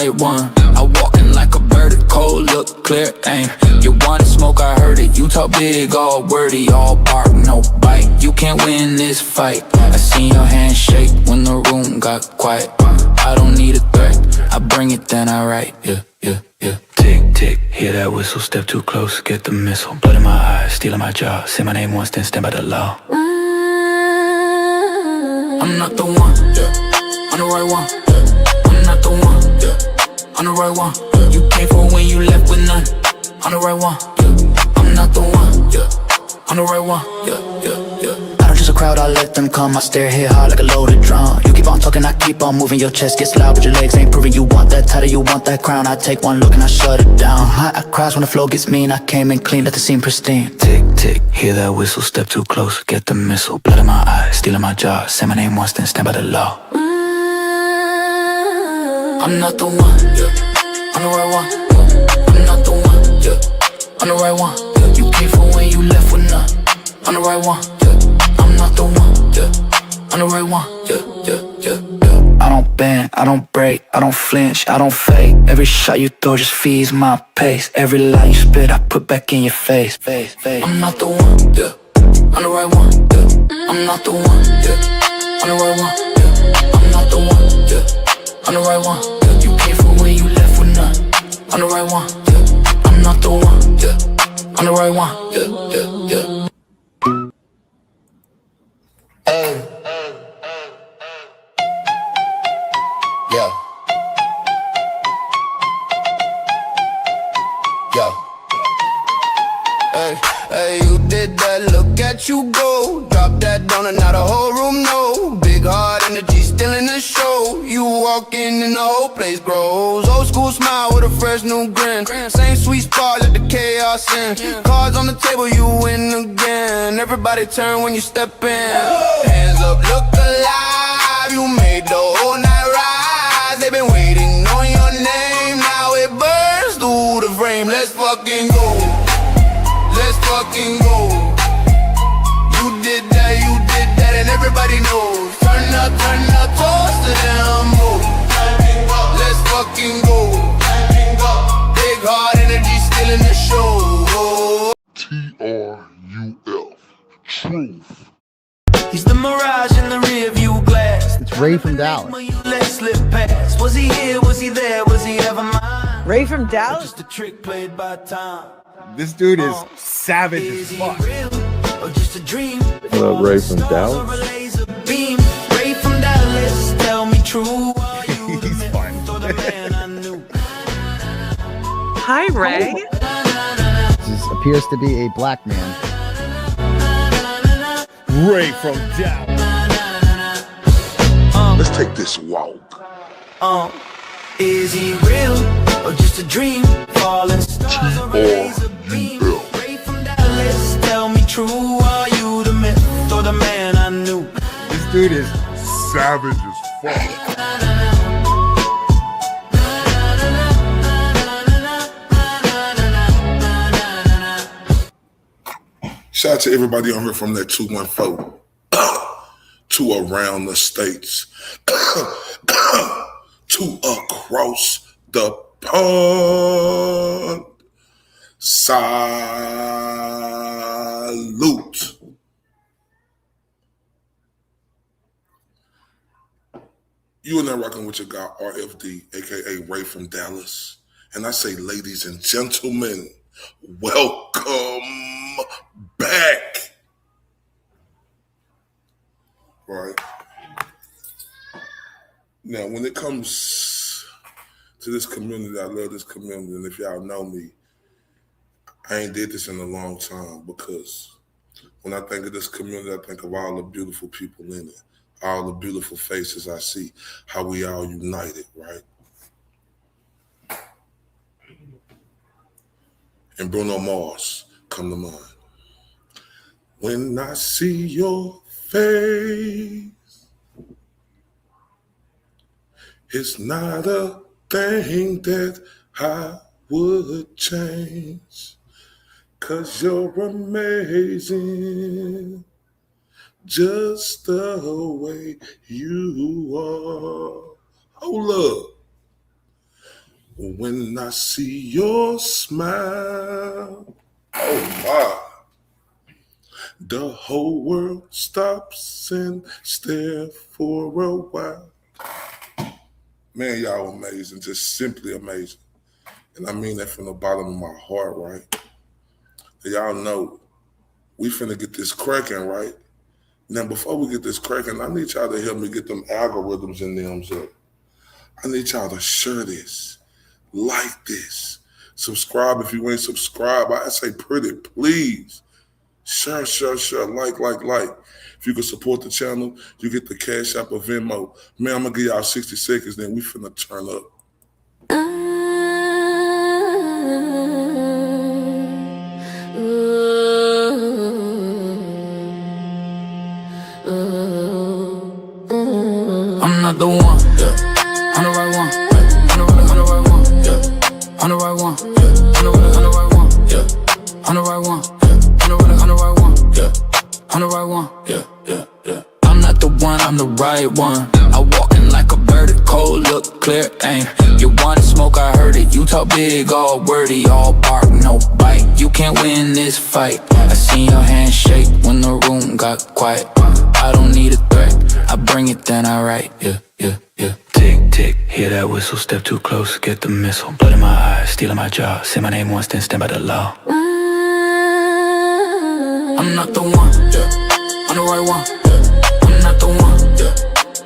right one. I walking like a bird, cold look, clear aim. You wanted smoke, I heard it. You talk big, all wordy, all bark, no bite. You can't win this fight. I seen your hand shake when the room got quiet. I don't need a threat, I bring it, then I write. Yeah. Tick, tick, hear that whistle, step too close, get the missile. Blood in my eyes, stealing my job. Say my name once, then stand by the law. I'm not the one, I'm the right one. I'm not the one, I'm the right one. You came for when you left with none. I'm the right one, I'm not the one, I'm the right one. I don't just a crowd, I let them come. I stare, hit hard like a loaded drum. You keep on talking, I keep on moving. Your chest gets loud, but your legs ain't proving. You want that title, you want that crown. I take one look and I shut it down. I cries when the flow gets mean. I came in clean, let the scene pristine. Tick, tick, hear that whistle, step too close, get the missile. Blood in my eyes, stealing my job. Say my name once, then stand by the law. I'm not the one, I'm the right one. I'm not the one, I'm the right one. You came for when you left with none. I'm the right one, I'm not the one, I'm the right one. I don't bend, I don't break, I don't flinch, I don't fake. Every shot you throw just feeds my pace. Every lie you spit, I put back in your face. I'm not the one, I'm the right one. I'm not the one, I'm the right one. I'm not the one, I'm the right one. You came for when you left with none. I'm the right one, I'm not the one, I'm the right one. Hey. Yeah. Yeah. Hey, you did that, look at you go. Drop that down and now the whole room know. Big heart energy still in the show. You walk in and the whole place grows. Old school smile with a fresh new grin. Same sweet spot, let the chaos in. Cards on the table, you win again. Everybody turn when you step in. Hands up, look alive. You made the whole night rise. They've been waiting on your name. Now it burns through the frame. Let's fucking go. Let's fucking go. You did that, and everybody knows. Turn up, toast to them. Let's fucking go. Big heart energy still in the show. TRUF, truth. He's the mirage in the rear view glass. It's Ray from Dallas. Let slip past. Was he here? Was he there? Was he ever mine? Ray from Dallas? Just a trick played by time. This dude is savage as fuck. Or just a dream? What up, Ray from Dallas? Ray from Dallas, tell me true. He's fun. Hi, Ray. This appears to be a black man. Ray from Dallas. Let's take this walk. Is he real or just a dream? Falling stars or a laser beam? Ray from Dallas, tell me true. Are you the myth or the man I knew? This dude is Savage as fuck. Shout out to everybody on here from that 214 to around the states to across the pond. Salute. You are now rocking with your guy RFD, aka Ray from Dallas. And I say, ladies and gentlemen, welcome back. Right. Now, when it comes to this community, I love this community. And if y'all know me, I ain't did this in a long time, because when I think of this community, I think of all the beautiful people in it, all the beautiful faces I see, how we all united, right? And Bruno Mars come to mind. When I see your face, it's not a thing that I would change, 'cause you're amazing just the way you are. Hold up. When I see your smile, oh my, the whole world stops and stares for a while. Man, y'all amazing, just simply amazing. And I mean that from the bottom of my heart, right? Y'all know we finna get this cracking, right? Now, before we get this cracking, I need y'all to help me get them algorithms and them up. I need y'all to share this, like this, subscribe if you ain't subscribed. I say pretty, please. Share, like. If you can support the channel, you get the Cash App or Venmo. Man, I'm gonna give y'all 60 seconds, then we finna turn up. I'm not the one, yeah. I'm the right one, yeah. I'm the right one, yeah. I'm the right one, yeah. I'm the right one, yeah. I'm the right one, yeah. I'm the right one, yeah. I'm the right one, yeah. I'm not the one, I'm the right one. I walking like a bird, cold look, clear aim. You want smoke, I heard it. You talk big, all wordy, all bark, no bite. You can't win this fight. I seen your hand shake when the room got quiet. I don't need a threat, I bring it, then I write, yeah. Tick, tick, hear that whistle, step too close, get the missile. Blood in my eyes, stealing my jaw. Say my name once, then stand by the law. I'm not the one, yeah. I'm the right one, yeah. I'm not the one, yeah.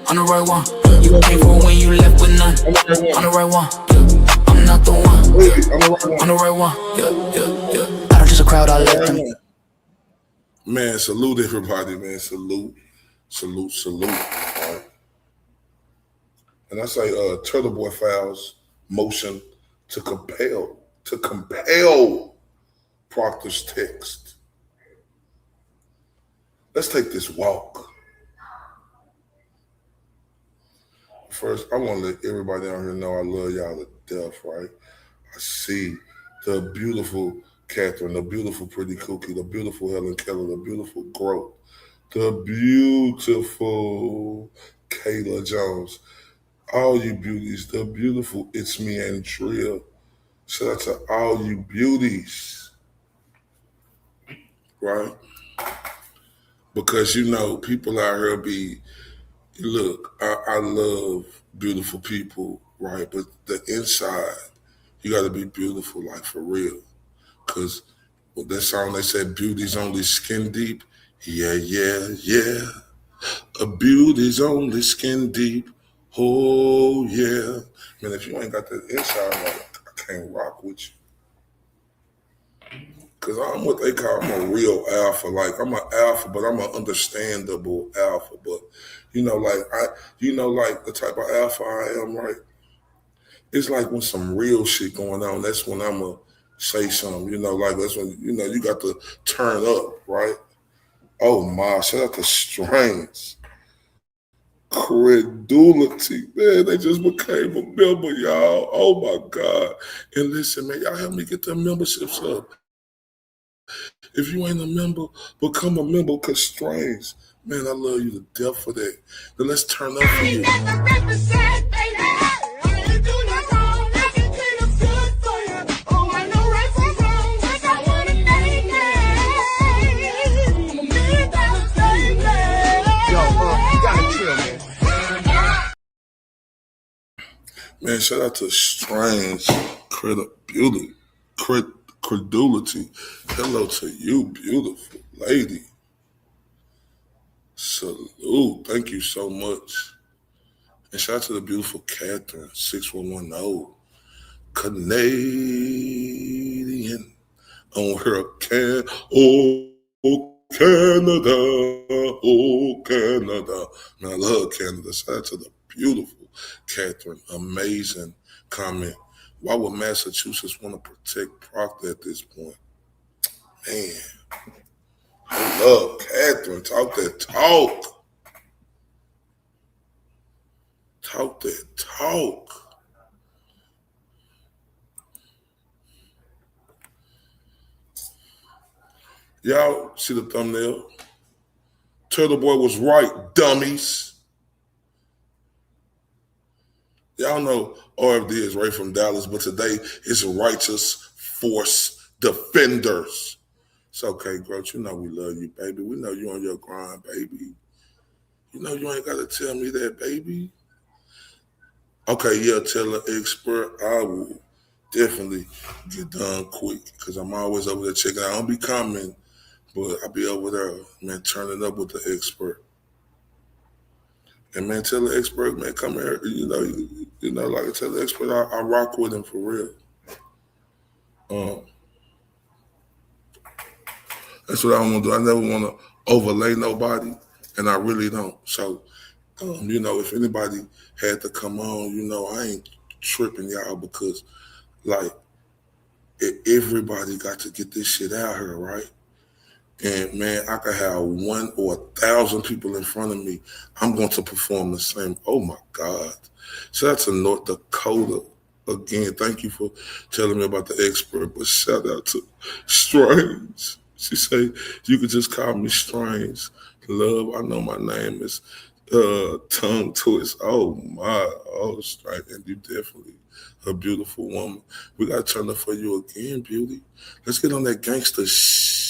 I'm the right one, yeah. You came for when you left with none. I'm the right one, yeah. I'm not the one, yeah. I'm the right one, yeah. I don't just a crowd, I let them. Man, salute everybody, man. Salute. Right? And I say Turtleboy files motion to compel Proctor's text. Let's take this walk. First, I want to let everybody out here know I love y'all to death, right? I see the beautiful Catherine, the beautiful Pretty Cookie, the beautiful Helen Keller, the beautiful Growth, the beautiful Kayla Jones, all you beauties, the beautiful It's Me Andrea. Shout out to all you beauties, right? Because you know, people out here look, I love beautiful people, right? But the inside, you got to be beautiful, like for real. Because with that song, they said, beauty's only skin deep. Yeah. A beauty's only skin deep. Oh, yeah. Man, if you ain't got that inside, like, I can't rock with you. Because I'm what they call, I'm a real alpha. Like, I'm an alpha, but I'm an understandable alpha. But, like the type of alpha I am, right? It's like when some real shit going on, that's when I'm going to say something, like that's when, you got to turn up, right? Oh my, shout out to Strange. Credulity, man, they just became a member, y'all. Oh my God. And listen, man, y'all help me get their memberships up. If you ain't a member, become a member, because Strange, man, I love you to death for that. Then let's turn up for you. Man, shout out to Strange Credulity. Hello to you, beautiful lady. Salute. Thank you so much. And shout out to the beautiful Catherine, 6110. Canadian on her Canada. Man, I love Canada. Shout out to the beautiful Catherine. Amazing comment. Why would Massachusetts want to protect Proctor at this point? Man, I love Catherine. Talk that talk. Talk that talk. Y'all see the thumbnail? Turtleboy was right, dummies. Y'all y'all know RFD is Ray from Dallas, but today it's Righteous Force Defenders. It's okay, Grouch. You know we love you, baby. We know you on your grind, baby. You know you ain't got to tell me that, baby. Okay, yeah, tell an expert. I will definitely get done quick because I'm always over there checking out. I don't be commenting, but I be over there, man, turning up with the expert. And man, tell the expert, man, come here. You know, like I tell the expert, I rock with him for real. That's what I don't want to do. I never want to overlay nobody, and I really don't. So, you know, if anybody had to come on, you know, I ain't tripping y'all because, like, everybody got to get this shit out here, right? And man, I could have 1 or 1,000 people in front of me. I'm going to perform the same. Oh my God. Shout out to North Dakota. Again, thank you for telling me about the expert, but shout out to Strange. She say, you could just call me Strange. Love, I know my name is Tongue Twist. Oh my, oh Strange. And you definitely a beautiful woman. We got to turn up for you again, beauty. Let's get on that gangster shit.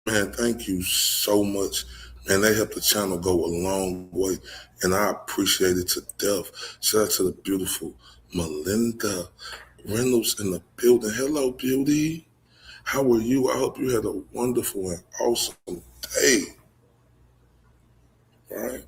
Man, thank you so much. Man, they helped the channel go a long way, and I appreciate it to death. Shout out to the beautiful Melinda Reynolds in the building. Hello, beauty. How are you? I hope you had a wonderful and awesome day. All right.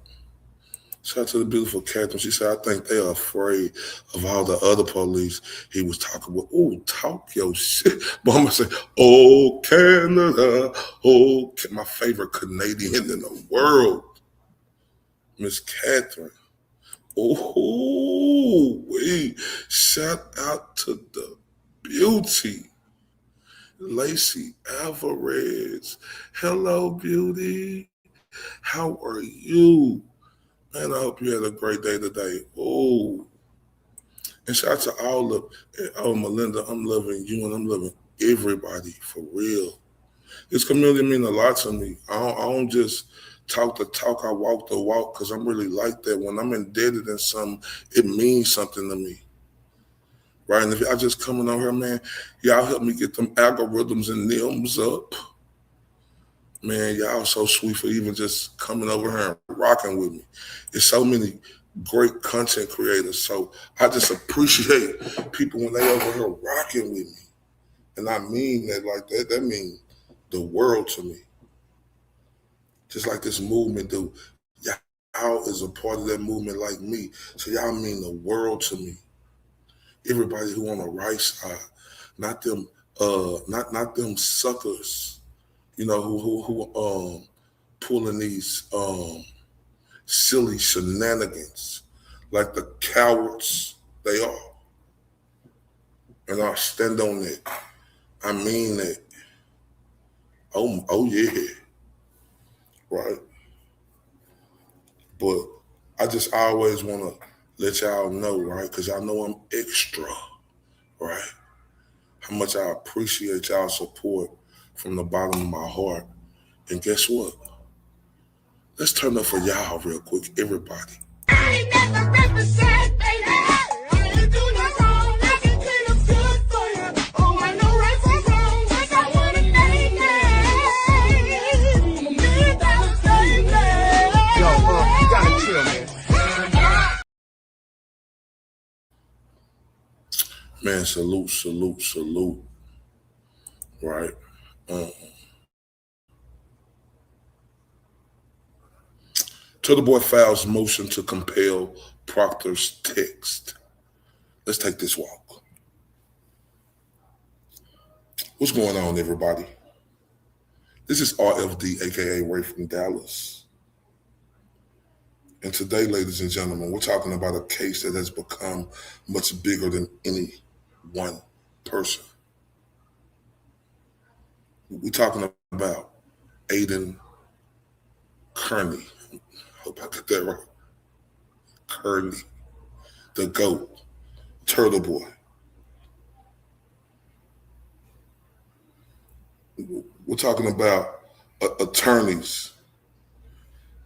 Shout out to the beautiful Catherine. She said, I think they are afraid of all the other police he was talking about. Oh, talk your shit. But I'm going to say, oh, Canada. Oh, my favorite Canadian in the world. Miss Catherine. Oh, wait. Shout out to the beauty. Lacey Alvarez. Hello, beauty. How are you? Man, I hope you had a great day today. Oh, and shout out to all of, oh, Melinda, I'm loving you and I'm loving everybody for real. This community means a lot to me. I don't just talk the talk, I walk the walk because I'm really like that. When I'm indebted in something, it means something to me. Right? And if y'all just coming on here, man, y'all help me get them algorithms and NIMS up. Man, y'all so sweet for even just coming over here and rocking with me. There's so many great content creators. So I just appreciate people when they over here rocking with me. And I mean that like that. That means the world to me. Just like this movement do. Y'all is a part of that movement like me. So y'all mean the world to me. Everybody who on the right side, not them suckers. You know, who pulling these silly shenanigans like the cowards they are. And I stand on it. I mean it. Oh yeah. Right? But I just always want to let y'all know, right? Because y'all know I'm extra, right? How much I appreciate y'all support from the bottom of my heart. And guess what? Let's turn up for y'all real quick, everybody. I ain't never represent, baby. I ain't do no wrong. I can clean up good for you. Oh, I know right from wrong. Yes, I want to thank you. Yo, you gotta chill, man. Man, salute. Right? Turtleboy files motion to compel Proctor's text. Let's take this walk. What's going on, everybody? This is RFD, aka Ray from Dallas. And today, ladies and gentlemen, we're talking about a case that has become much bigger than any one person. We're talking about Aidan Kearney. Hope I got that right. Kearney. the GOAT, Turtleboy. We're talking about attorneys,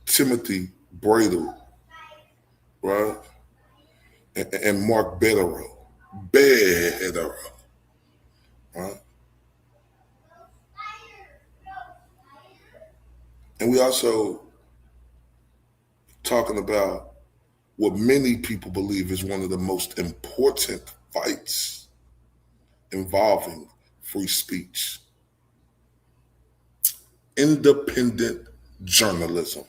Timothy Bradl, right? And Mark Bederow. Bederow, right? And we also talking about what many people believe is one of the most important fights involving free speech, independent journalism,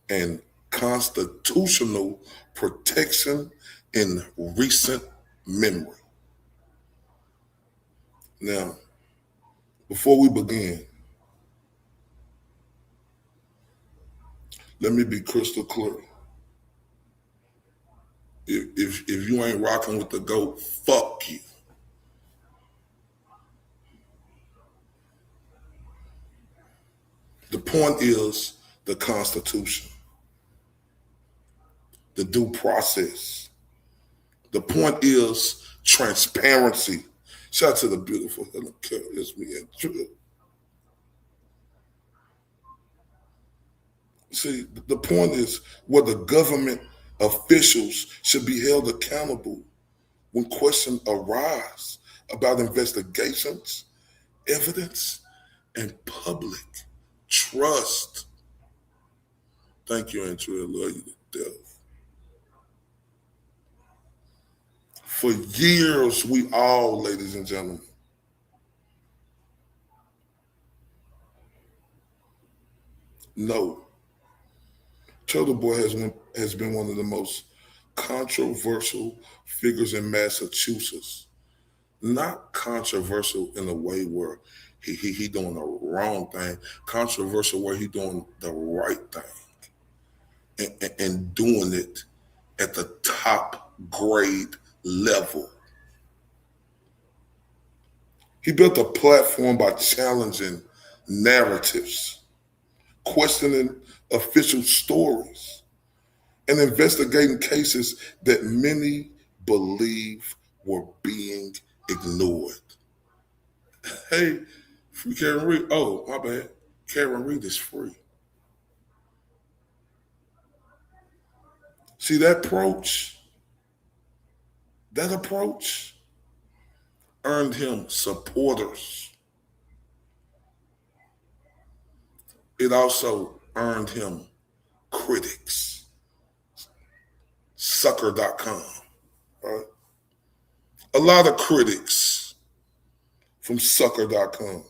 and constitutional protection in recent memory. Now, before we begin, let me be crystal clear. If you ain't rocking with the GOAT, fuck you. The point is the Constitution, the due process. The point is transparency. Shout out to the beautiful Helen Keller. It's me and Drew. See, the point is whether government officials should be held accountable when questions arise about investigations, evidence, and public trust. Thank you, Andrew. I love you to death. For years, we all, ladies and gentlemen, know Turtleboy has been one of the most controversial figures in Massachusetts. Not controversial in a way where he doing the wrong thing, controversial where he doing the right thing and doing it at the top grade level. He built a platform by challenging narratives, questioning official stories, and investigating cases that many believe were being ignored. Hey, free Karen Reed. Oh, my bad. Karen Reed is free. See, that approach earned him supporters. It also earned him critics. Sucker.com, right? A lot of critics from Sucker.com.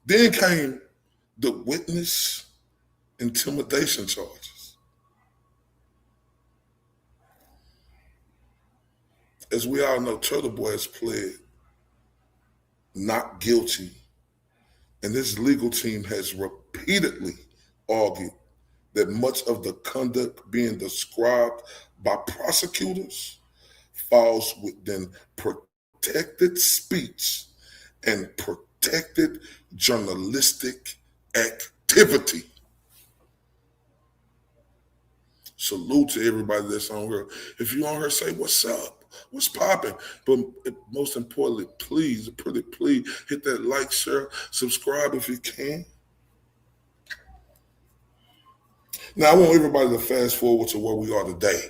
Then came the witness intimidation charges. As we all know, Turtleboy has pled not guilty, and his legal team has repeatedly argued that much of the conduct being described by prosecutors falls within protected speech and protected journalistic activity. Salute to everybody that's on here. If you're on here, say what's up, what's popping. But most importantly, please hit that like, share, subscribe if you can. Now, I want everybody to fast forward to where we are today.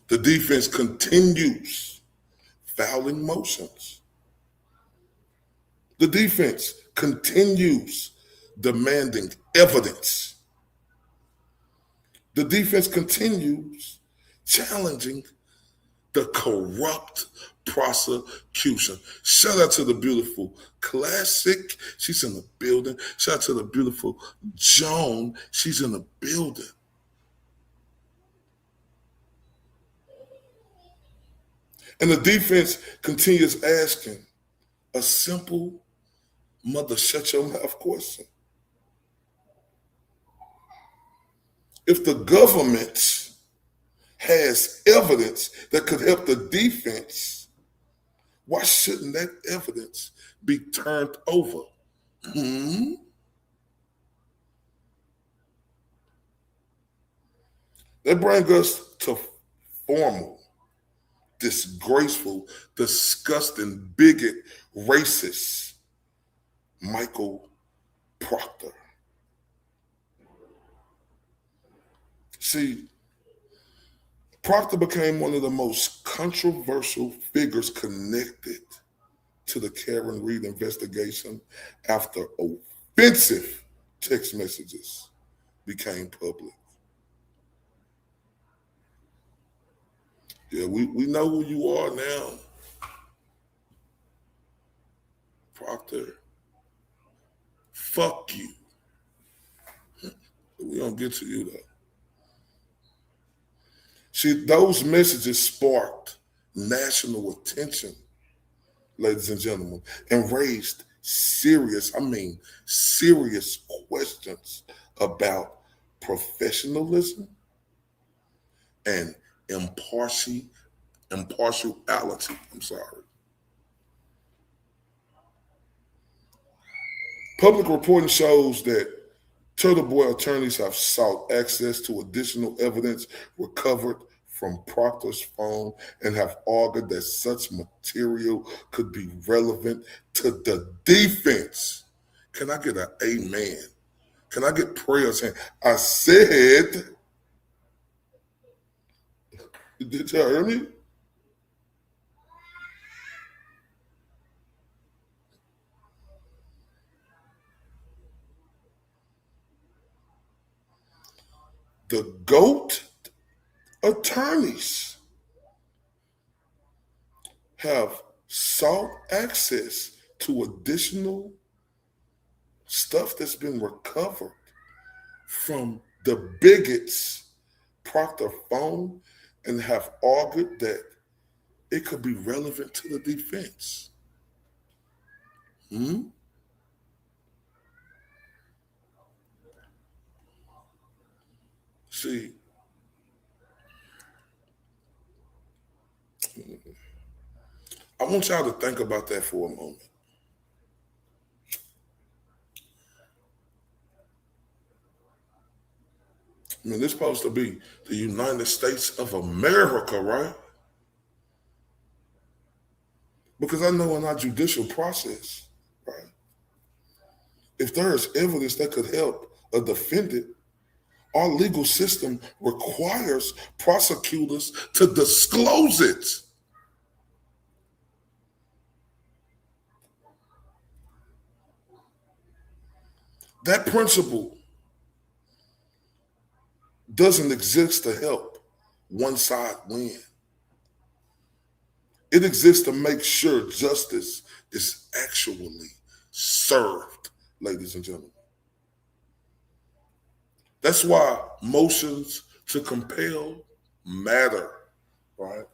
The defense continues filing motions. The defense continues demanding evidence. The defense continues challenging the corrupt prosecution. Shout out to the beautiful Classic. She's in the building. Shout out to the beautiful Joan. She's in the building. And the defense continues asking a simple mother shut your mouth question. If the government has evidence that could help the defense, why shouldn't that evidence be turned over That brings us to formal, disgraceful, disgusting, bigot, racist Michael Proctor. See, Proctor became one of the most controversial figures connected to the Karen Reed investigation after offensive text messages became public. Yeah, we know who you are now, Proctor. Fuck you. We don't get to you though. See, those messages sparked national attention, ladies and gentlemen, and raised serious questions about professionalism and impartiality. I'm sorry. Public reporting shows that Turtleboy attorneys have sought access to additional evidence recovered from Proctor's phone and have argued that such material could be relevant to the defense. Can I get an amen? Can I get prayers? I said, did y'all hear me? The GOAT attorneys have sought access to additional stuff that's been recovered from the bigots' Proctor phone and have argued that it could be relevant to the defense. See, I want y'all to think about that for a moment. I mean, this is supposed to be the United States of America, right? Because I know in our judicial process, right, if there is evidence that could help a defendant, our legal system requires prosecutors to disclose it. That principle doesn't exist to help one side win. It exists to make sure justice is actually served, ladies and gentlemen. That's why motions to compel matter, right?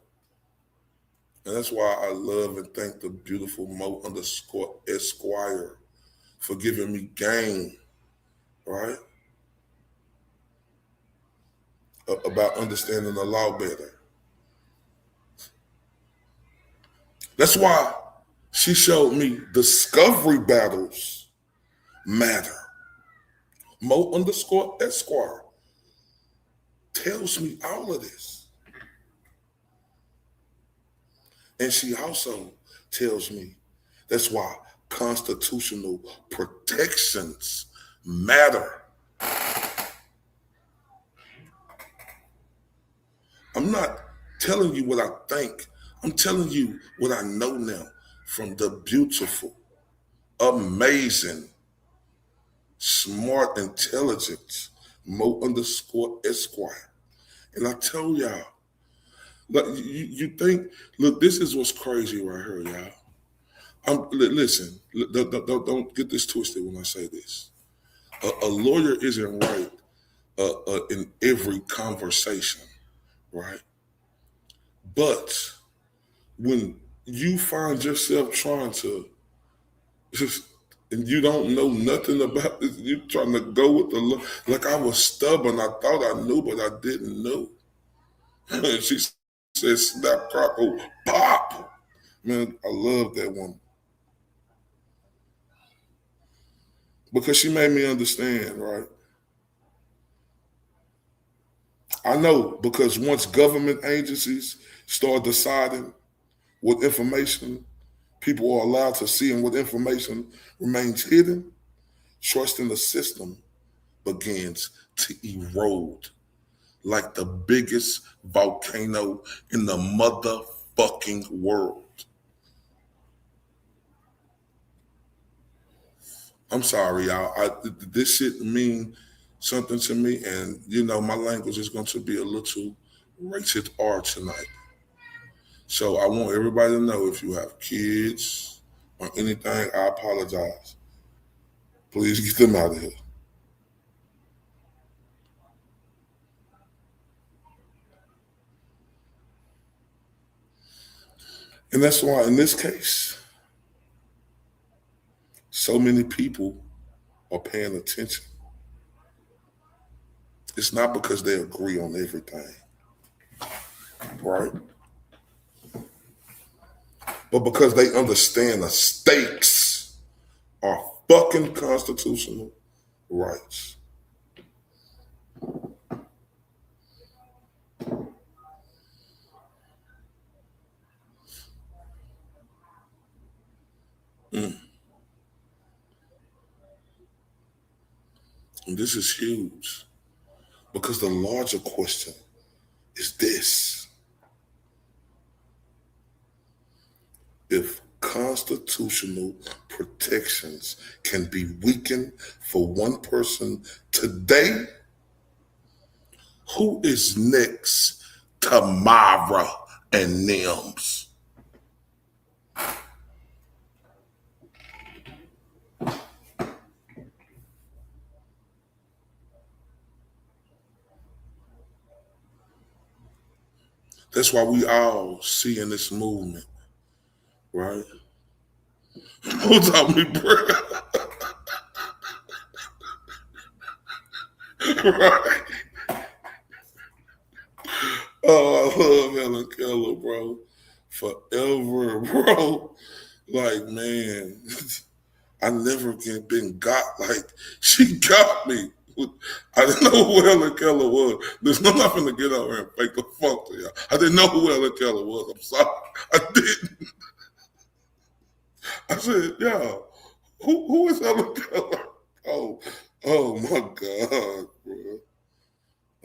And that's why I love and thank the beautiful Mo_Esquire for giving me game, right? About understanding the law better. That's why she showed me discovery battles matter. Mo_Esquire tells me all of this. And she also tells me that's why constitutional protections matter. I'm not telling you what I think. I'm telling you what I know now from the beautiful, amazing, smart, intelligent Mo_Esquire. And I tell y'all, like you think, look, this is what's crazy right here, y'all. Listen, don't get this twisted when I say this. A lawyer isn't right in every conversation, right? But when you find yourself trying to just, and you don't know nothing about this, you trying to go with the law. Like I was stubborn. I thought I knew, but I didn't know. She said, snap, crackle, pop. Man, I love that one. because she made me understand, right? I know, because once government agencies start deciding what information people are allowed to see and what information remains hidden, trust in the system begins to erode like the biggest volcano in the motherfucking world. I'm sorry, y'all. This shit mean something to me, and you know my language is going to be a little rated R tonight. So I want everybody to know, if you have kids or anything, I apologize. Please get them out of here. And that's why in this case, so many people are paying attention. It's not because they agree on everything, right? But because they understand the stakes are fucking constitutional rights. And this is huge, because the larger question is this: if constitutional protections can be weakened for one person today, who is next tomorrow and NIMS? That's why we all see in this movement, right? Who taught me, bro? Right? Oh, I love Helen Keller, bro. Forever, bro. Like, man, I never been got like she got me. I didn't know who Helen Keller was. There's nothing to get out here and fake the funk to y'all. I didn't know who Helen Keller was. I'm sorry. I didn't. I said, y'all, who is Helen Keller? Oh my God, bro.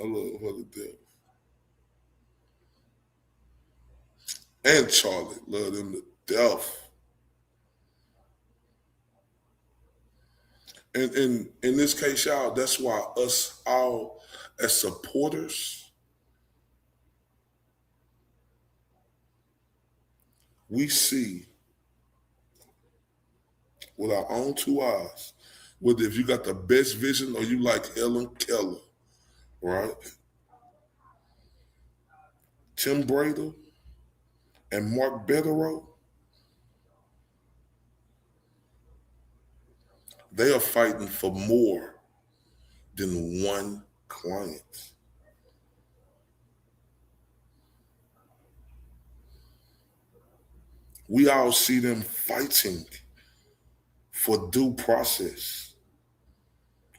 I love her to death. And Charlie, love them to death. And in this case, y'all, that's why us all as supporters, we see with our own two eyes, whether if you got the best vision or you like Helen Keller, right? Tim Bradl and Mark Bederow, they are fighting for more than one client. We all see them fighting for due process,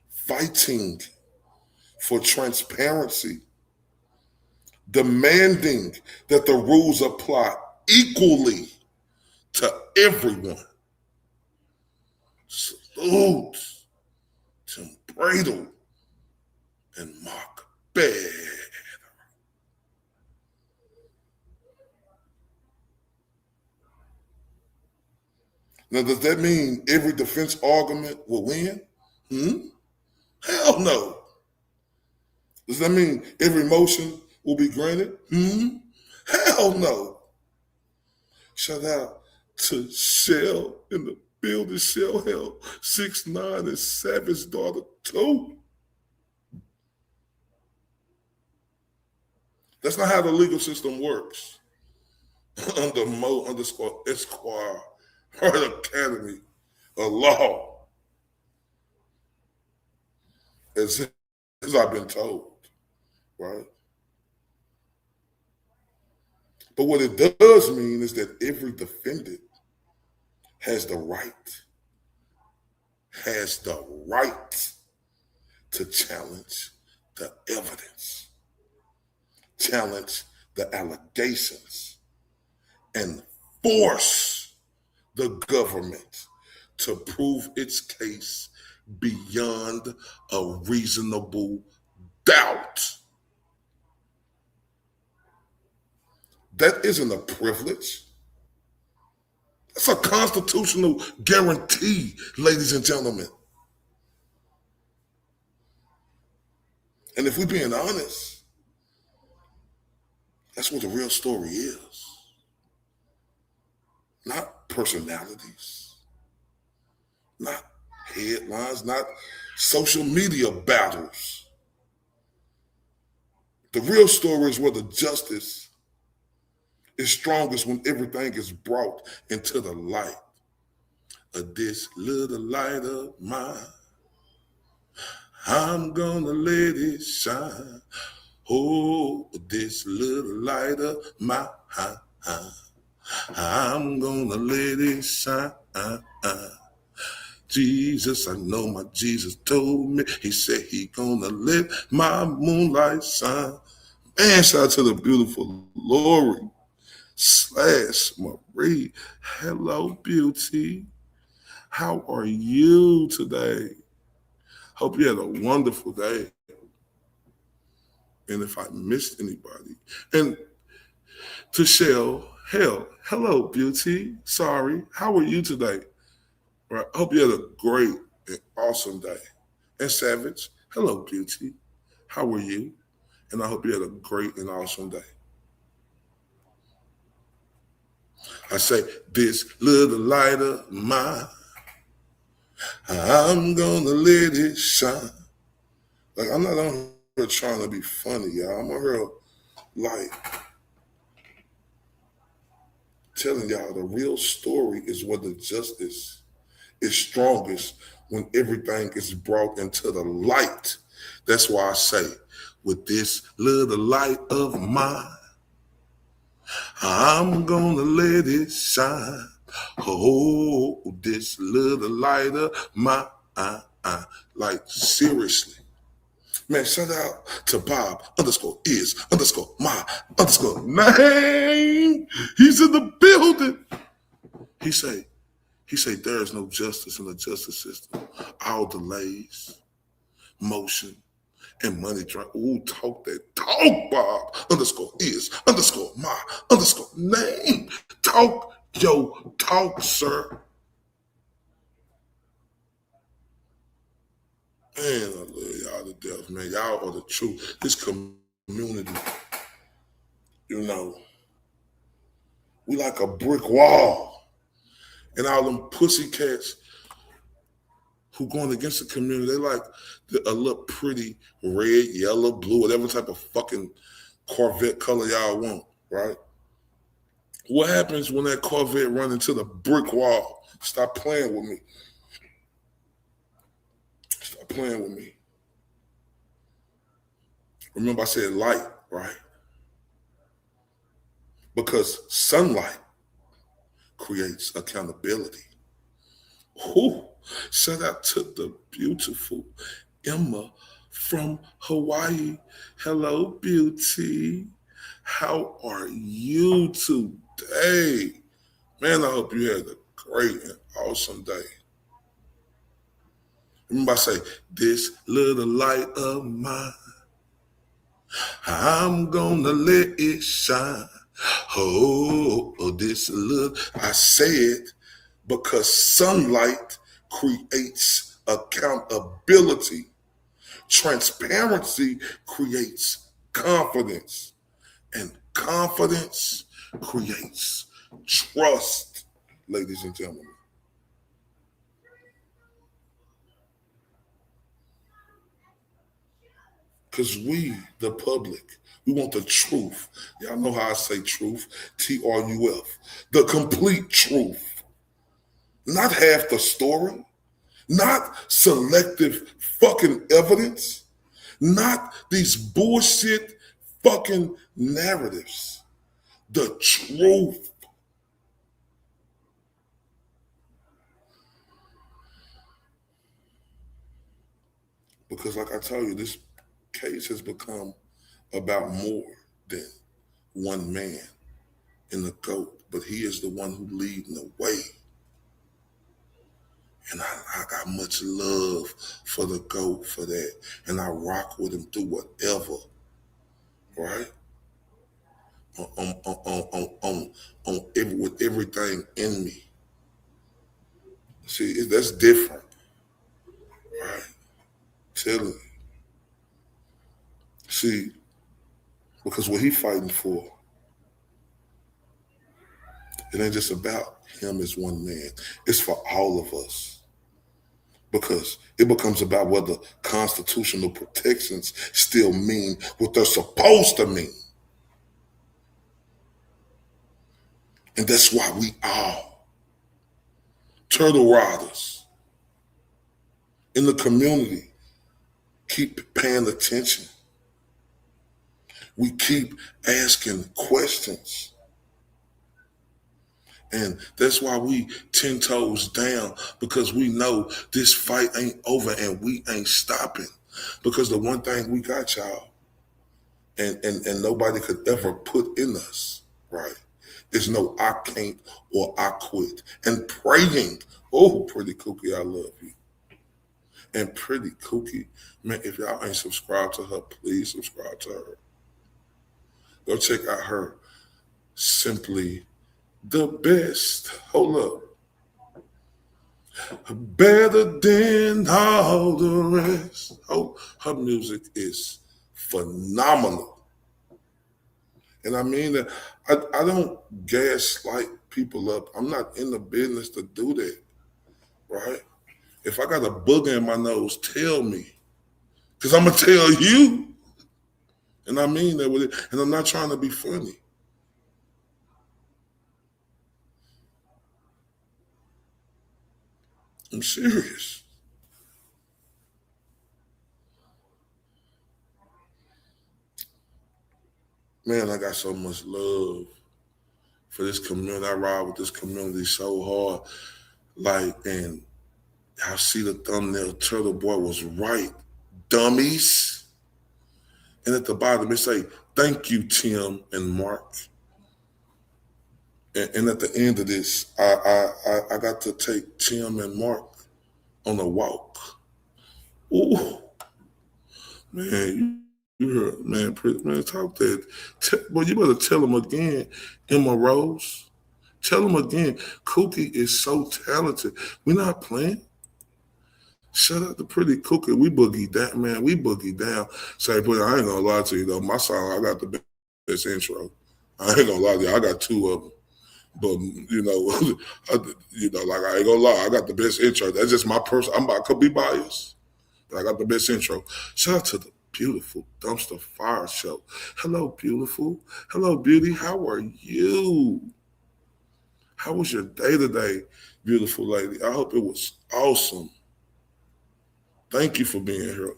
fighting for transparency, demanding that the rules apply equally to everyone. Salute Tim Bradl and Mark Bederow. Now, does that mean every defense argument will win? Hell no. Does that mean every motion will be granted? Hell no. Shout out to Shell in the building. Shell held 6'9" and Savage daughter too. That's not how the legal system works. Under Mo_Esquire, Art Academy of Law, as I've been told, right? But what it does mean is that every defendant has the right, has the right to challenge the evidence, challenge the allegations, and force the government to prove its case beyond a reasonable doubt. That isn't a privilege. That's a constitutional guarantee, ladies and gentlemen. And if we're being honest, that's what the real story is. Not personalities, not headlines, not social media battles. The real story is where the justice is strongest when everything is brought into the light of this little light of mine. I'm gonna let it shine. Oh, this little light of mine. I'm gonna let it shine. Jesus, I know my Jesus told me. He said he gonna let my moonlight shine. Man, shout out to the beautiful Lori / Marie. Hello, beauty. How are you today? Hope you had a wonderful day. And if I missed anybody, and to Shell, hello, beauty. Sorry, how are you today? Right. Hope you had a great and awesome day. And Savage, hello, beauty. How are you? And I hope you had a great and awesome day. I say, this little light of mine, I'm gonna let it shine. Like, I'm not on here trying to be funny, y'all. I'm on here, like, telling y'all the real story is where the justice is strongest when everything is brought into the light. That's why I say, with this little light of mine, I'm gonna let it shine. Oh, this little light of mine. Like, seriously. Man, shout out to Bob _is_my_name. He's in the building. He say, there is no justice in the justice system. All delays, motion, and money try. Ooh, talk that talk, Bob _is_my_name. Talk yo talk, sir. Man, I love y'all to death, man. Y'all are the truth. This community, you know, we like a brick wall. And all them pussycats who going against the community, they like a little pretty red, yellow, blue, whatever type of fucking Corvette color y'all want, right? What happens when that Corvette run into the brick wall? Stop playing with me. Stop playing with me. Remember I said light, right? Because sunlight creates accountability. Ooh, shout out to the beautiful Emma from Hawaii. Hello, beauty. How are you today? Man, I hope you had a great and awesome day. Remember I say, this little light of mine, I'm gonna let it shine. Oh, this little, I said, because sunlight creates accountability. Transparency creates confidence. And confidence creates trust, ladies and gentlemen. Because we, the public, we want the truth. Y'all know how I say truth, TRUF, the complete truth. Not half the story, not selective fucking evidence, not these bullshit fucking narratives. The truth. Because like I told you, this case has become about more than one man in the GOAT, but he is the one who leading the way. And I got much love for the GOAT for that. And I rock with him through whatever, right? With everything in me. See, that's different, right? Telling you. See, because what he fighting for, it ain't just about him as one man. It's for all of us. Because it becomes about whether constitutional protections still mean what they're supposed to mean. And that's why we all, turtle riders in the community, keep paying attention. We keep asking questions. And that's why we 10 toes down, because we know this fight ain't over and we ain't stopping. Because the one thing we got, y'all, and nobody could ever put in us, right, is no I can't or I quit. And praying, oh, Pretty Cookie, I love you. And Pretty Cookie, man, if y'all ain't subscribed to her, please subscribe to her. Go check out her Simply the Best. Hold up. Better than all the rest. Oh, her music is phenomenal. And I mean that I don't gaslight people up. I'm not in the business to do that, right? If I got a booger in my nose, tell me. Because I'm going to tell you. And I mean that with it. And I'm not trying to be funny. I'm serious. Man, I got so much love for this community. I ride with this community so hard. Like, and I see the thumbnail, Turtleboy was right. Dummies. And at the bottom, it say, thank you, Tim and Mark. And at the end of this, I got to take Tim and Mark on a walk. Ooh, man, you heard, man, talk that. Boy, you better tell them again, Emma Rose. Tell them again, Cookie is so talented. We're not playing. Shout out to Pretty Cookie. We boogie down, man. We boogie down. Say, but I ain't gonna lie to you though. My song, I got the best intro. I ain't gonna lie to you. I got two of them. But you know, like I ain't gonna lie, I got the best intro. That's just my person. I could be biased, but I got the best intro. Shout out to the beautiful Dumpster Fire Show. Hello, beautiful. Hello, beauty. How are you? How was your day today, beautiful lady? I hope it was awesome. Thank you for being here.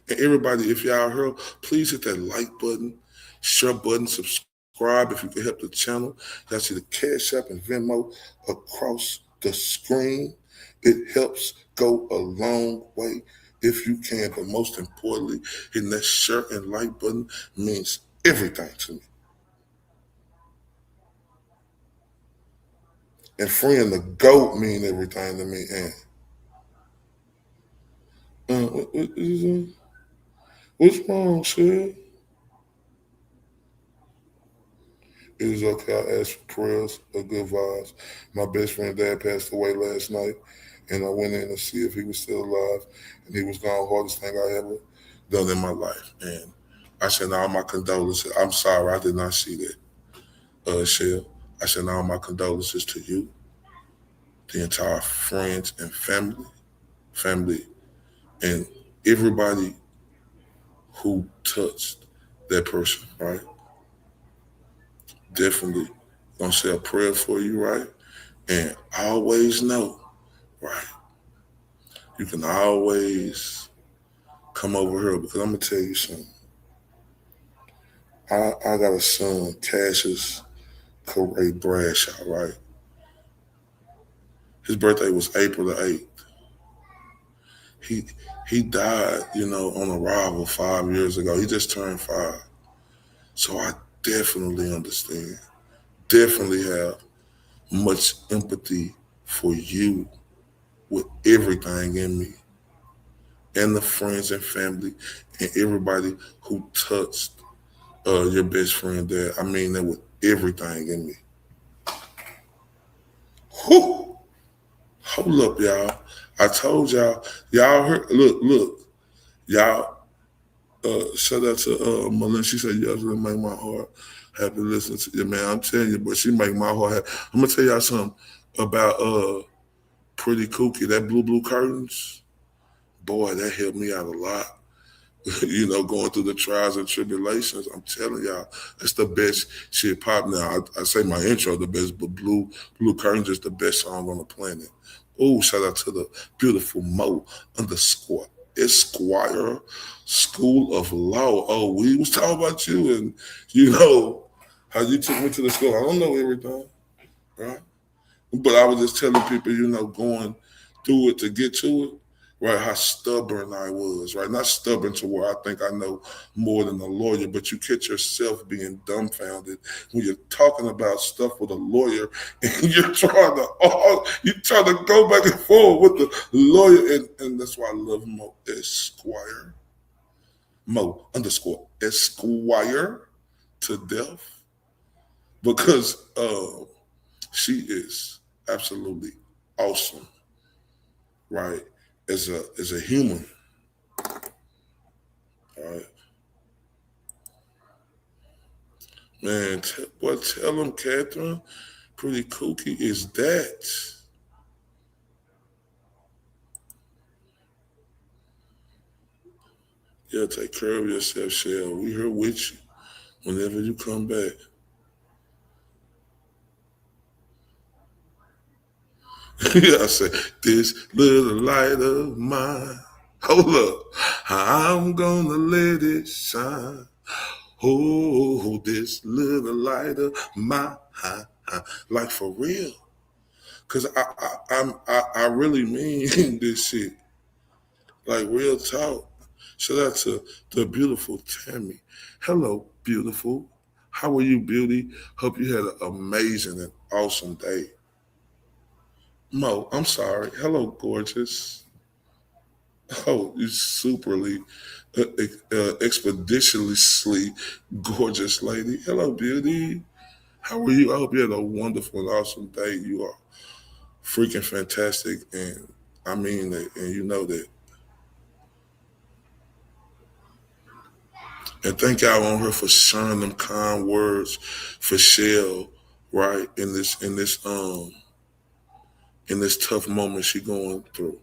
And everybody, if y'all here, please hit that like button, share button, subscribe if you can help the channel. Y'all see the Cash App and Venmo across the screen. It helps go a long way if you can. But most importantly, hitting that share and like button means everything to me. And freeing the GOAT mean everything to me. And what's wrong, sir? It is okay. I asked for prayers or good vibes. My best friend dad passed away last night, and I went in to see if he was still alive, and he was gone. Hardest thing I ever done in my life. And I sent all my condolences. I'm sorry, I did not see that, Shell. I sent all my condolences to you, the entire friends and family, and everybody who touched that person, right? Definitely gonna say a prayer for you, right? And always know, right? You can always come over here because I'm gonna tell you something. I got a son, Cassius Corey Bradshaw, right? His birthday was April the 8th. he he died, on arrival 5 years ago. He just turned 5. So I definitely understand. Definitely have much empathy for you with everything in me and the friends and family and everybody who touched your best friend there. I mean that with everything in me. Whew. Hold up, y'all. I told y'all heard, look, y'all, shout out to Melinda. She said, yes, it make my heart happy listening to you, man. I'm telling you, but she make my heart happy. I'm going to tell y'all something about Pretty Kooky, that blue curtains. Boy, that helped me out a lot. Going through the trials and tribulations. I'm telling y'all, it's the best shit pop now. I say my intro the best, but Blue Curtains is the best song on the planet. Oh, shout out to the beautiful Mo _ Esquire School of Law. Oh, we was talking about you and how you took me to the school. I don't know everything, right? But I was just telling people, going through it to get to it, right? How stubborn I was, right? Not stubborn to where I think I know more than a lawyer, but you catch yourself being dumbfounded when you're talking about stuff with a lawyer and you're trying to go back and forth with the lawyer. And that's why I love Mo Esquire. Mo _ Esquire to death. Because she is absolutely awesome, right? As a human, all right, man. Tell them, Catherine, Pretty Kooky is that. Yeah, take care of yourself, Shell. We here with you whenever you come back. Yeah, I said, this little light of mine. Hold up. I'm gonna let it shine. Oh, this little light of mine. Like for real. Cause I really mean this shit. Like real talk. Shout out to the beautiful Tammy. Hello, beautiful. How are you, beauty? Hope you had an amazing and awesome day. Mo, I'm sorry. Hello, gorgeous. Oh, you superly, expeditiously gorgeous lady. Hello, beauty. How are you? I hope you had a wonderful and awesome day. You are freaking fantastic, and I mean that, and you know that. And thank y'all on her for sharing them kind words for Shell, right? In this tough moment she going through.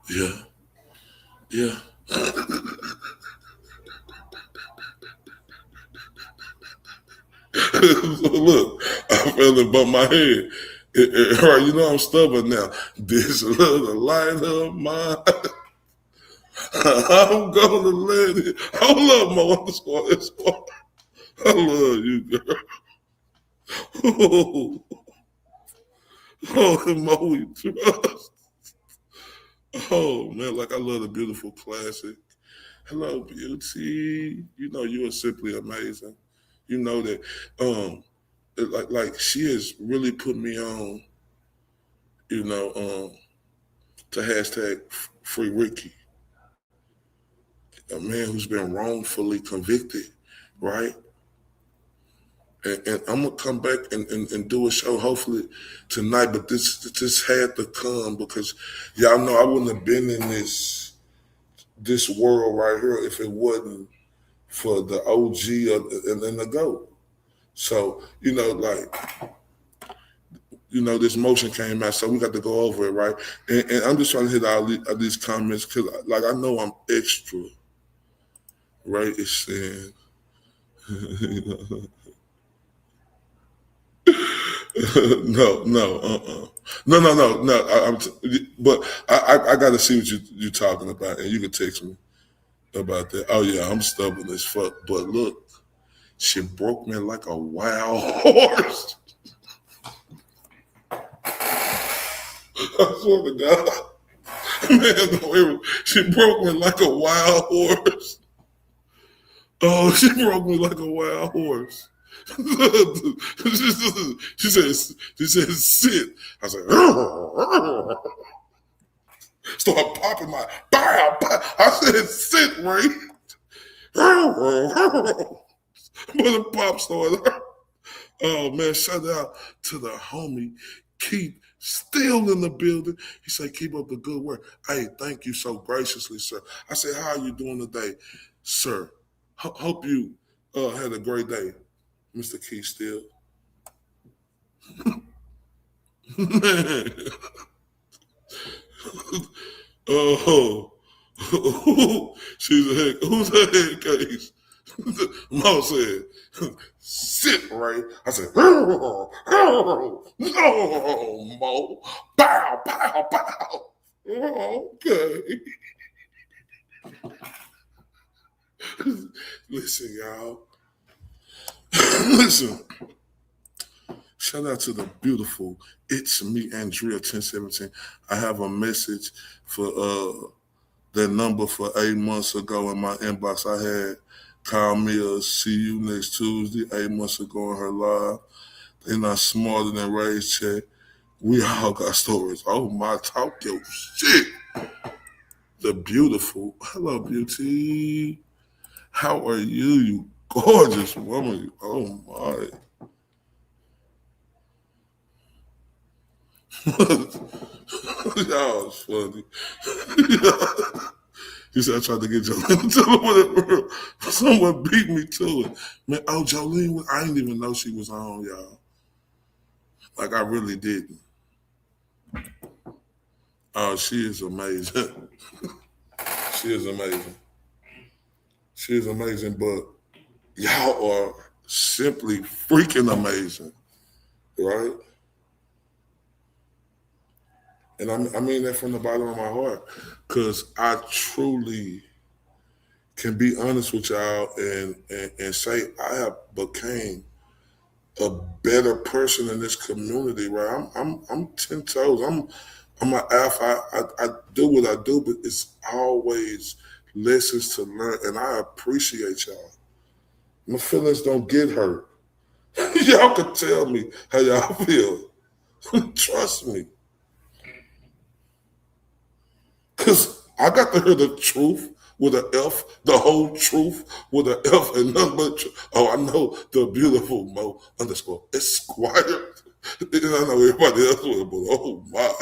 Yeah. Yeah. Look, I felt it bump my head. Right, I'm stubborn now. This little light of mine, I'm gonna let it. Hold up, Mo _ I love you, girl. Oh, Mo, we trust. Oh man, like I love the beautiful classic. Hello, beauty. You are simply amazing. You know that. Like she has really put me on. To hashtag free Ricky, a man who's been wrongfully convicted, right? And I'm gonna come back and do a show hopefully tonight, but this had to come because y'all know I wouldn't have been in this world right here if it wasn't for the OG and then the GOAT. So this motion came out, so we got to go over it, right? And I'm just trying to hit all these comments because, I know I'm extra, right? It's saying, no. But I got to see what you're talking about, and you can text me about that. Oh yeah, I'm stubborn as fuck, but look, she broke me like a wild horse. I swear to God. Man, she broke me like a wild horse. Oh, she broke me like a wild horse. she said, sit. I said, start popping my bow. I said, sit, Ray. But the pop started. Oh man, shout out to the homie Keith, still in the building. He said, keep up the good work. Hey, thank you so graciously, sir. I said, how are you doing today, sir? Hope you had a great day, Mr. Keith still. Man. Oh. She's a head. Who's a head case? Mo said, sit, Ray. I said, no, Mo. Bow, bow, bow. Okay. Listen, y'all. Listen. Shout out to the beautiful It's Me, Andrea 1017. I have a message for that number for 8 months ago in my inbox. I had call me see you next Tuesday, 8 months ago in her live. They not smarter than Ray's check. We all got stories. Oh my, talk your shit. The beautiful. Hello, beauty. How are you, you gorgeous woman? Oh my. Y'all was funny. He said, I tried to get Jolene to tell him whatever. Someone beat me to it. Man, oh, Jolene, I didn't even know she was on, y'all. Like, I really didn't. Oh, she is amazing. She is amazing. She is amazing, but y'all are simply freaking amazing, right? And I mean that from the bottom of my heart, because I truly can be honest with y'all and say I have became a better person in this community, right? I'm 10 toes. I'm an alpha. I do what I do, but it's always lessons to learn, and I appreciate y'all. My feelings don't get hurt. Y'all can tell me how y'all feel. Trust me. Because I got to hear the truth with an F, the whole truth with an F and nothing but truth. Oh, I know the beautiful Mo _ Esquire. And I know everybody else will, but oh my.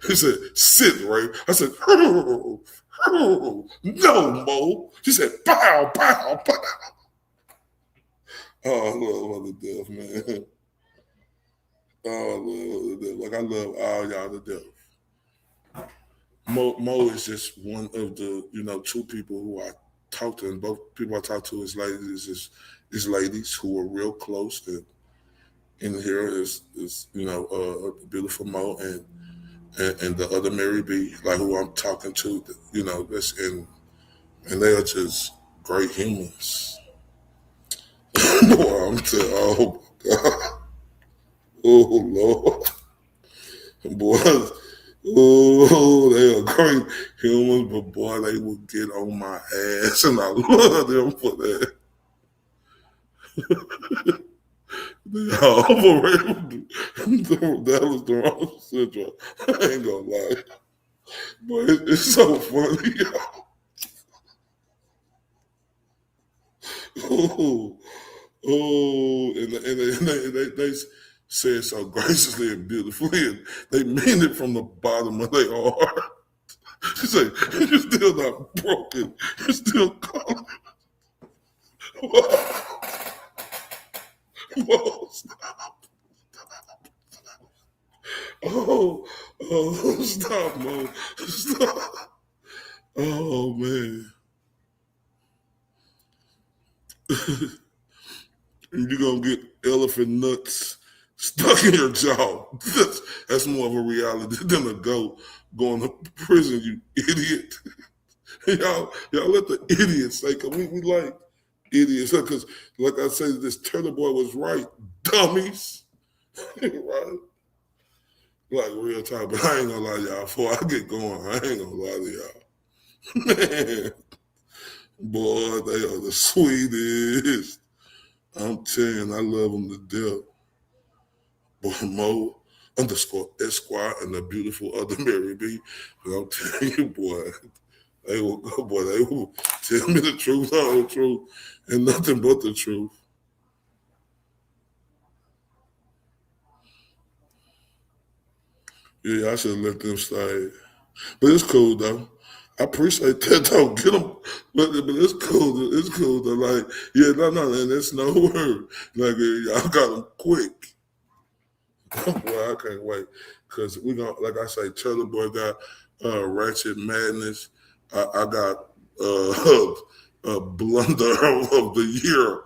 He said, sit, Ray. I said, no, Mo. She said, pow, pow, pow. Oh, I love Mother Death, man. Oh, I love Mother Death. Like, I love all y'all to death. Mo is just one of the, two people who I talk to, and both people I talk to is ladies who are real close. And in here is beautiful Mo and the other Mary B, like who I'm talking to, that's and they are just great humans. Boy, I'm telling, oh God, oh Lord, boy. Oh, they are great humans, but boy, they will get on my ass, and I love them for that. They all overrated. That was the wrong syndrome. I ain't gonna lie. But it's so funny, y'all. And they say it so graciously and beautifully, and they mean it from the bottom of their heart. She said, you're still not broken. You're still calm. Whoa, stop. Oh, stop, Mo. Stop. Oh, man. You're going to get elephant nuts stuck in your jaw. That's more of a reality than a goat going to prison, you idiot. y'all let the idiots say, because we like idiots. Because, like I said, this Turtleboy was right, dummies. Right? Like real talk, but I ain't gonna lie to y'all. Before I get going, I ain't gonna lie to y'all. Man, boy, they are the sweetest. I'm telling you, I love them to death. Boy, Mo _Esquire and the beautiful other Mary B. But I'm telling you, boy, they will go, boy, they will tell me the truth, all the truth, and nothing but the truth. Yeah, I should have let them stay. But it's cool though. I appreciate that though. Get them, but it's cool. It's cool though. Like, yeah, no, and it's no word. Like, y'all got them quick. Well, I can't wait because we gonna, like I say, Turtleboy got Ratchet Madness. I got Blunder of the Year,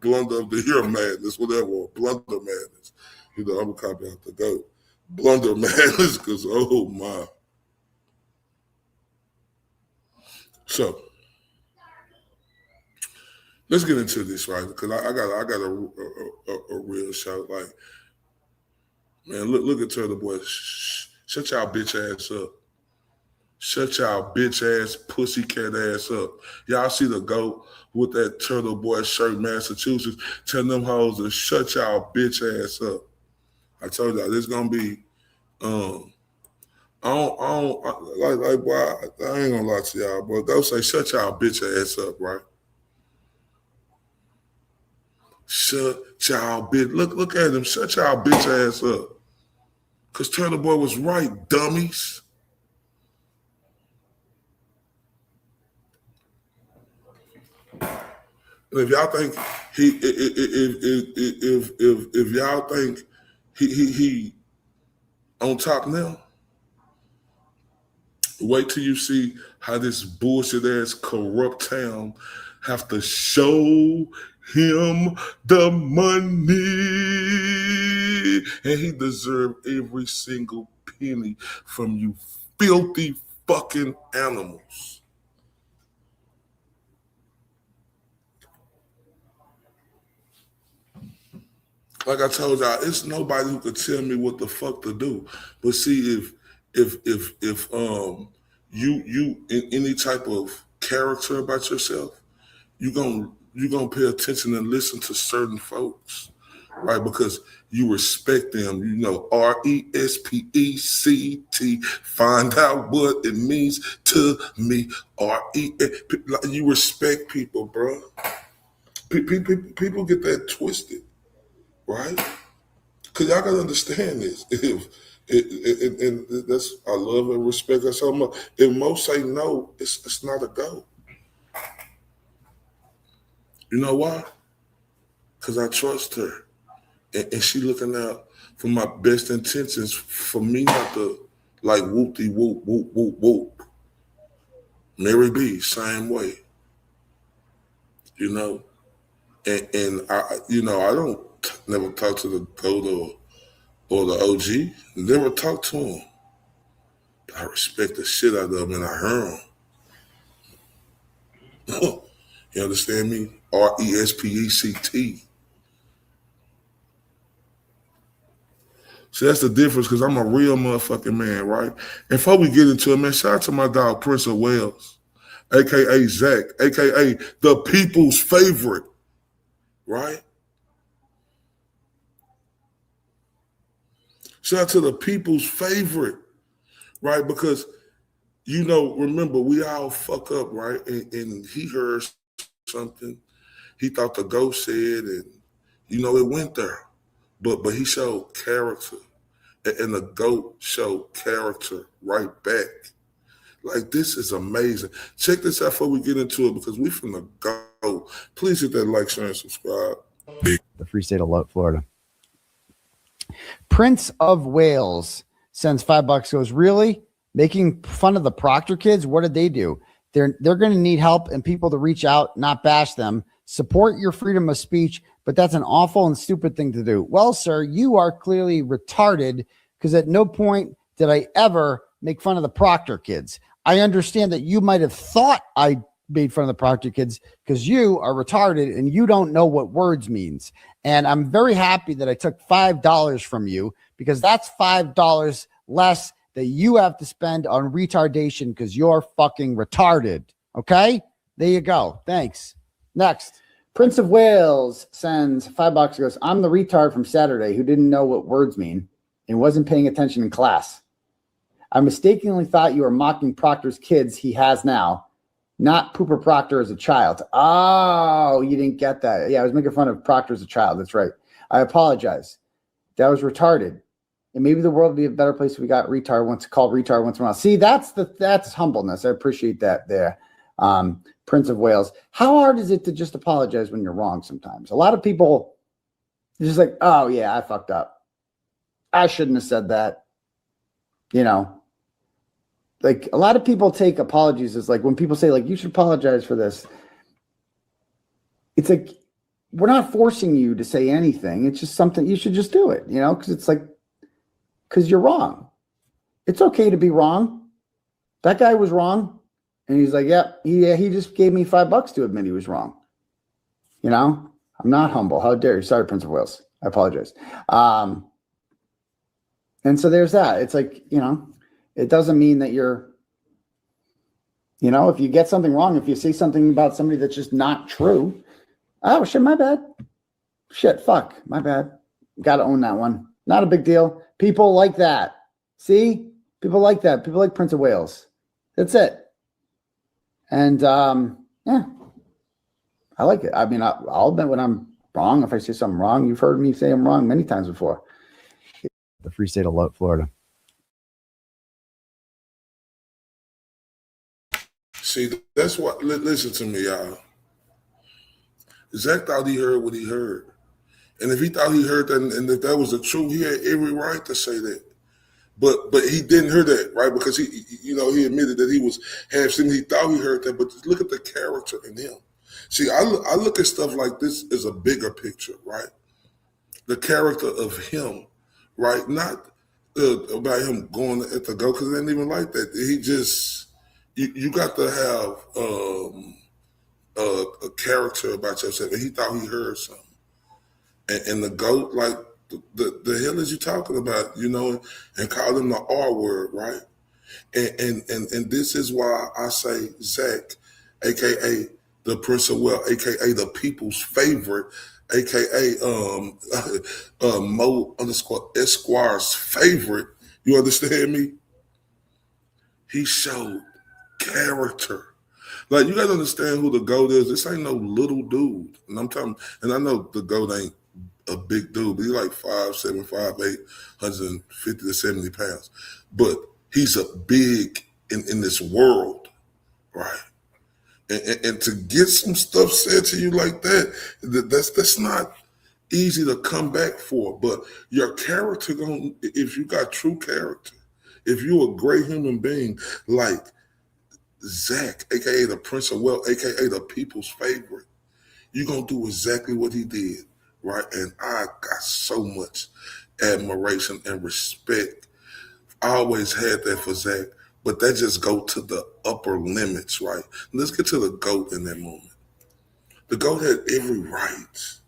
Blunder of the Year Madness, whatever, or Blunder Madness. You know, I'm gonna copy out the GOAT. Blunder Madness, because oh my. So let's get into this, right? Because I got a real shout. Like, man, look at Turtleboy. Shut y'all bitch ass up. Shut y'all bitch ass pussycat ass up. Y'all see the GOAT with that Turtleboy shirt, Massachusetts, telling them hoes to shut y'all bitch ass up. I told y'all this gonna be I don't like why I ain't gonna lie to y'all, but go say shut y'all bitch ass up, right? Shut y'all bitch. Look at him. Shut y'all bitch ass up. Cause Turtleboy was right, dummies. And if y'all think if y'all think he on top now, wait till you see how this bullshit ass corrupt town have to show him the money. And he deserved every single penny from you filthy fucking animals. Like I told y'all, it's nobody who could tell me what the fuck to do. But see, if you in any type of character about yourself, you gonna pay attention and listen to certain folks, right? Because you respect them. You know, RESPECT. Find out what it means to me. You respect people, bro. People get that twisted. Right? Because y'all gotta understand this. And that's I love and respect her so much. If most say no, it's not a go. You know why? Because I trust her, and she looking out for my best intentions for me not to like whoop-de whoop whoop whoop whoop. Mary B, same way. You know, and I I don't never talk to the GOAT or the OG. Never talk to him. I respect the shit out of him and I heard him. You understand me? RESPECT. So that's the difference because I'm a real motherfucking man, right? And before we get into it, man, shout out to my dog Prince of Wales, a.k.a. Zach, a.k.a. the people's favorite, right? Shout out to the people's favorite, right? Because, remember, we all fuck up, right? And he heard something. He thought the ghost said, and, it went there. But he showed character. And the GOAT showed character right back. Like, this is amazing. Check this out before we get into it, because we from the GOAT. Please hit that like, share, and subscribe. The free state of Florida. Prince of Wales sends $5, goes, really? Making fun of the Proctor kids? What did they do? They're going to need help and people to reach out, not bash them. Support your freedom of speech, but that's an awful and stupid thing to do. Well, sir, you are clearly retarded because at no point did I ever make fun of the Proctor kids. I understand that you might have thought I made fun of the Proctor kids because you are retarded and you don't know what words means. And I'm very happy that I took $5 from you because that's $5 less that you have to spend on retardation because you're fucking retarded. Okay? There you go. Thanks. Next. Prince of Wales sends $5. Goes, I'm the retard from Saturday who didn't know what words mean and wasn't paying attention in class. I mistakenly thought you were mocking Proctor's kids he has now, not Pooper Proctor as a child. Oh, you didn't get that. Yeah, I was making fun of Proctor as a child. That's right. I apologize. That was retarded. And maybe the world would be a better place if we got retard once called retard once in a while. See, that's humbleness. I appreciate that there. Prince of Wales. How hard is it to just apologize when you're wrong sometimes? A lot of people are just like, oh yeah, I fucked up. I shouldn't have said that. You know, like a lot of people take apologies as like when people say like, you should apologize for this. It's like, we're not forcing you to say anything. It's just something you should just do it, you know, because it's like, because you're wrong. It's okay to be wrong. That guy was wrong. And he's like, yeah, he just gave me $5 to admit he was wrong. You know, I'm not humble. How dare you? Sorry, Prince of Wales. I apologize. And so there's that. It's like, you know, it doesn't mean that you're, you know, if you get something wrong, if you say something about somebody that's just not true, oh, shit, my bad. Shit, fuck, my bad. Got to own that one. Not a big deal. People like that. See? People like that. People like Prince of Wales. That's it. And, yeah, I like it. I mean, I'll admit when I'm wrong. If I say something wrong, you've heard me say I'm wrong many times before. The free state of Florida. See, that's what, listen to me, y'all. Zach thought he heard what he heard. And if he thought he heard that and if that was the truth, he had every right to say that. But he didn't hear that, right? Because he admitted that he was half seen. He thought he heard that, but just look at the character in him. See, I look at stuff like this as a bigger picture, right? The character of him, right? Not about him going at the go, because it ain't even like that. He just, you got to have a character about yourself. And he thought he heard something. And the goat, like, the hell is you talking about, you know, and call him the R word, right? And this is why I say Zach, aka the Prince of Wales, aka the people's favorite, aka Mo _ Esquire's favorite. You understand me? He showed character. Like, you gotta understand who the GOAT is. This ain't no little dude. And I know the GOAT ain't a big dude, but he's like 5'7", 5'8", 150 to 70 pounds. But he's a big in this world, right? And to get some stuff said to you like that's not easy to come back for. But your character, if you got true character, if you're a great human being like Zach, aka the Prince of Wales, aka the people's favorite, you're gonna do exactly what he did. Right, and I got so much admiration and respect. I always had that for Zach, but that just go to the upper limits, right? Let's get to the GOAT in that moment. The GOAT had every right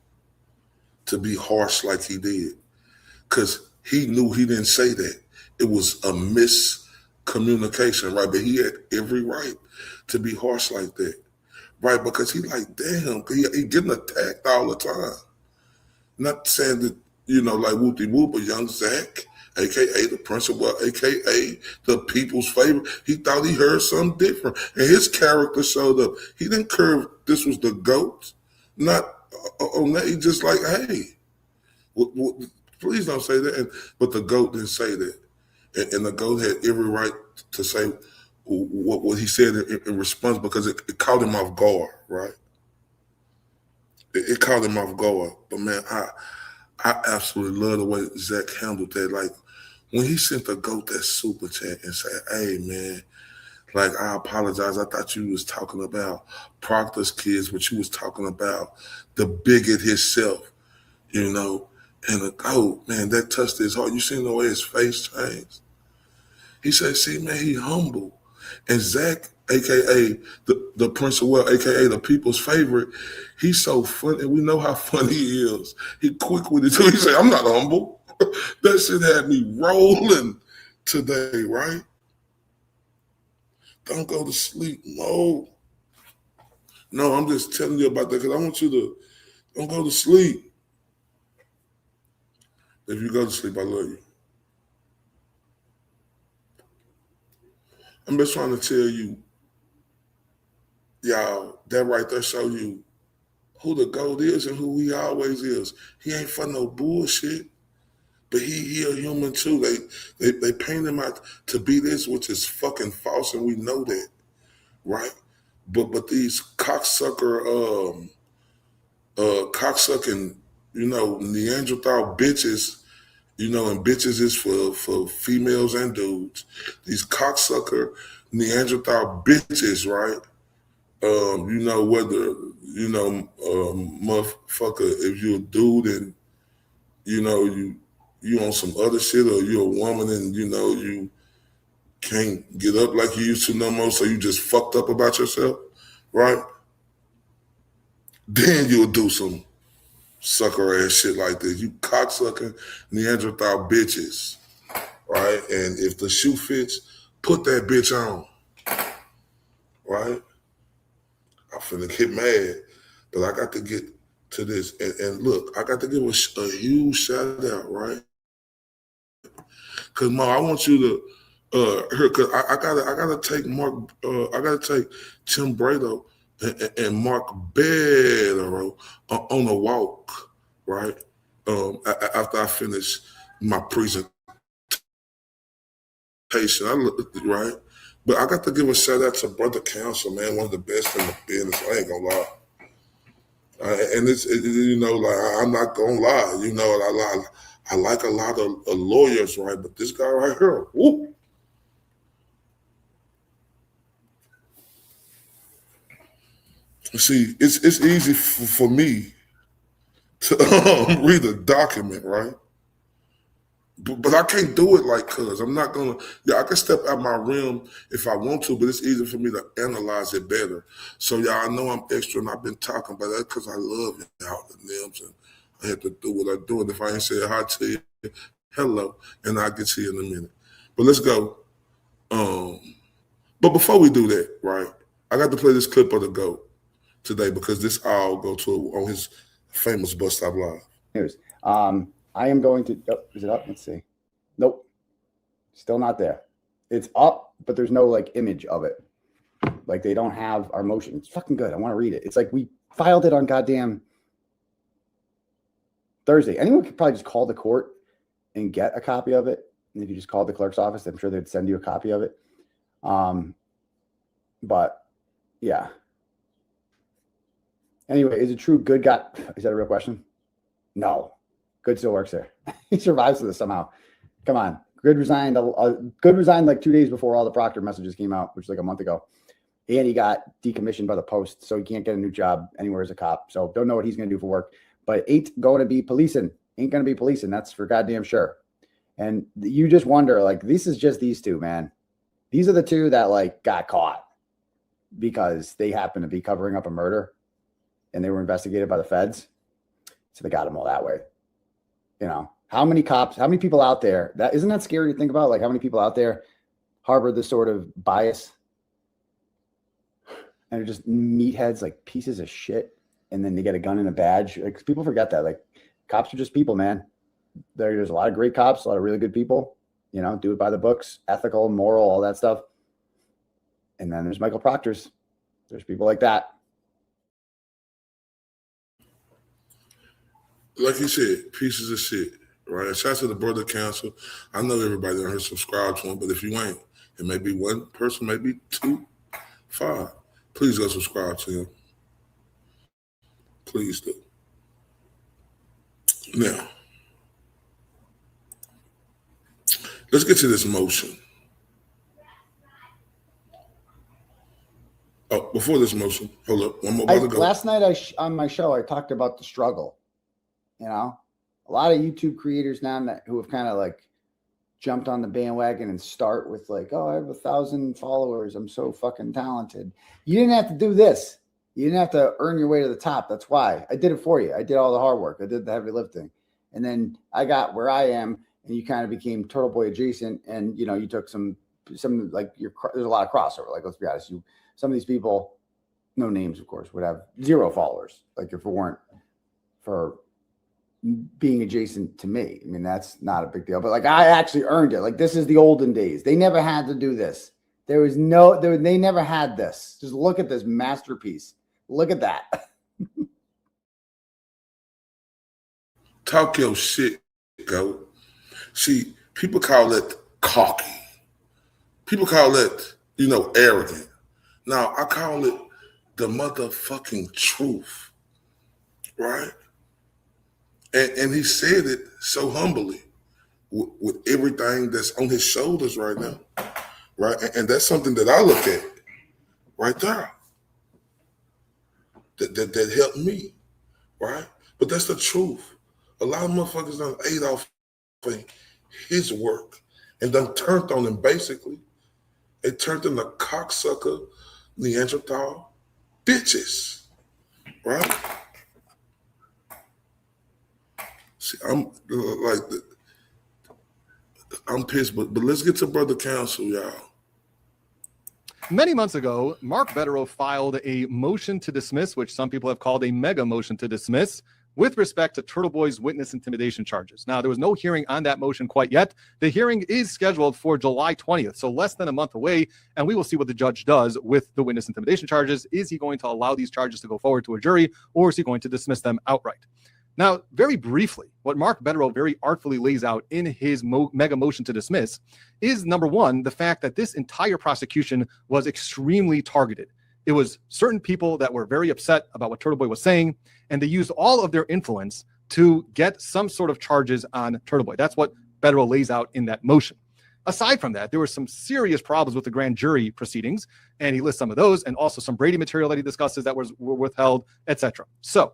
to be harsh like he did, because he knew he didn't say that. It was a miscommunication, right? But he had every right to be harsh like that, right? Because he like, damn, he getting attacked all the time. Not saying that, you know, like whoop-de-whoop, but young Zach, a.k.a. the Prince of Wales, a.k.a. the people's favorite, he thought he heard something different. And his character showed up. He didn't curve this was the GOAT. Not on that. He just like, hey, please don't say that. But the GOAT didn't say that. And the GOAT had every right to say what he said in response, because it caught him off guard, right? It caught him off guard. But man, I absolutely love the way Zach handled that. Like, when he sent the GOAT that super chat and said, hey man, like, I apologize. I thought you was talking about Proctor's kids, but you was talking about the bigot himself, you know. And the GOAT, man, that touched his heart. You seen the way his face changed? He said, see, man, he humble. And Zach, aka the Prince of Well, aka the people's favorite. He's so funny, and we know how funny he is. He quick with it too. He said, "I'm not humble." That shit had me rolling today, right? Don't go to sleep. No, I'm just telling you about that because I want you to don't go to sleep. If you go to sleep, I love you. I'm just trying to tell you, y'all, that right there show you who the GOAT is and who he always is. He ain't for no bullshit, but he a human too. They paint him out to be this, which is fucking false, and we know that, right? But these cocksucking, Neanderthal bitches, and bitches is for females and dudes. These cocksucker Neanderthal bitches, right? Whether, motherfucker, if you're a dude and, you on some other shit, or you're a woman and, you can't get up like you used to no more, so you just fucked up about yourself, right? Then you'll do some sucker ass shit like this. You cocksucking Neanderthal bitches, right? And if the shoe fits, put that bitch on, right? I'm finna get mad, but I got to get to this. And look, I got to give a huge shout out, right? Cause Ma, I want you to cause I gotta take I gotta take Tim Bradl and Mark Bederow on a walk, right? After I finish my presentation, right? But I got to give a shout out to Brother Counsel, man, one of the best in the business. I ain't gonna lie. And I'm not gonna lie. I like a lot of lawyers, right? But this guy right here, whoop. See, it's easy for me to read a document, right? But I can't do it like cuz. I'm not gonna, I can step out my realm if I want to, but it's easy for me to analyze it better. So y'all, I know I'm extra and I've been talking about that because I love y'all, the names, and I have to do what I do. And if I ain't say hi to you, hello, and I'll get to you in a minute. But let's go. But before we do that, right, I got to play this clip of the GOAT today because this all go to on his famous Bus Stop Live. Here's I am going to, is it up? Let's see. Nope. Still not there. It's up, but there's no like image of it. Like they don't have our motion. It's fucking good. I want to read it. It's like we filed it on goddamn Thursday. Anyone could probably just call the court and get a copy of it. And if you just called the clerk's office, I'm sure they'd send you a copy of it. But yeah. Anyway, is it true good guy? Is that a real question? No. Good still works there. He survives this somehow. Come on. Good resigned. Good resigned like 2 days before all the Proctor messages came out, which was like a month ago. And he got decommissioned by the Post, so he can't get a new job anywhere as a cop. So don't know what he's going to do for work. But ain't going to be policing. Ain't going to be policing. That's for goddamn sure. And you just wonder, like, this is just these two, man. These are the two that like got caught because they happen to be covering up a murder and they were investigated by the feds. So they got them all that way. You know, how many cops, how many people out there that isn't that scary to think about? Like how many people out there harbor this sort of bias and are just meatheads, like pieces of shit. And then they get a gun and a badge. Like people forget that, like cops are just people, man. There's a lot of great cops, a lot of really good people, you know, do it by the books, ethical, moral, all that stuff. And then there's Michael Proctors. There's people like that. Like you said, pieces of shit, right? Shout out to the Brother Council. I know everybody on here subscribes to him, but if you ain't, it may be one person, maybe 2, 5. Please go subscribe to him. Please do. Now, let's get to this motion. Oh, before this motion, hold up. One more about to go. Last night on my show, I talked about the struggle. You know, a lot of YouTube creators now who have kind of like jumped on the bandwagon and start with like, oh, I have 1,000 followers. I'm so fucking talented. You didn't have to do this. You didn't have to earn your way to the top. That's why I did it for you. I did all the hard work. I did the heavy lifting. And then I got where I am, and you kind of became Turtleboy adjacent. And, you know, you took some like there's a lot of crossover. Like, let's be honest, some of these people, no names, of course, would have 0 followers. Like if it weren't for being adjacent to me. I mean, that's not a big deal, but like I actually earned it. Like this is the olden days. They never had to do this. They never had this. Just look at this masterpiece. Look at that. Talk your shit, go. See, people call it cocky. People call it, arrogant. Now, I call it the motherfucking truth, right? And he said it so humbly with everything that's on his shoulders right now, right? And that's something that I look at right there that helped me, right? But that's the truth. A lot of motherfuckers done ate off of his work and done turned on him basically. They turned into cocksucker, Neanderthal bitches, right? See, I'm pissed, but let's get to Brother Counsel, y'all. Many months ago, Mark Bederow filed a motion to dismiss, which some people have called a mega motion to dismiss, with respect to Turtleboy's witness intimidation charges. Now, there was no hearing on that motion quite yet. The hearing is scheduled for July 20th, so less than a month away, and we will see what the judge does with the witness intimidation charges. Is he going to allow these charges to go forward to a jury, or is he going to dismiss them outright? Now, very briefly, what Mark Bederow very artfully lays out in his mega motion to dismiss is, number one, the fact that this entire prosecution was extremely targeted. It was certain people that were very upset about what Turtleboy was saying, and they used all of their influence to get some sort of charges on Turtleboy. That's what Bederow lays out in that motion. Aside from that, there were some serious problems with the grand jury proceedings, and he lists some of those, and also some Brady material that he discusses that were withheld, etc. So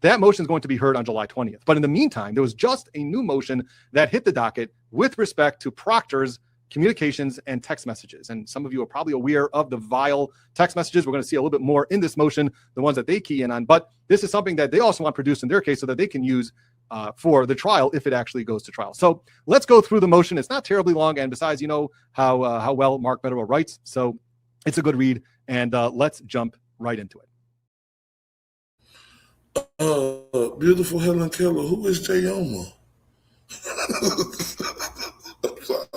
that motion is going to be heard on July 20th. But in the meantime, there was just a new motion that hit the docket with respect to Proctor's communications and text messages. And some of you are probably aware of the vile text messages. We're going to see a little bit more in this motion, the ones that they key in on. But this is something that they also want produced in their case so that they can use for the trial if it actually goes to trial. So let's go through the motion. It's not terribly long. And besides, you know how well Mark Bederow writes. So it's a good read. And let's jump right into it. Beautiful Helen Keller, who is Jayoma? I'm sorry.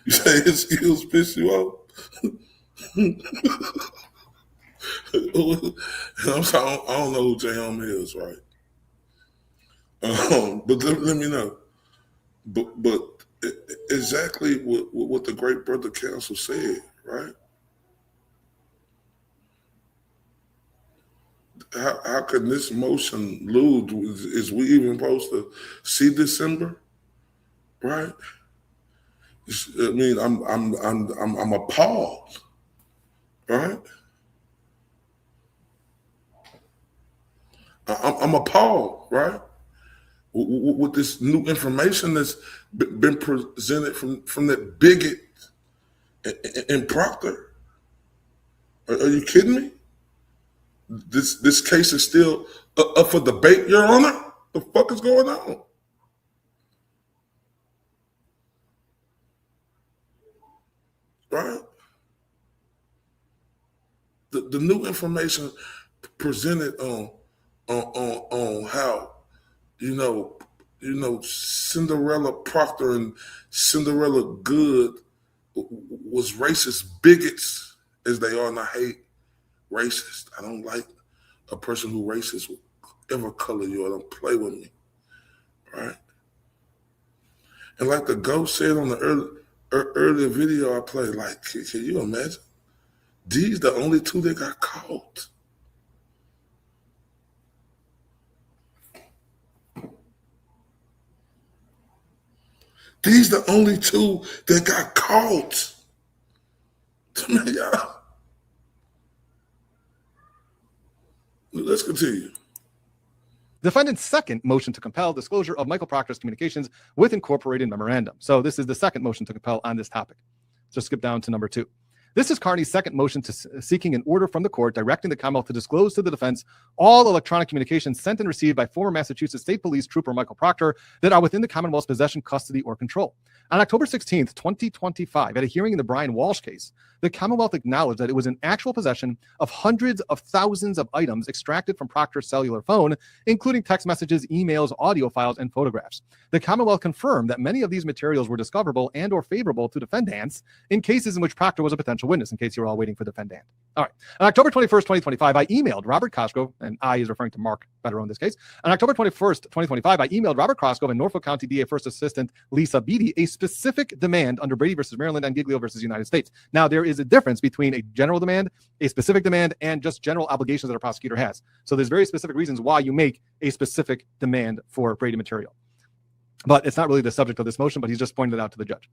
You say his skills piss you off? I'm sorry, I don't know who Jayoma is, right? But let me know. But exactly what the great brother counsel said, right? How can this motion lose? Is we even supposed to see December, right? I mean, I'm appalled, right? I'm appalled, right? With this new information that's been presented from that bigot in Proctor. Are you kidding me? This case is still up for debate, Your Honor? The fuck is going on? Right? The new information presented on how, Cinderella Proctor and Cinderella Good was racist bigots as they are, and I hate racist. I don't like a person who racist, whatever color you are. Don't play with me, right? And like the ghost said on the earlier video I played, like, can you imagine? These the only two that got caught. These the only two that got caught. Man, y'all. Let's continue. Defendant's second motion to compel disclosure of Michael Proctor's communications with incorporated memorandum. So this is the second motion to compel on this topic. Just skip down to number 2. This is Kearney's second motion to seeking an order from the court directing the Commonwealth to disclose to the defense all electronic communications sent and received by former Massachusetts State Police Trooper Michael Proctor that are within the Commonwealth's possession, custody, or control. On October 16th, 2025, at a hearing in the Brian Walsh case, the Commonwealth acknowledged that it was in actual possession of hundreds of thousands of items extracted from Proctor's cellular phone, including text messages, emails, audio files, and photographs. The Commonwealth confirmed that many of these materials were discoverable and or favorable to defendants in cases in which Proctor was a potential witness, in case you're all waiting for defendant. All right. On October 21st, 2025, I emailed Robert Cosgrove, and I is referring to Mark Bederow in this case. On October 21st, 2025, I emailed Robert Cosgrove and Norfolk County DA First Assistant Lisa Beatty a specific demand under Brady versus Maryland and Giglio versus United States. Now, there is a difference between a general demand, a specific demand, and just general obligations that a prosecutor has. So there's very specific reasons why you make a specific demand for Brady material. But it's not really the subject of this motion, but he's just pointed it out to the judge.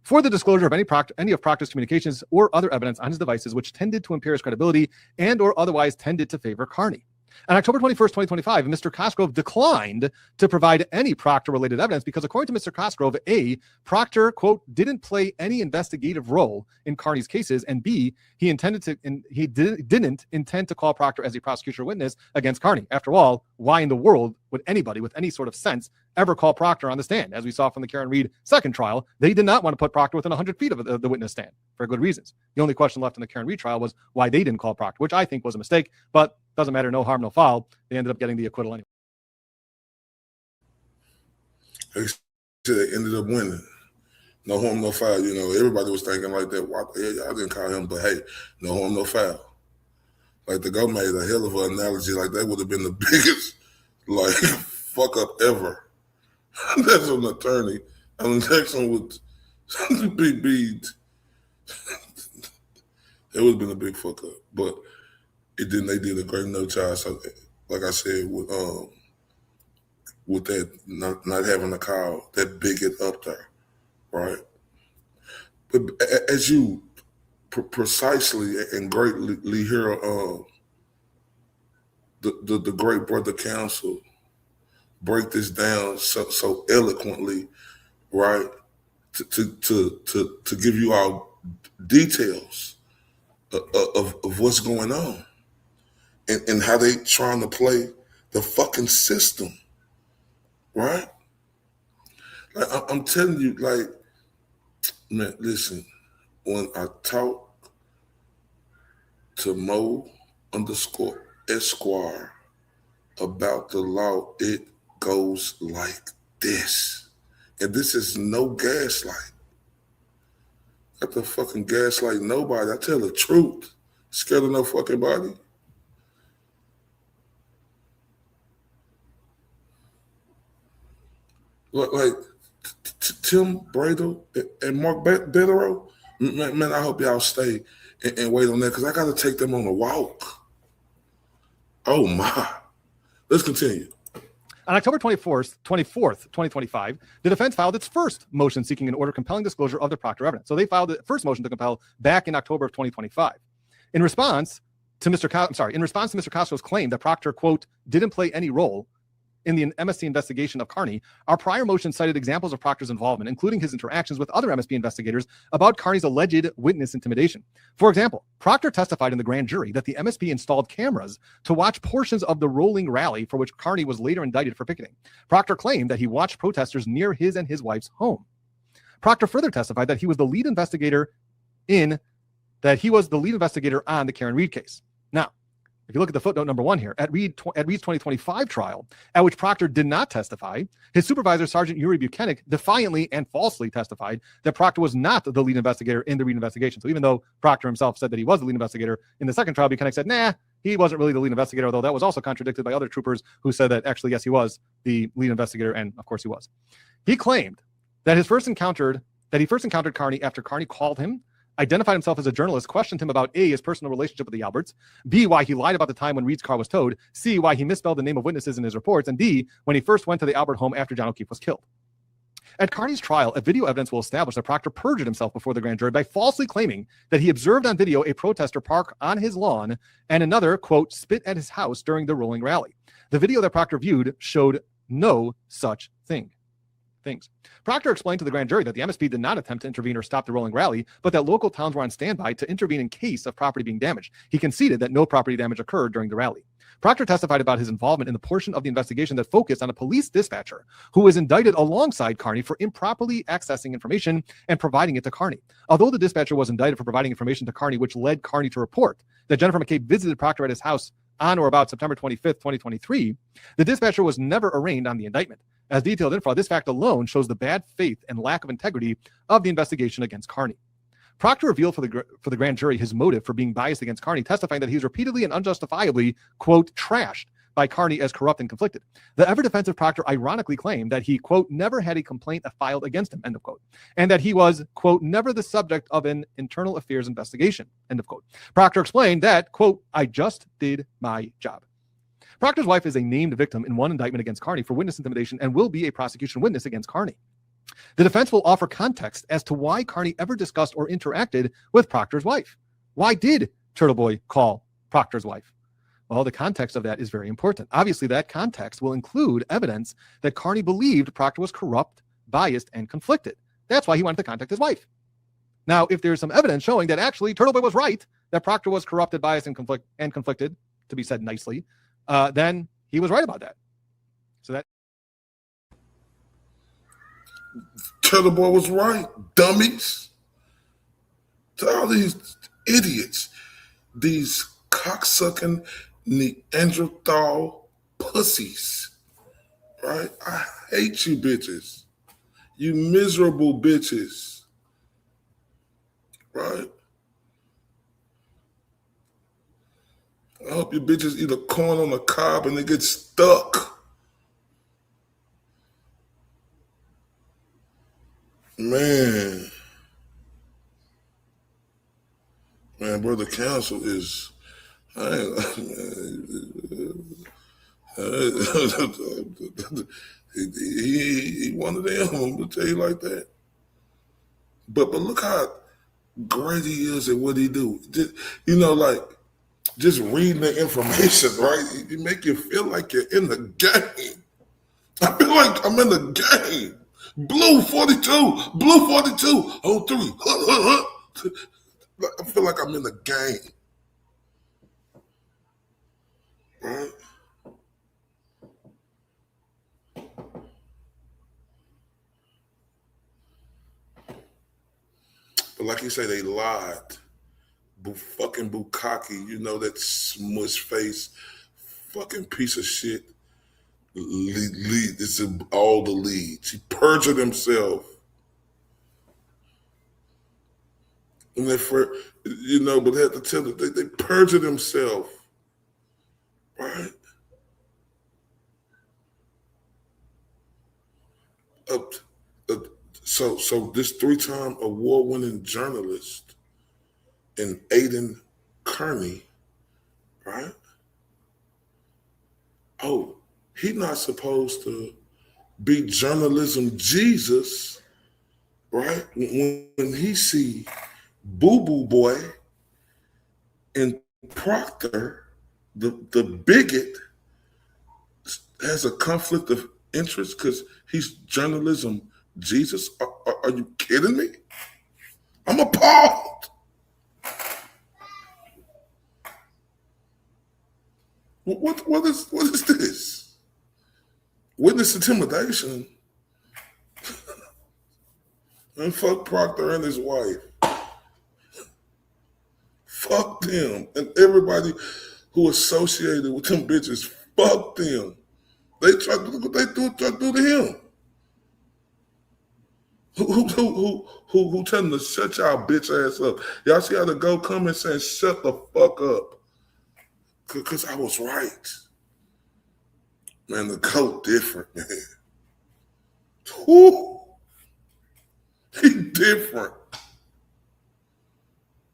For the disclosure of any of Proctor's communications or other evidence on his devices which tended to impair his credibility and or otherwise tended to favor Kearney. On October 21st, 2025, Mr. Cosgrove declined to provide any Proctor-related evidence because, according to Mr. Cosgrove, A, Proctor, quote, didn't play any investigative role in Kearney's cases, and B, he didn't intend to call Proctor as a prosecution witness against Kearney. After all, why in the world would anybody with any sort of sense ever call Proctor on the stand? As we saw from the Karen Reed second trial, they did not want to put Proctor within 100 feet of the witness stand for good reasons. The only question left in the Karen Reed trial was why they didn't call Proctor, which I think was a mistake, but doesn't matter, no harm, no foul. They ended up getting the acquittal anyway. They ended up winning. No harm, no foul. You know, everybody was thinking like that. Why the hell y'all didn't call him? But hey, no harm, no foul. Like the go made a hell of an analogy. Like that would have been the biggest, like, fuck up ever. That's an attorney. I mean, next one would be it would have been a big fuck up. But it didn't. They did a great enough job. So, like I said, with that not having a call that bigot up there, right? But as you precisely and greatly hear the great brother counsel break this down so eloquently, right? To give you all details of what's going on. And how they trying to play the fucking system, right? Like, I'm telling you, like, man, listen, when I talk to Mo_Esquire about the law, it goes like this. And this is no gaslight. I have to fucking gaslight nobody. I tell the truth. Scared of no fucking body. Like Tim Bradl and Mark Bederow, man, I hope y'all stay and wait on that because I got to take them on a walk. Oh my! Let's continue. On October 24th, 2025, the defense filed its first motion seeking an order compelling disclosure of the Proctor evidence. So they filed the first motion to compel back in October of 2025. In response to Mr. Cosgrove's claim that Proctor, quote, didn't play any role in the MSP investigation of Kearney, our prior motion cited examples of Proctor's involvement, including his interactions with other MSP investigators about Kearney's alleged witness intimidation. For example, Proctor testified in the grand jury that the MSP installed cameras to watch portions of the rolling rally for which Kearney was later indicted for picketing. Proctor claimed that he watched protesters near his and his wife's home. Proctor further testified that he was the lead investigator on the Karen Reed case. Now, if you look at the footnote number 1 here, at Reed's 2025 trial, at which Proctor did not testify, his supervisor, Sergeant Yuri Buchanan, defiantly and falsely testified that Proctor was not the lead investigator in the Reed investigation. So even though Proctor himself said that he was the lead investigator in the second trial, Buchanan said, nah, he wasn't really the lead investigator, although that was also contradicted by other troopers who said that actually, yes, he was the lead investigator, and of course he was. He claimed that he first encountered Kearney after Kearney called him, identified himself as a journalist, questioned him about A, his personal relationship with the Alberts, B, why he lied about the time when Reed's car was towed, C, why he misspelled the name of witnesses in his reports, and D, when he first went to the Albert home after John O'Keefe was killed. At Kearney's trial, a video evidence will establish that Proctor perjured himself before the grand jury by falsely claiming that he observed on video a protester park on his lawn and another, quote, spit at his house during the rolling rally. The video that Proctor viewed showed no such things. Proctor explained to the grand jury that the MSP did not attempt to intervene or stop the rolling rally, but that local towns were on standby to intervene in case of property being damaged. He conceded that no property damage occurred during the rally. Proctor testified about his involvement in the portion of the investigation that focused on a police dispatcher who was indicted alongside Kearney for improperly accessing information and providing it to Kearney. Although the dispatcher was indicted for providing information to Kearney, which led Kearney to report that Jennifer McCabe visited Proctor at his house on or about September 25th, 2023, the dispatcher was never arraigned on the indictment. As detailed info, this fact alone shows the bad faith and lack of integrity of the investigation against Kearney. Proctor revealed for the grand jury his motive for being biased against Kearney, testifying that he was repeatedly and unjustifiably, quote, trashed by Kearney as corrupt and conflicted. The ever-defensive Proctor ironically claimed that he, quote, never had a complaint filed against him, end of quote, and that he was, quote, never the subject of an internal affairs investigation, end of quote. Proctor explained that, quote, I just did my job. Proctor's wife is a named victim in one indictment against Kearney for witness intimidation and will be a prosecution witness against Kearney. The defense will offer context as to why Kearney ever discussed or interacted with Proctor's wife. Why did Turtleboy call Proctor's wife? Well, the context of that is very important. Obviously, that context will include evidence that Kearney believed Proctor was corrupt, biased, and conflicted. That's why he wanted to contact his wife. Now, if there's some evidence showing that actually Turtleboy was right, that Proctor was corrupted, biased, and conflicted, to be said nicely, then he was right about that. So that Turtleboy was right, dummies. To all these idiots, these cocksucking Neanderthal pussies, right? I hate you bitches. You miserable bitches, right? I hope you bitches eat a corn on the cob and they get stuck. Man, brother counsel is, he one of them, I'm gonna tell you like that. But look how great he is at what he do. Just, just reading the information, right? It make you feel like you're in the game. I feel like I'm in the game. Blue 42, blue 42, 03. I feel like I'm in the game. Right? But like you say, they lied. Fucking Bukaki, that smush face, fucking piece of shit. Lead, it's all the leads. He perjured himself. And but they had to tell them they perjured himself. Right? So this 3-time award-winning journalist and Aidan Kearney, right? Oh, he's not supposed to be journalism Jesus, right? When he see Boo Boo Boy and Proctor, the bigot, has a conflict of interest because he's journalism Jesus. Are you kidding me? I'm appalled. What is this? Witness intimidation? And fuck Proctor and his wife. Fuck them. And everybody who associated with them bitches, fuck them. They tried to do what they tried to do to him. Who telling them to shut y'all bitch ass up? Y'all see how the go come and saying shut the fuck up. Because I was right. Man, the goat different, man. Whoo! He different.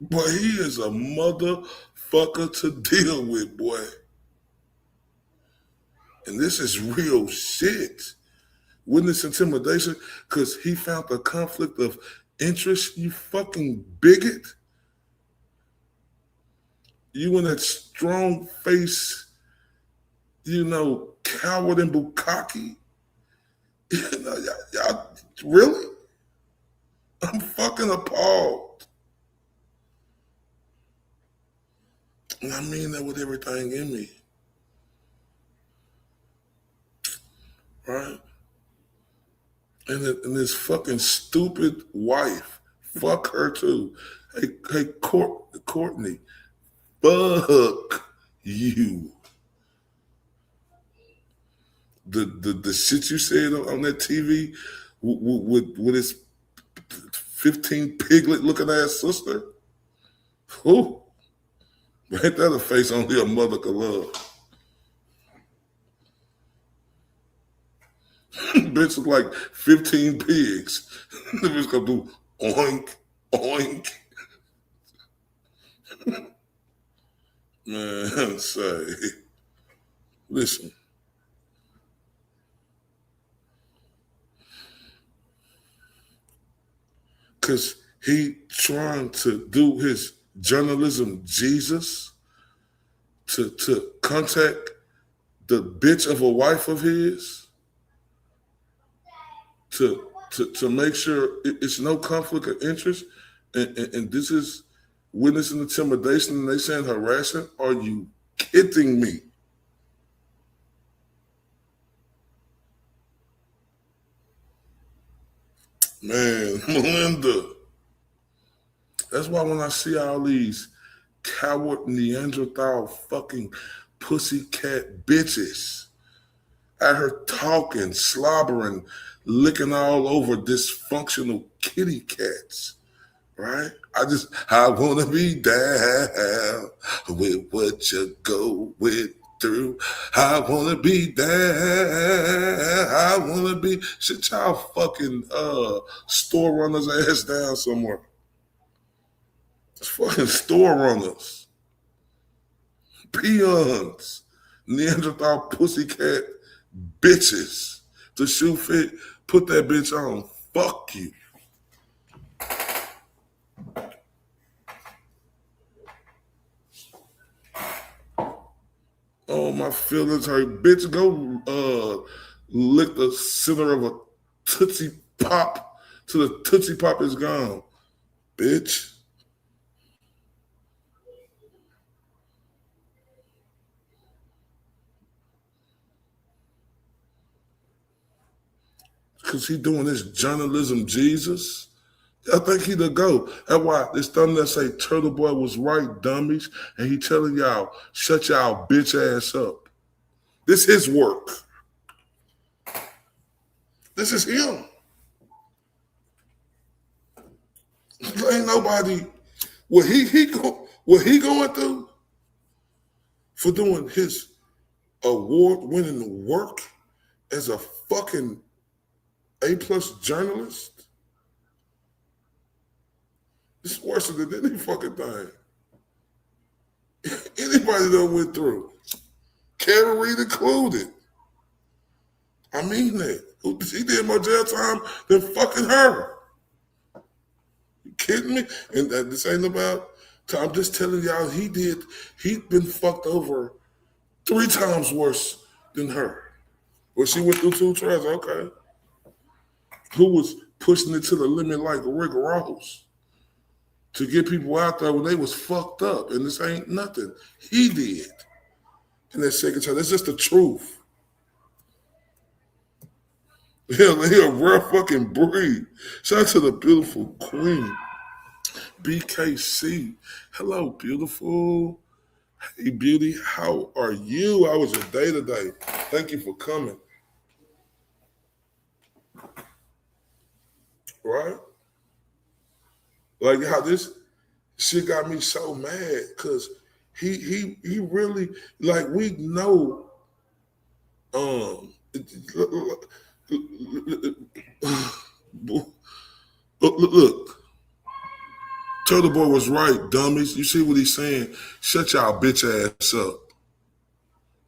But he is a motherfucker to deal with, boy. And this is real shit. witness intimidation because he found a conflict of interest, you fucking bigot. You in that strong face, coward and bukkake. Y'all, really? I'm fucking appalled. And I mean that with everything in me. Right? And this fucking stupid wife, fuck her too. Hey, Courtney, fuck you. The shit you said on that TV with his 15 piglet looking ass sister. Who? Ain't that a face only a mother could love? Bitch look like 15 pigs. The bitch gonna do oink, oink. Man, say, listen. Because he trying to do his journalism Jesus to contact the bitch of a wife of his to make sure it's no conflict of interest, and this is witness intimidation, and they saying harassment. Are you kidding me? Man, Melinda. That's why when I see all these coward Neanderthal fucking pussycat bitches at her talking, slobbering, licking all over dysfunctional kitty cats, right? I want to be down with what you're going through. I want to be down. I want to be, shit y'all fucking store runners ass down somewhere. It's fucking store runners. Peons. Neanderthal pussycat bitches. The shoe fit, put that bitch on. Fuck you. Oh, my feelings hurt. Bitch, go lick the center of a Tootsie Pop till the Tootsie Pop is gone. Bitch. Because he doing this journalism Jesus. I think he the GOAT. That's why this thumbnail say Turtleboy was right, dummies. And he telling y'all, shut y'all bitch ass up. This his work. This is him. Ain't nobody, what he going through for doing his award-winning work as a fucking A+ journalist. It's worse than any fucking thing. Anybody that went through. Karen Reed included. I mean that. He did more jail time than fucking her. You kidding me? And this ain't about, I'm just telling y'all he'd been fucked over 3 times worse than her. Well, she went through 2 trials, okay. Who was pushing it to the limit like Rick Ross to get people out there when they was fucked up, and this ain't nothing. He did. In that second trial, that's just the truth. He a rare fucking breed. Shout out to the beautiful queen, BKC. Hello, beautiful. Hey, beauty, how are you? How was your day today? Thank you for coming. Right? Like how this shit got me so mad because he really, like, we know look, Turtleboy was right, dummies. You see what he's saying? Shut y'all bitch ass up.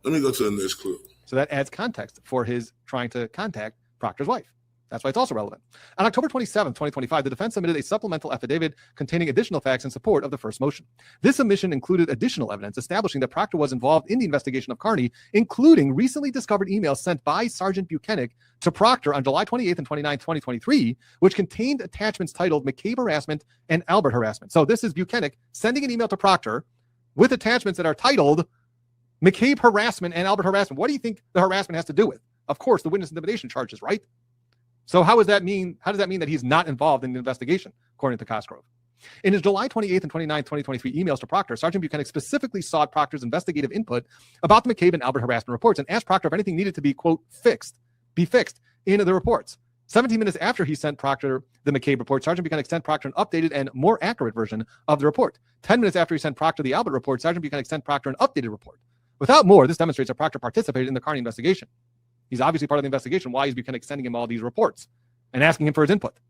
Let me go to the next clip. So that adds context for his trying to contact Proctor's wife. That's why it's also relevant. On October 27, 2025, the defense submitted a supplemental affidavit containing additional facts in support of the first motion. This submission included additional evidence establishing that Proctor was involved in the investigation of Kearney, including recently discovered emails sent by Sergeant Buchanan to Proctor on July 28th and 29th, 2023, which contained attachments titled McCabe harassment and Albert harassment. So this is Buchanan sending an email to Proctor with attachments that are titled McCabe harassment and Albert harassment. What do you think the harassment has to do with? Of course, the witness intimidation charges, right? So how does that mean that he's not involved in the investigation, according to Cosgrove? In his July 28th and 29th, 2023 emails to Proctor, Sergeant Buchanan specifically sought Proctor's investigative input about the McCabe and Albert harassment reports and asked Proctor if anything needed to be, quote, fixed in the reports. 17 minutes after he sent Proctor the McCabe report, Sergeant Buchanan sent Proctor an updated and more accurate version of the report. 10 minutes after he sent Proctor the Albert report, Sergeant Buchanan sent Proctor an updated report. Without more, this demonstrates that Proctor participated in the Kearney investigation. He's obviously part of the investigation. Why is Buchanan sending him all these reports and asking him for his input?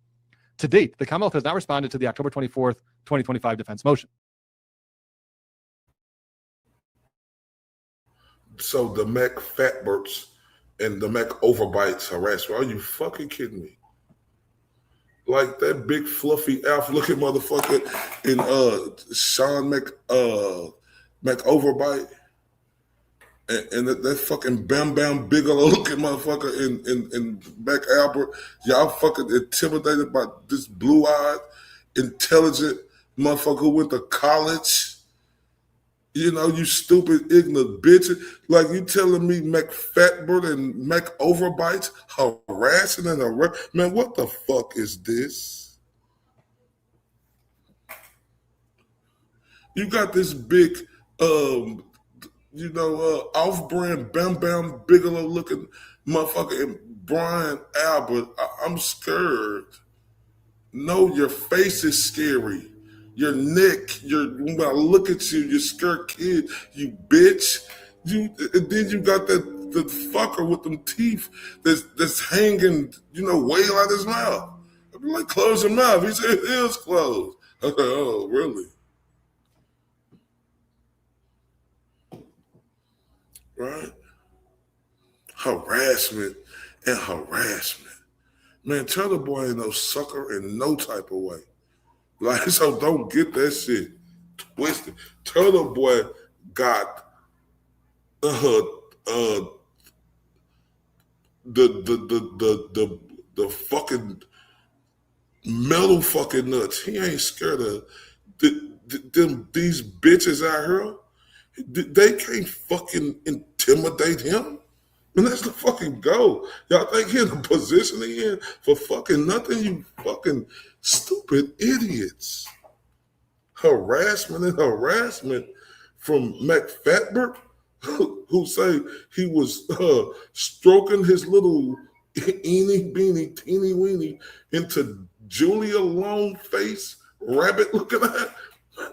To date, the Commonwealth has not responded to the October 24th, 2025 defense motion. So the Mac Fatberts and the Mac Overbites harassment. Are you fucking kidding me? Like that big fluffy alpha looking motherfucker in Sean Mac Overbite. And that fucking Bam Bam Bigelow looking motherfucker in Mac Albert, y'all fucking intimidated by this blue-eyed, intelligent motherfucker who went to college. You know, you stupid, ignorant bitch. Like you telling me Mac Fatbird and Mac Overbites harassing and man, what the fuck is this? You got this big off-brand Bam Bam Bigelow looking motherfucker and Brian Albert. I'm scared. No, your face is scary. Your neck, when I look at you, you scared kid, you bitch. And then you got the fucker with them teeth that's hanging, way out his mouth. I'd be like, close your mouth. He said it is closed. I was like, oh, really? Right? Harassment and harassment. Man, Turtleboy ain't no sucker in no type of way. Like, so don't get that shit twisted. Turtleboy got the fucking metal fucking nuts. He ain't scared of these bitches out here. They can't fucking intimidate him. And that's the fucking goal. Y'all think he in the position he in for fucking nothing, you fucking stupid idiots. Harassment from Mac Fatbert, who say he was stroking his little eeny beeny teeny weeny into Julia long face rabbit looking at.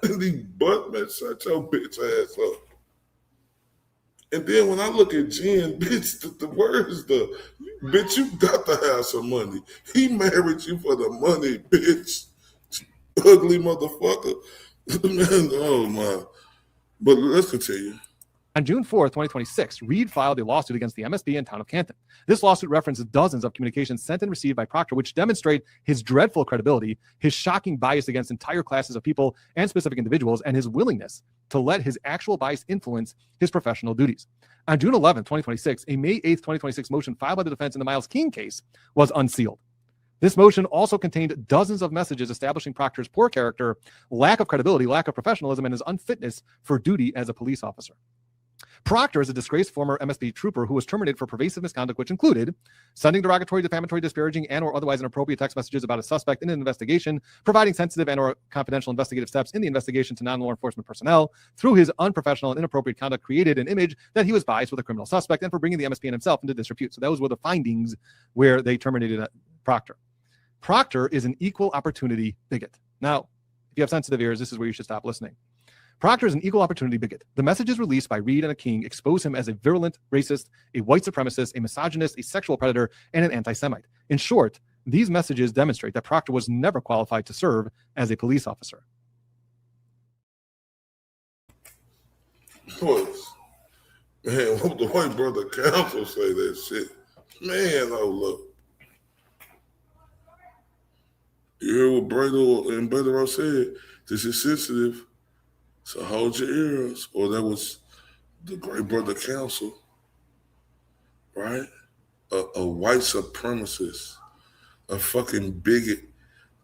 And these butt man, shut your bitch ass up. And then when I look at Jen, bitch, the word is bitch, you got to have some money. He married you for the money, bitch. Ugly motherfucker. Man, oh my. But let's continue. On June 4th, 2026, Reed filed a lawsuit against the MSB and town of Canton. This lawsuit references dozens of communications sent and received by Proctor, which demonstrate his dreadful credibility, his shocking bias against entire classes of people and specific individuals, and his willingness to let his actual bias influence his professional duties. On June 11th, 2026, a May 8th, 2026 motion filed by the defense in the Miles King case was unsealed. This motion also contained dozens of messages establishing Proctor's poor character, lack of credibility, lack of professionalism, and his unfitness for duty as a police officer. Proctor is a disgraced former MSB trooper who was terminated for pervasive misconduct, which included sending derogatory, defamatory, disparaging, and or otherwise inappropriate text messages about a suspect in an investigation, providing sensitive and or confidential investigative steps in the investigation to non-law enforcement personnel. Through his unprofessional and inappropriate conduct, created an image that he was biased with a criminal suspect, and for bringing the MSB and himself into disrepute. So those were the findings where they terminated Proctor. Proctor is an equal opportunity bigot. Now, if you have sensitive ears, this is where you should stop listening. Proctor is an equal opportunity bigot. The messages released by Reed and King expose him as a virulent racist, a white supremacist, a misogynist, a sexual predator, and an anti-Semite. In short, these messages demonstrate that Proctor was never qualified to serve as a police officer. Boys, man, what the white brother council say that shit? Man, oh look. You hear what Bradl and Bederow said? This is sensitive, so hold your ears. Or that was the great brother council, right? A white supremacist, a fucking bigot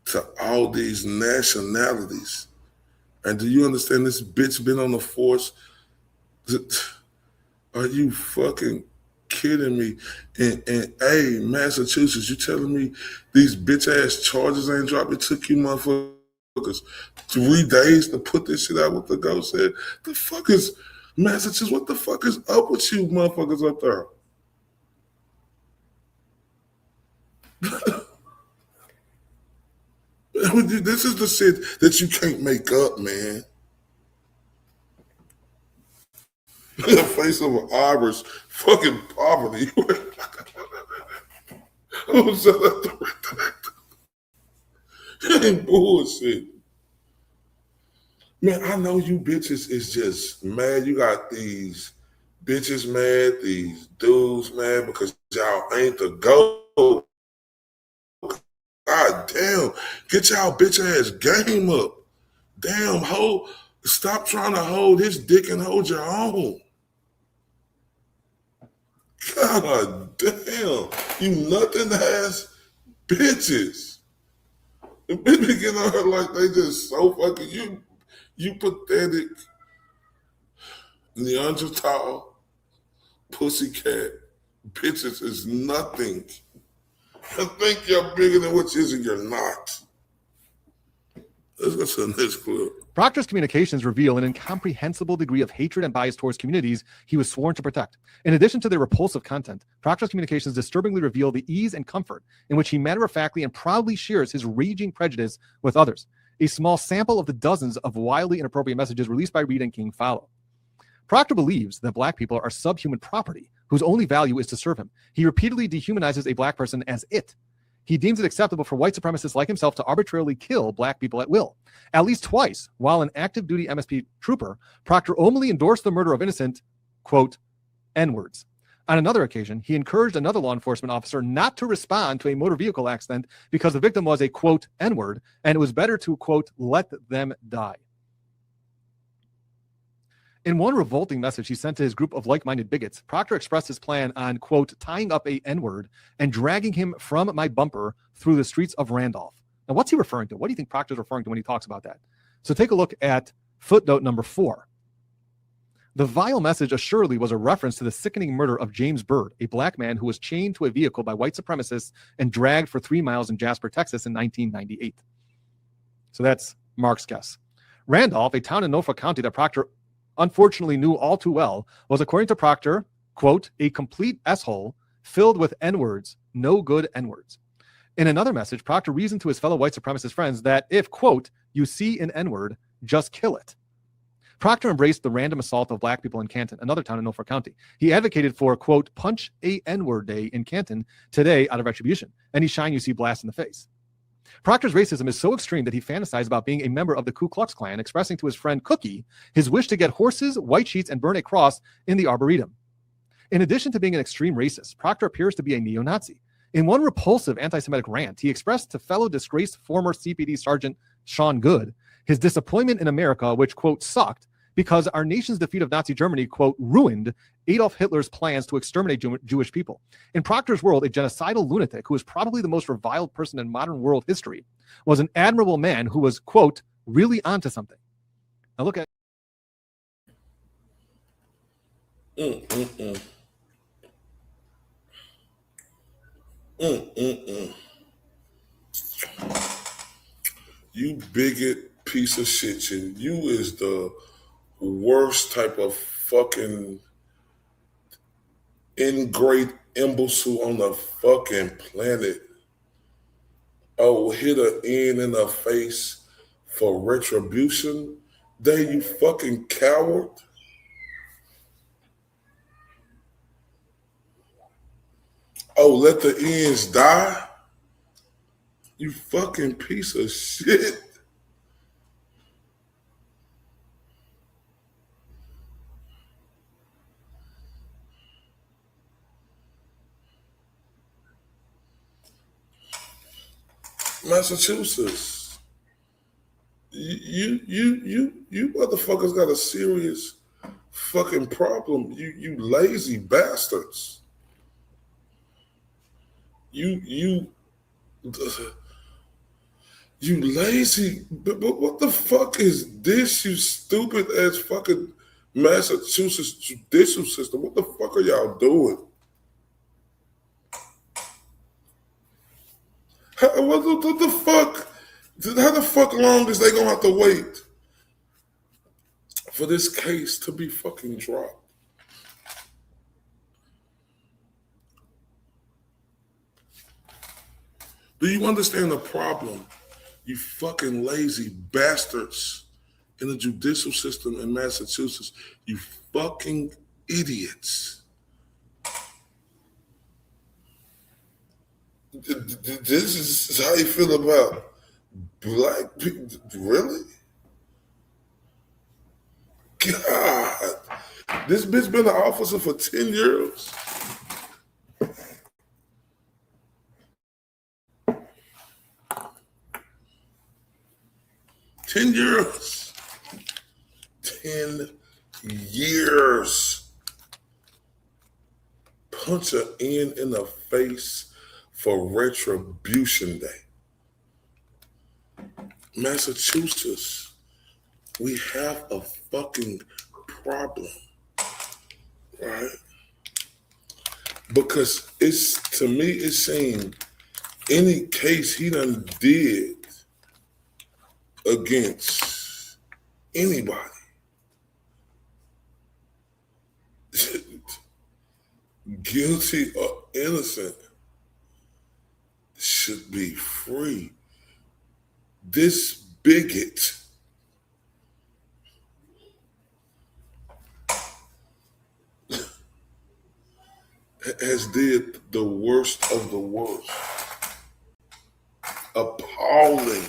to all these nationalities. And do you understand this bitch been on the force? Are you fucking kidding me? And hey, Massachusetts, you telling me these bitch ass charges ain't dropped? It took you motherfuckers 3 days to put this shit out. What the ghost said? The fuck is Massachusetts? What the fuck is up with you motherfuckers up there? This is the shit that you can't make up, man. In the face of an Irish fucking poverty. That ain't bullshit. Man, I know you bitches is just mad. You got these bitches mad, these dudes mad because y'all ain't the GOAT. God damn. Get y'all bitch ass game up. Damn, ho. Stop trying to hold his dick and hold your own. God damn. You nothing ass bitches. The bitches get on her like they just so fucking you pathetic Neanderthal pussycat bitches is nothing. I think you're bigger than what you is and you're not. Let's go to the next clip. Proctor's communications reveal an incomprehensible degree of hatred and bias towards communities he was sworn to protect. In addition to their repulsive content, Proctor's communications disturbingly reveal the ease and comfort in which he matter-of-factly and proudly shares his raging prejudice with others. A small sample of the dozens of wildly inappropriate messages released by Reed and King follow. Proctor believes that black people are subhuman property whose only value is to serve him. He repeatedly dehumanizes a black person as it. He deems it acceptable for white supremacists like himself to arbitrarily kill black people at will. At least twice, while an active duty MSP trooper, Proctor openly endorsed the murder of innocent, quote, N-words. On another occasion, he encouraged another law enforcement officer not to respond to a motor vehicle accident because the victim was a, quote, N-word, and it was better to, quote, let them die. In one revolting message he sent to his group of like-minded bigots, Proctor expressed his plan on, quote, tying up a N-word and dragging him from my bumper through the streets of Randolph. Now, what's he referring to? What do you think Proctor's referring to when he talks about that? So take a look at footnote number 4. The vile message assuredly was a reference to the sickening murder of James Byrd, a black man who was chained to a vehicle by white supremacists and dragged for 3 miles in Jasper, Texas in 1998. So that's Mark's guess. Randolph, a town in Norfolk County that Proctor unfortunately knew all too well, was, according to Proctor, quote, a complete S-hole filled with N-words, no good N-words. In another message, Proctor reasoned to his fellow white supremacist friends that if, quote, you see an N-word, just kill it. Proctor embraced the random assault of black people in Canton, another town in Norfolk County. He advocated for, quote, punch a N-word day in Canton today out of retribution. Any shine you see blast in the face. Proctor's racism is so extreme that he fantasized about being a member of the Ku Klux Klan, expressing to his friend Cookie his wish to get horses, white sheets, and burn a cross in the Arboretum. In addition to being an extreme racist, Proctor appears to be a neo-Nazi. In one repulsive anti-Semitic rant, he expressed to fellow disgraced former CPD Sergeant Sean Good his disappointment in America, which, quote, sucked because our nation's defeat of Nazi Germany, quote, ruined Adolf Hitler's plans to exterminate Jewish people. In Proctor's world, a genocidal lunatic who is probably the most reviled person in modern world history was an admirable man who was, quote, really onto something. Now look at. You bigot piece of shit. You is the worst type of fucking ingrate imbecile on the fucking planet. Oh, hit an N in the face for retribution? Day, you fucking coward. Oh, let the ends die? You fucking piece of shit. Massachusetts, you motherfuckers got a serious fucking problem. You lazy bastards. You lazy. But what the fuck is this? You stupid ass fucking Massachusetts judicial system. What the fuck are y'all doing? What the fuck? How the fuck long is they gonna have to wait for this case to be fucking dropped? Do you understand the problem? You fucking lazy bastards in the judicial system in Massachusetts. You fucking idiots. This is how you feel about black people? Really? God. This bitch been an officer for 10 years. Ten years. Punch her in the face for retribution day. Massachusetts, we have a fucking problem, right? Because it's, to me, it seems any case he done did against anybody, guilty or innocent, should be free. This bigot has did the worst of the worst. Appalling,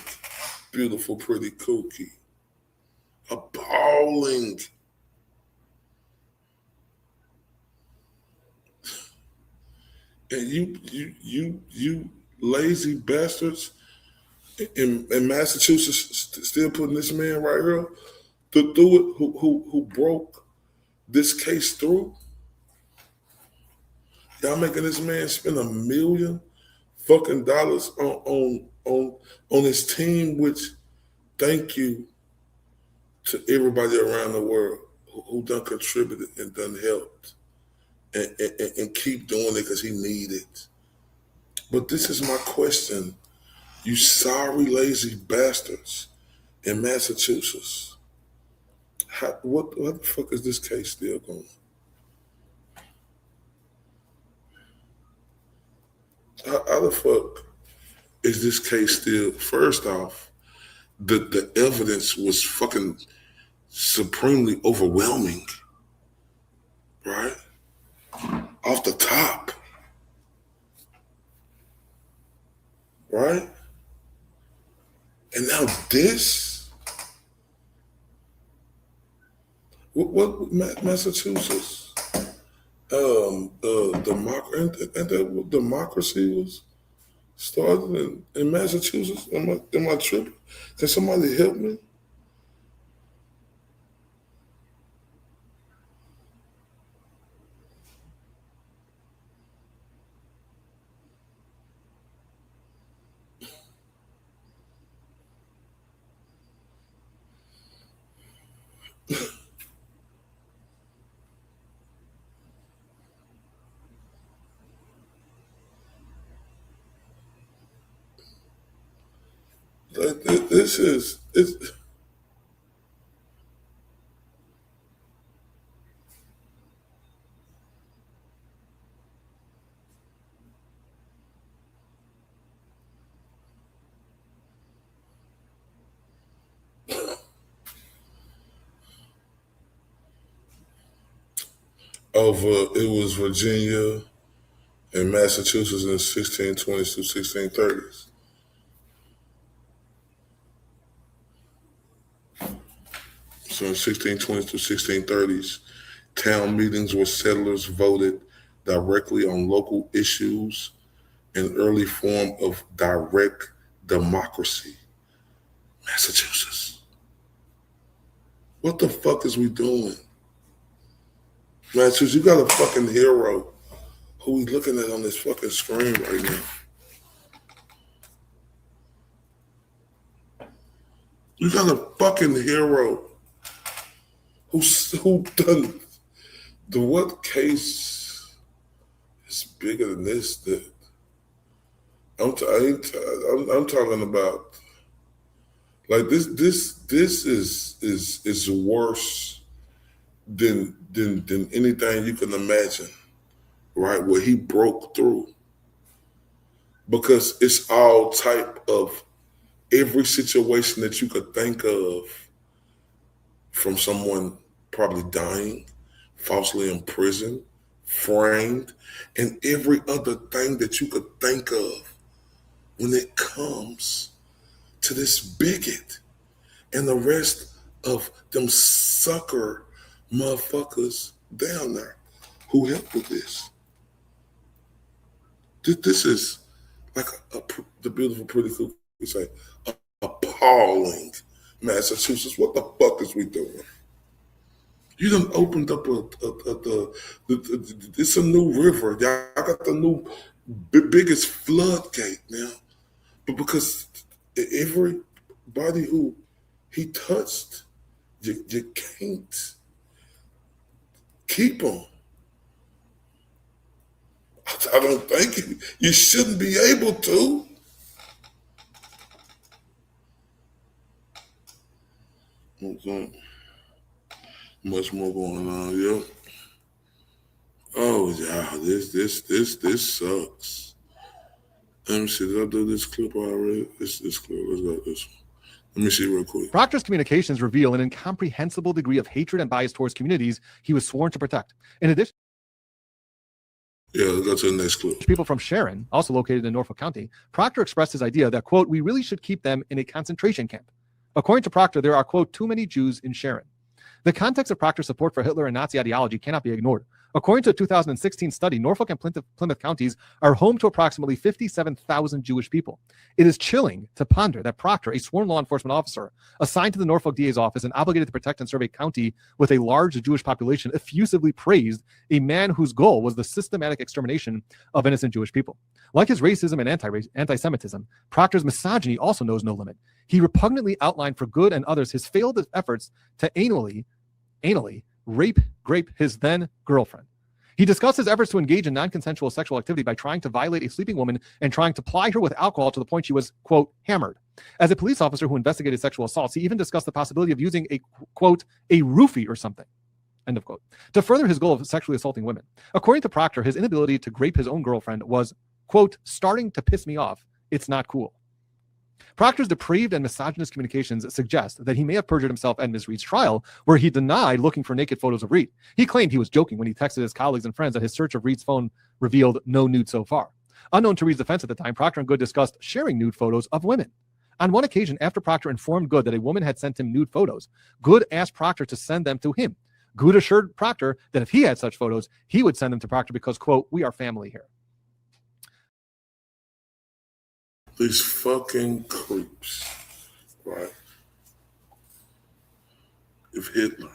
beautiful, pretty cookie. Appalling. And you lazy bastards in Massachusetts still putting this man right here through it who broke this case through. Y'all making this man spend $1 million fucking dollars on his team, which thank you to everybody around the world who done contributed and done helped and keep doing it because he needed it. But this is my question. You sorry, lazy bastards in Massachusetts. What the fuck is this case still going? How the fuck is this case still? First off, the evidence was fucking supremely overwhelming, right? Off the top, right? And now this, what Massachusetts, democracy was started in Massachusetts. Am I tripping? Can somebody help me? This is it's. It was Virginia and Massachusetts in the 1620s to 1630s. So in 1620s to 1630s, town meetings where settlers voted directly on local issues, an early form of direct democracy. Massachusetts. What the fuck is we doing? Massachusetts, you got a fucking hero who we looking at on this fucking screen right now. You got a fucking hero who done the what case is bigger than this? That I'm talking about. Like this is worse than anything you can imagine, right? Where he broke through, because it's all type of every situation that you could think of, from someone probably dying, falsely imprisoned, framed, and every other thing that you could think of when it comes to this bigot and the rest of them sucker motherfuckers down there who helped with this. This is like the beautiful, pretty cool we say, appalling. Massachusetts, what the fuck is we doing? You done opened up it's a new river. Y'all got the new biggest floodgate now. But because everybody who he touched, you can't keep them. I don't think you shouldn't be able to. Okay. Much more going on, yeah. Oh yeah, this sucks. Let me see. Did I do this clip already? This clip. Let's go to this one. Let me see real quick. Proctor's communications reveal an incomprehensible degree of hatred and bias towards communities he was sworn to protect. In addition, yeah, let's go to the next clip. People from Sharon, also located in Norfolk County, Proctor expressed his idea that, quote, we really should keep them in a concentration camp. According to Proctor, there are, quote, too many Jews in Sharon. The context of Proctor's support for Hitler and Nazi ideology cannot be ignored. According to a 2016 study, Norfolk and Plymouth counties are home to approximately 57,000 Jewish people. It is chilling to ponder that Proctor, a sworn law enforcement officer assigned to the Norfolk DA's office and obligated to protect and serve a county with a large Jewish population, effusively praised a man whose goal was the systematic extermination of innocent Jewish people. Like his racism and anti-Semitism, Proctor's misogyny also knows no limit. He repugnantly outlined for Good and others his failed efforts to anally rape his then girlfriend. He discussed his efforts to engage in non-consensual sexual activity by trying to violate a sleeping woman and trying to ply her with alcohol to the point she was, quote, hammered. As a police officer who investigated sexual assaults, he even discussed the possibility of using a, quote, a roofie or something, end of quote, to further his goal of sexually assaulting women. According to Proctor, his inability to grape his own girlfriend was, quote, starting to piss me off. It's not cool. Proctor's depraved and misogynist communications suggest that he may have perjured himself at Ms. Reed's trial, where he denied looking for naked photos of Reed. He claimed he was joking when he texted his colleagues and friends that his search of Reed's phone revealed no nude so far. Unknown to Reed's defense at the time, Proctor and Good discussed sharing nude photos of women. On one occasion, after Proctor informed Good that a woman had sent him nude photos, Good asked Proctor to send them to him. Good assured Proctor that if he had such photos, he would send them to Proctor because, quote, we are family here. These fucking creeps, right? If Hitler,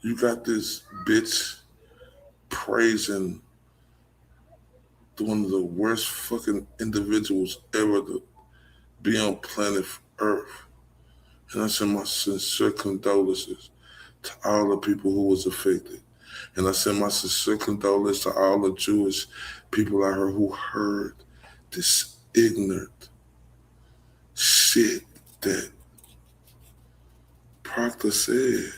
you got this bitch praising one of the worst fucking individuals ever to be on planet Earth. And I send my sincere condolences to all the people who was affected. And I send my sincere condolences to all the Jewish people out here who heard this ignorant shit that Proctor said.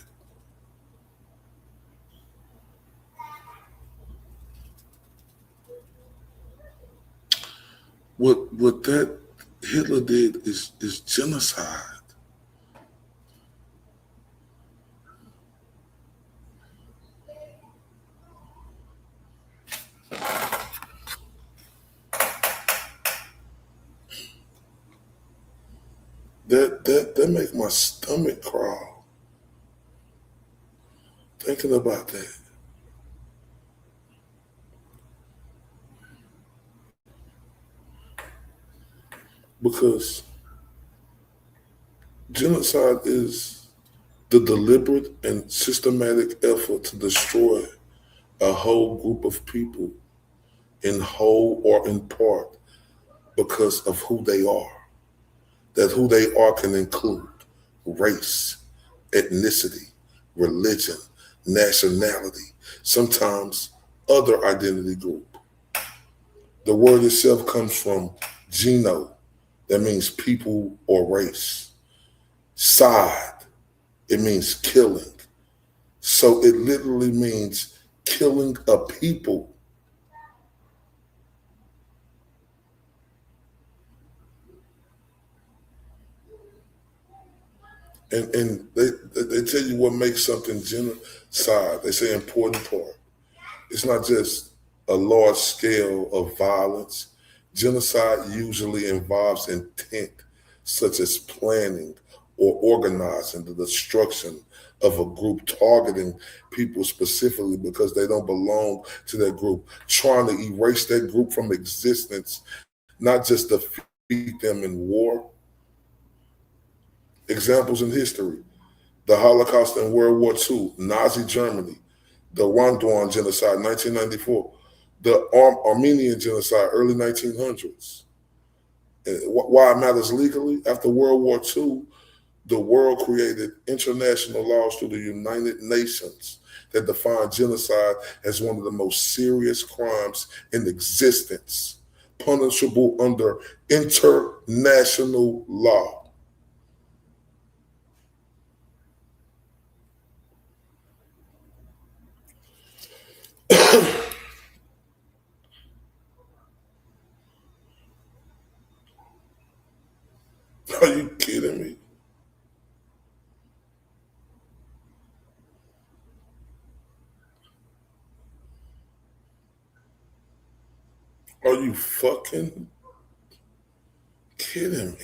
What that Hitler did is genocide. That make my stomach crawl thinking about that. because genocide is the deliberate and systematic effort to destroy a whole group of people in whole or in part because of who they are. That who they are can include race, ethnicity, religion, nationality, sometimes other identity group. The word itself comes from geno, that means people or race. Side, it means killing. So it literally means killing a people. And they tell you what makes something genocide. They say important part. It's not just a large scale of violence. Genocide usually involves intent, such as planning or organizing the destruction of a group, targeting people specifically because they don't belong to that group, trying to erase that group from existence, not just defeat them in war. Examples in history: the Holocaust in World War II, Nazi Germany, the Rwandan genocide, 1994, the Armenian genocide, early 1900s. Why it matters legally? After World War II, the world created international laws through the United Nations that define genocide as one of the most serious crimes in existence, punishable under international law. Are you kidding me? Are you fucking kidding me?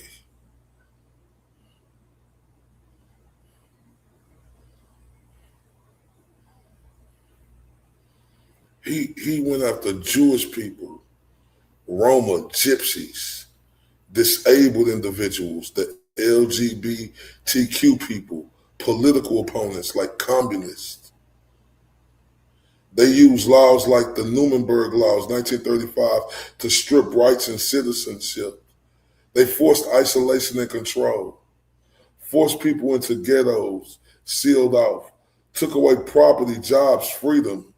He went after Jewish people, Roma, gypsies, disabled individuals, the LGBTQ people, political opponents like communists. They used laws like the Nuremberg Laws, 1935, to strip rights and citizenship. They forced isolation and control, forced people into ghettos, sealed off, took away property, jobs, freedom,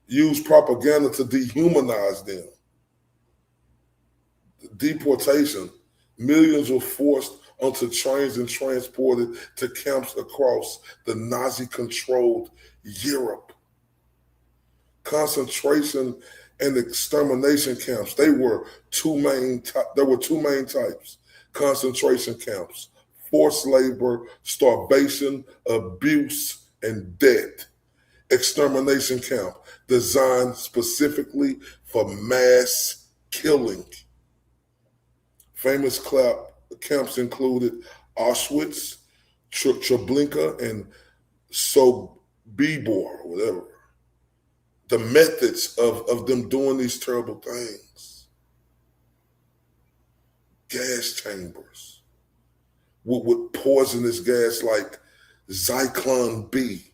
used propaganda to dehumanize them. Deportation. Millions were forced onto trains and transported to camps across the Nazi-controlled Europe. Concentration and extermination camps. There were two main types: concentration camps, forced labor, starvation, abuse, and death. Extermination camp, designed specifically for mass killing. Famous camps included Auschwitz, Treblinka, and Sobibor, whatever. The methods of them doing these terrible things: gas chambers with poisonous gas like Zyklon B,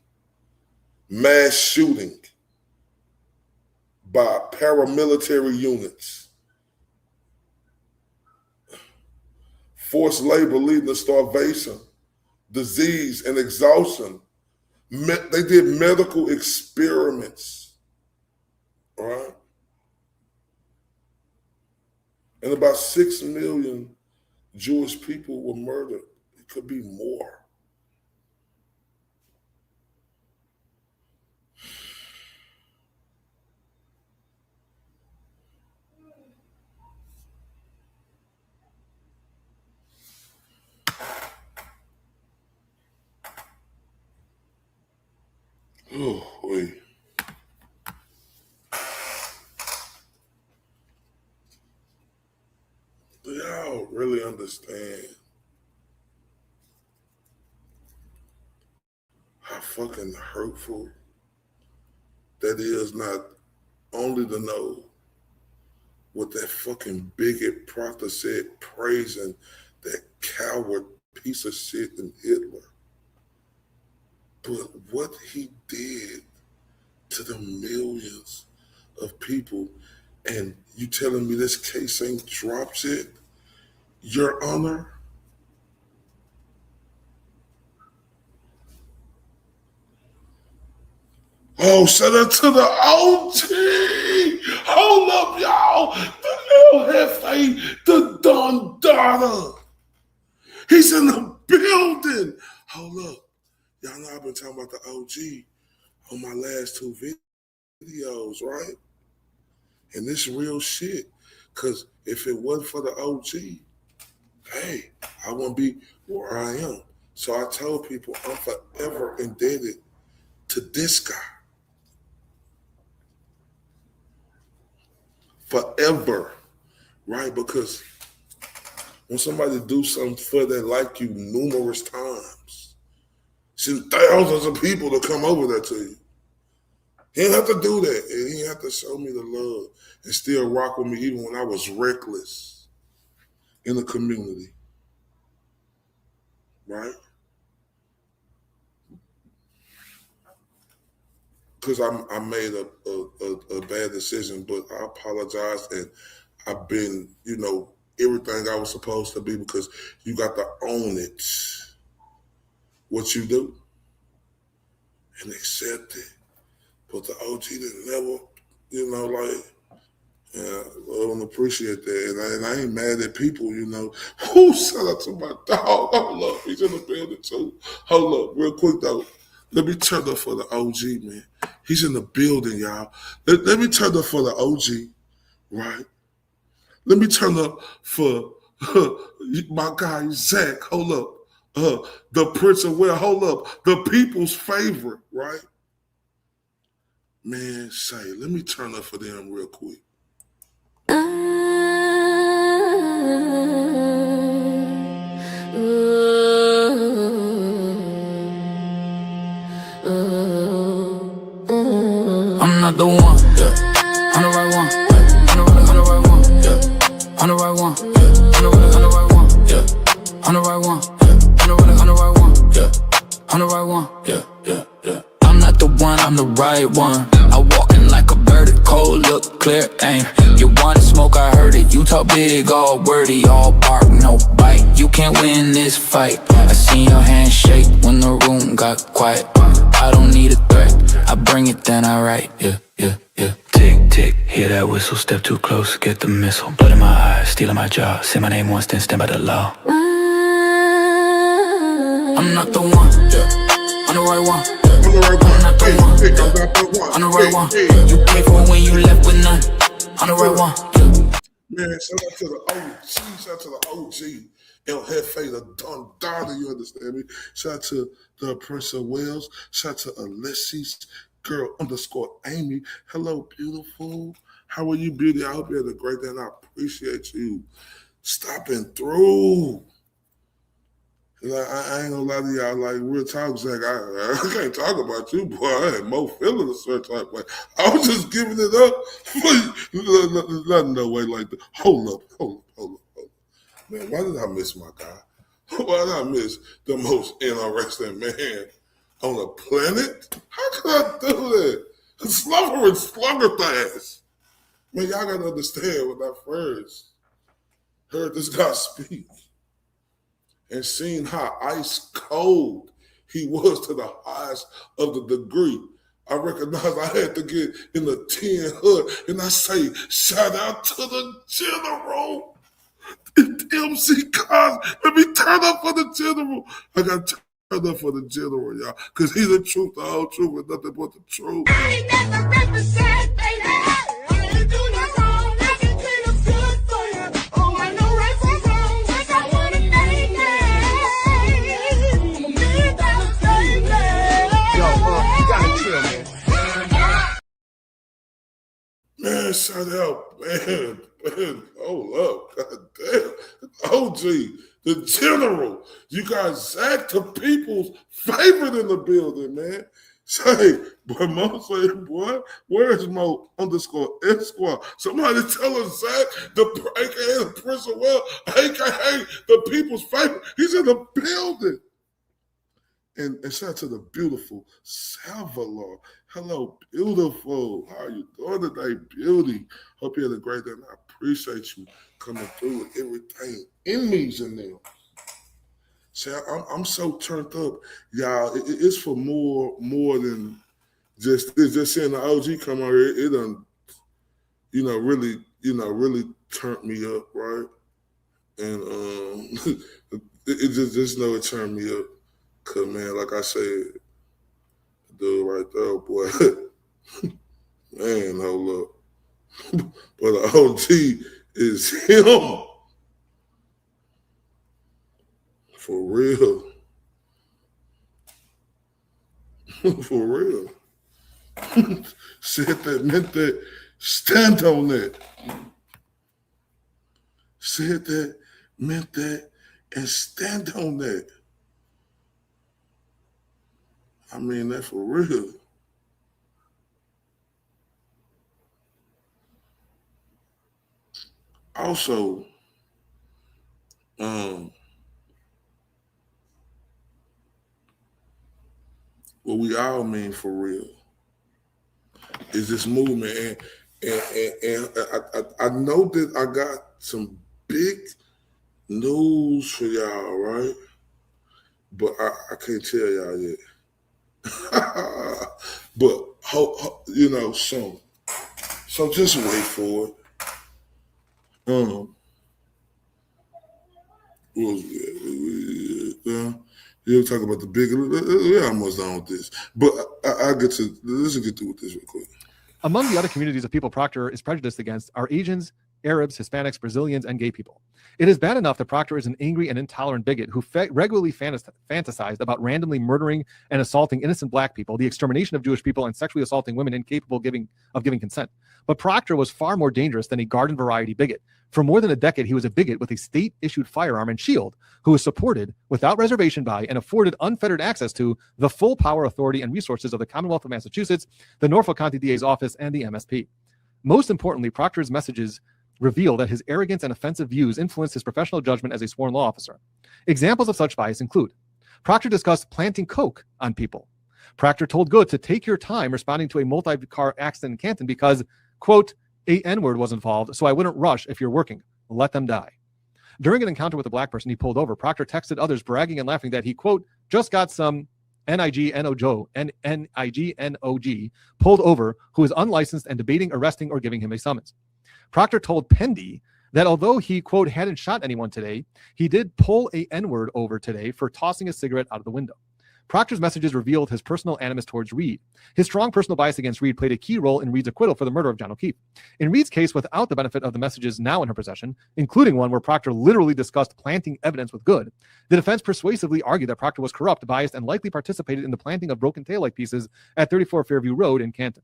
mass shooting by paramilitary units, forced labor leading to starvation, disease, and exhaustion. They did medical experiments, all right? And about 6 million Jewish people were murdered. It could be more. Oh, wait. Do y'all really understand how fucking hurtful that is? Not only to know what that fucking bigot Proctor said, praising that coward piece of shit in Hitler. But what he did to the millions of people, and you telling me this case ain't dropped yet? Your Honor? Oh, shout out to the OG! Hold up, y'all! The El Jefe, the Don Dada! He's in the building! Hold up. Y'all know I've been talking about the OG on my last two videos, right? And this real shit. Because if it wasn't for the OG, hey, I wouldn't be where I am. So I told people I'm forever indebted to this guy. Forever, right? Because when somebody do something for them like you numerous times, send thousands of people to come over there to you. He didn't have to do that. And he didn't have to show me the love and still rock with me even when I was reckless in the community, right? Because I made a bad decision, but I apologize, and I've been, everything I was supposed to be, because you got to own it, what you do, and accept it. But the OG didn't never, I don't appreciate that, and I ain't mad at people, Who shout out to my dog? Hold up, he's in the building too. Hold up, real quick though. Let me turn up for the OG, man. He's in the building, y'all. Let me turn up for the OG, right? Let me turn up for my guy, Zach. Hold up. The Prince of Wales. Hold up. The people's favorite, right? Man, let me turn up for them real quick. I'm not the one, yeah. I'm the right one, yeah. I'm the right one, yeah. I'm the right one, yeah. I'm the right one, yeah. I'm the right one, yeah. I'm the right one, yeah. I'm the right one, yeah. I'm not the one, I'm the right one. I walking like a bird, cold look, clear aim. You want smoke, I heard it. You talk big, all wordy, all bark, no bite. You can't win this fight. I seen your hand shake when the room got quiet. I don't need a threat, I bring it, then I write, yeah. Tick, tick, hear that whistle, step too close, get the missile. Blood in my eyes, stealing my jaw, say my name once, then stand by the law. I'm not the one, yeah. I'm the right one, yeah. I'm not the one, I'm the right one. You paid for when you left with none. I'm the right one, yeah. Man, shout out to the OG, shout out to the OG. El Jefe, the Don Dada, you understand me? Shout out to the Prince of Wales. Shout out to Alexis, girl _Amy. Hello, beautiful. How are you, beauty? I hope you had a great day, and I appreciate you stopping through. Like, I ain't gonna lie to y'all, like, real talk, Zach, I can't talk about you, boy. I had more feeling a certain type way. I was just giving it up for you. Not no way like that. Hold up. Man, why did I miss my guy? Why did I miss the most interesting man on the planet? How could I do that? Slugger and Sluggerfast. Man, y'all gotta understand when I first heard this guy speak and seen how ice cold he was to the highest of the degree. I recognized I had to get in the 10 hood, and I say, shout out to the general. MC Cos, let me turn up for the general. I got to turn up for the general, y'all, because he's the truth, the whole truth, and nothing but the truth. I ain't never represent, baby. I ain't do no wrong. I can clean up good for you. Oh, I know right from wrong. Yes, I wanna make it. $1 million, baby. Yo, you gotta chill, man. Man, shout out, man. Hold up, goddamn. OG, the general. You got Zach, the people's favorite in the building, man. Say, boy, Mo say, boy, where is Mo _Esquire? Somebody tell us, Zach, aka the Prince of Well, aka the people's favorite. He's in the building. And shout out to the beautiful Salvador. Hello, beautiful. How are you doing today, beauty? Hope you had a great day. And I appreciate you coming through with everything in me's in there. See, I'm so turned up, y'all. It's for more than just seeing the OG come out here. It done, really turned me up, right? And it just know it turned me up. Cause man, like I said, dude right there, boy, man, hold up. But the OG is him. For real. For real. Said that, meant that, stand on that. Said that, meant that, and stand on that. I mean that for real. Also, what we all mean for real is this movement, and I know that I got some big news for y'all, right? But I can't tell y'all yet. But soon. So just wait for it. You'll talk about the big. We're almost done with this, but let's get through with this real quick. Among the other communities of people Proctor is prejudiced against are Asians, Arabs, Hispanics, Brazilians, and gay people. It is bad enough that Proctor is an angry and intolerant bigot who regularly fantasized about randomly murdering and assaulting innocent black people, the extermination of Jewish people, and sexually assaulting women incapable of giving consent. But Proctor was far more dangerous than a garden variety bigot. For more than a decade, he was a bigot with a state-issued firearm and shield who was supported without reservation by and afforded unfettered access to the full power, authority, and resources of the Commonwealth of Massachusetts, the Norfolk County DA's office, and the MSP. Most importantly, Proctor's messages reveal that his arrogance and offensive views influenced his professional judgment as a sworn law officer. Examples of such bias include: Proctor discussed planting coke on people. Proctor told Good to take your time responding to a multi-car accident in Canton because, quote, a N-word was involved, so I wouldn't rush if you're working. Let them die. During an encounter with a black person he pulled over, Proctor texted others bragging and laughing that he, quote, just got some NIGNOG pulled over who is unlicensed and debating arresting or giving him a summons. Proctor told Pendy that although he, quote, hadn't shot anyone today, he did pull a N-word over today for tossing a cigarette out of the window. Proctor's messages revealed his personal animus towards Reed. His strong personal bias against Reed played a key role in Reed's acquittal for the murder of John O'Keefe. In Reed's case, without the benefit of the messages now in her possession, including one where Proctor literally discussed planting evidence with Good, the defense persuasively argued that Proctor was corrupt, biased, and likely participated in the planting of broken taillight pieces at 34 Fairview Road in Canton.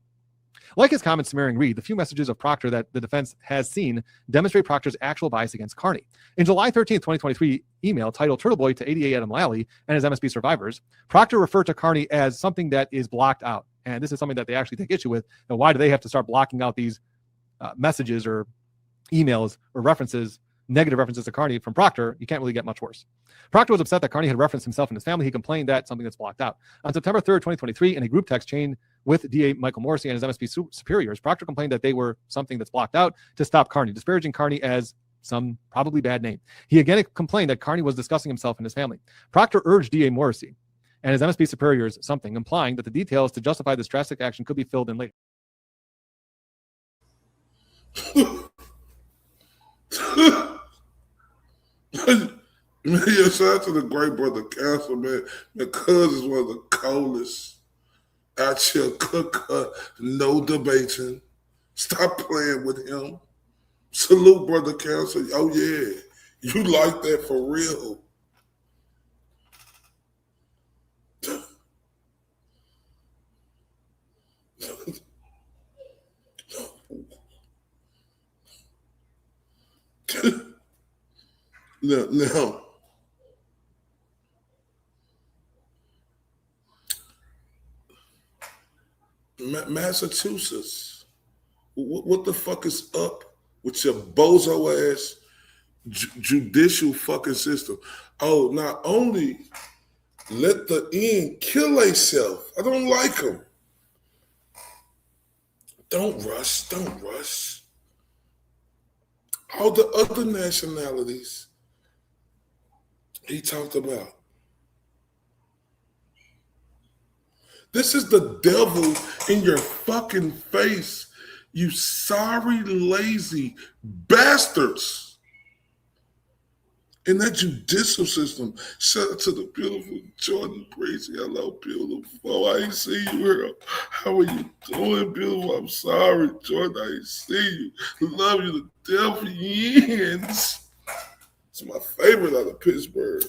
Like his comments smearing Reed, the few messages of Proctor that the defense has seen demonstrate Proctor's actual bias against Kearney. In July 13, 2023 email titled Turtleboy to ADA Adam Lally and his MSP survivors, Proctor referred to Kearney as something that is blocked out. And this is something that they actually take issue with. And why do they have to start blocking out these messages or emails or references, negative references to Kearney from Proctor? You can't really get much worse. Proctor was upset that Kearney had referenced himself and his family. He complained that something that's blocked out. On September 3rd, 2023, in a group text chain with DA Michael Morrissey and his MSP superiors, Proctor complained that they were something that's blocked out to stop Kearney, disparaging Kearney as some probably bad name. He again complained that Kearney was discussing himself and his family. Proctor urged DA Morrissey and his MSP superiors something, implying that the details to justify this drastic action could be filled in later. Man, shout out to the great brother Council, man. Because it's one of the coldest out here, cook, no debating. Stop playing with him. Salute, brother Council. Oh, yeah. You like that for real. Now, Massachusetts, what the fuck is up with your bozo ass judicial fucking system? Oh, not only let the end kill themselves. I don't like them. Don't rush. All the other nationalities he talked about. This is the devil in your fucking face, you sorry, lazy bastards. In that judicial system, shout out to the beautiful Jordan Crazy. Hello, beautiful. I ain't see you, girl. How are you doing, beautiful? I'm sorry, Jordan. I ain't see you. Love you to death, Yens. It's my favorite out of Pittsburgh.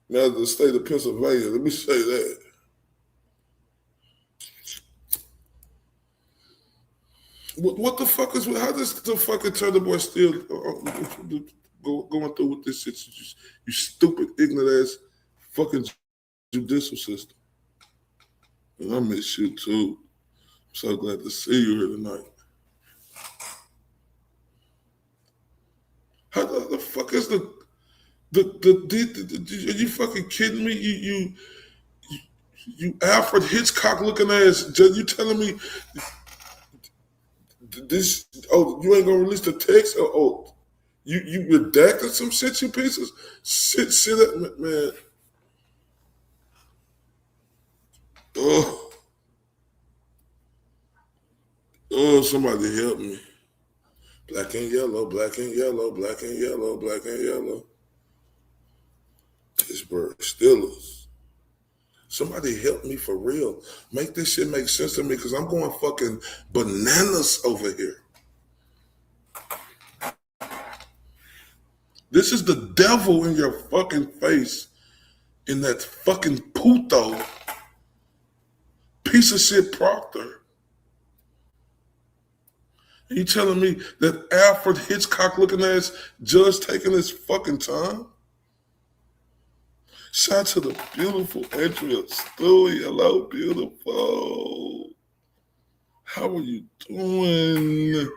Now the state of Pennsylvania, let me say that. What the fuck is, how does the fucking Turtleboy still going through with this shit? You stupid, ignorant ass fucking judicial system. And I miss you too. I'm so glad to see you here tonight. How the fuck is are you fucking kidding me? You Alfred Hitchcock looking ass, you telling me this? Oh, you ain't gonna release the text? Oh, you redacted some shit, you pieces. Shit, man. Oh, somebody help me. Black and yellow, black and yellow, black and yellow, black and yellow. Pittsburgh Steelers. Somebody help me for real. Make this shit make sense to me, because I'm going fucking bananas over here. This is the devil in your fucking face in that fucking puto piece of shit Proctor. And you telling me that Alfred Hitchcock looking ass judge taking his fucking time? Shout out to the beautiful Andrea Stewie. Hello, beautiful. How are you doing?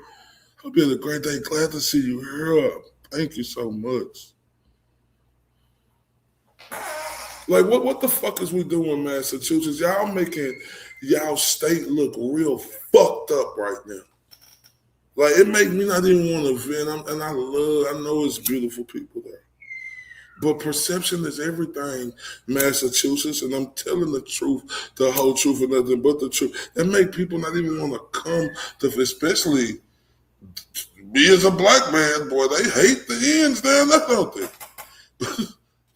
Hope you had a great day. Glad to see you here. Thank you so much. Like, what the fuck is we doing, Massachusetts? Y'all making y'all state look real fucked up right now. Like, it makes me not even want to vent. I know it's beautiful people there. But perception is everything, Massachusetts, and I'm telling the truth, the whole truth, and nothing but the truth. That make people not even want to come to, especially me as a black man, boy, they hate the ends down there, don't they?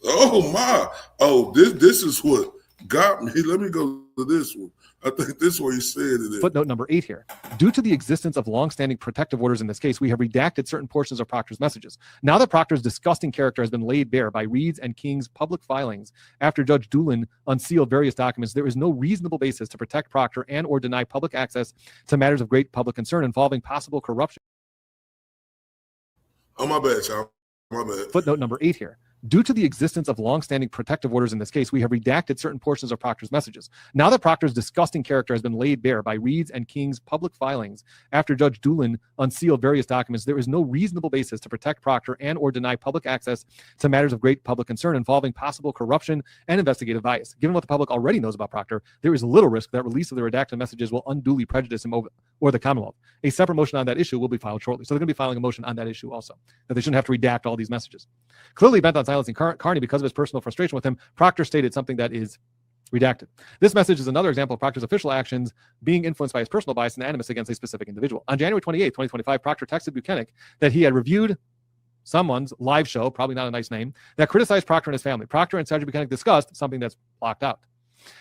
Oh my! Oh, this is what got me. Let me go to this one. I think this is what he said it is. Footnote number 8 here. Due to the existence of longstanding protective orders in this case, we have redacted certain portions of Proctor's messages. Now that Proctor's disgusting character has been laid bare by Reed's and King's public filings after Judge Doolin unsealed various documents, there is no reasonable basis to protect Proctor and or deny public access to matters of great public concern involving possible corruption. Oh, my bad, y'all. My bad. Footnote number 8 here. Due to the existence of longstanding protective orders in this case, we have redacted certain portions of Proctor's messages. Now that Proctor's disgusting character has been laid bare by Reed's and King's public filings after Judge Doolin unsealed various documents, there is no reasonable basis to protect Proctor and or deny public access to matters of great public concern involving possible corruption and investigative bias. Given what the public already knows about Proctor, there is little risk that release of the redacted messages will unduly prejudice him or the Commonwealth. A separate motion on that issue will be filed shortly. So they're going to be filing a motion on that issue also, that they shouldn't have to redact all these messages. Clearly bent on silencing Kearney because of his personal frustration with him, Proctor stated something that is redacted. This message is another example of Proctor's official actions being influenced by his personal bias and animus against a specific individual. On January 28, 2025, Proctor texted Buchanan that he had reviewed someone's live show, probably not a nice name, that criticized Proctor and his family. Proctor and Sergeant Buchanan discussed something that's blocked out.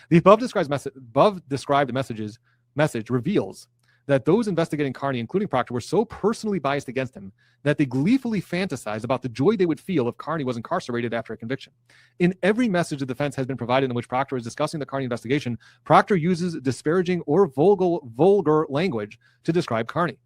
The above described message reveals that those investigating Kearney, including Proctor, were so personally biased against him that they gleefully fantasized about the joy they would feel if Kearney was incarcerated after a conviction. In every message the defense has been provided in which Proctor is discussing the Kearney investigation, Proctor uses disparaging or vulgar language to describe Kearney.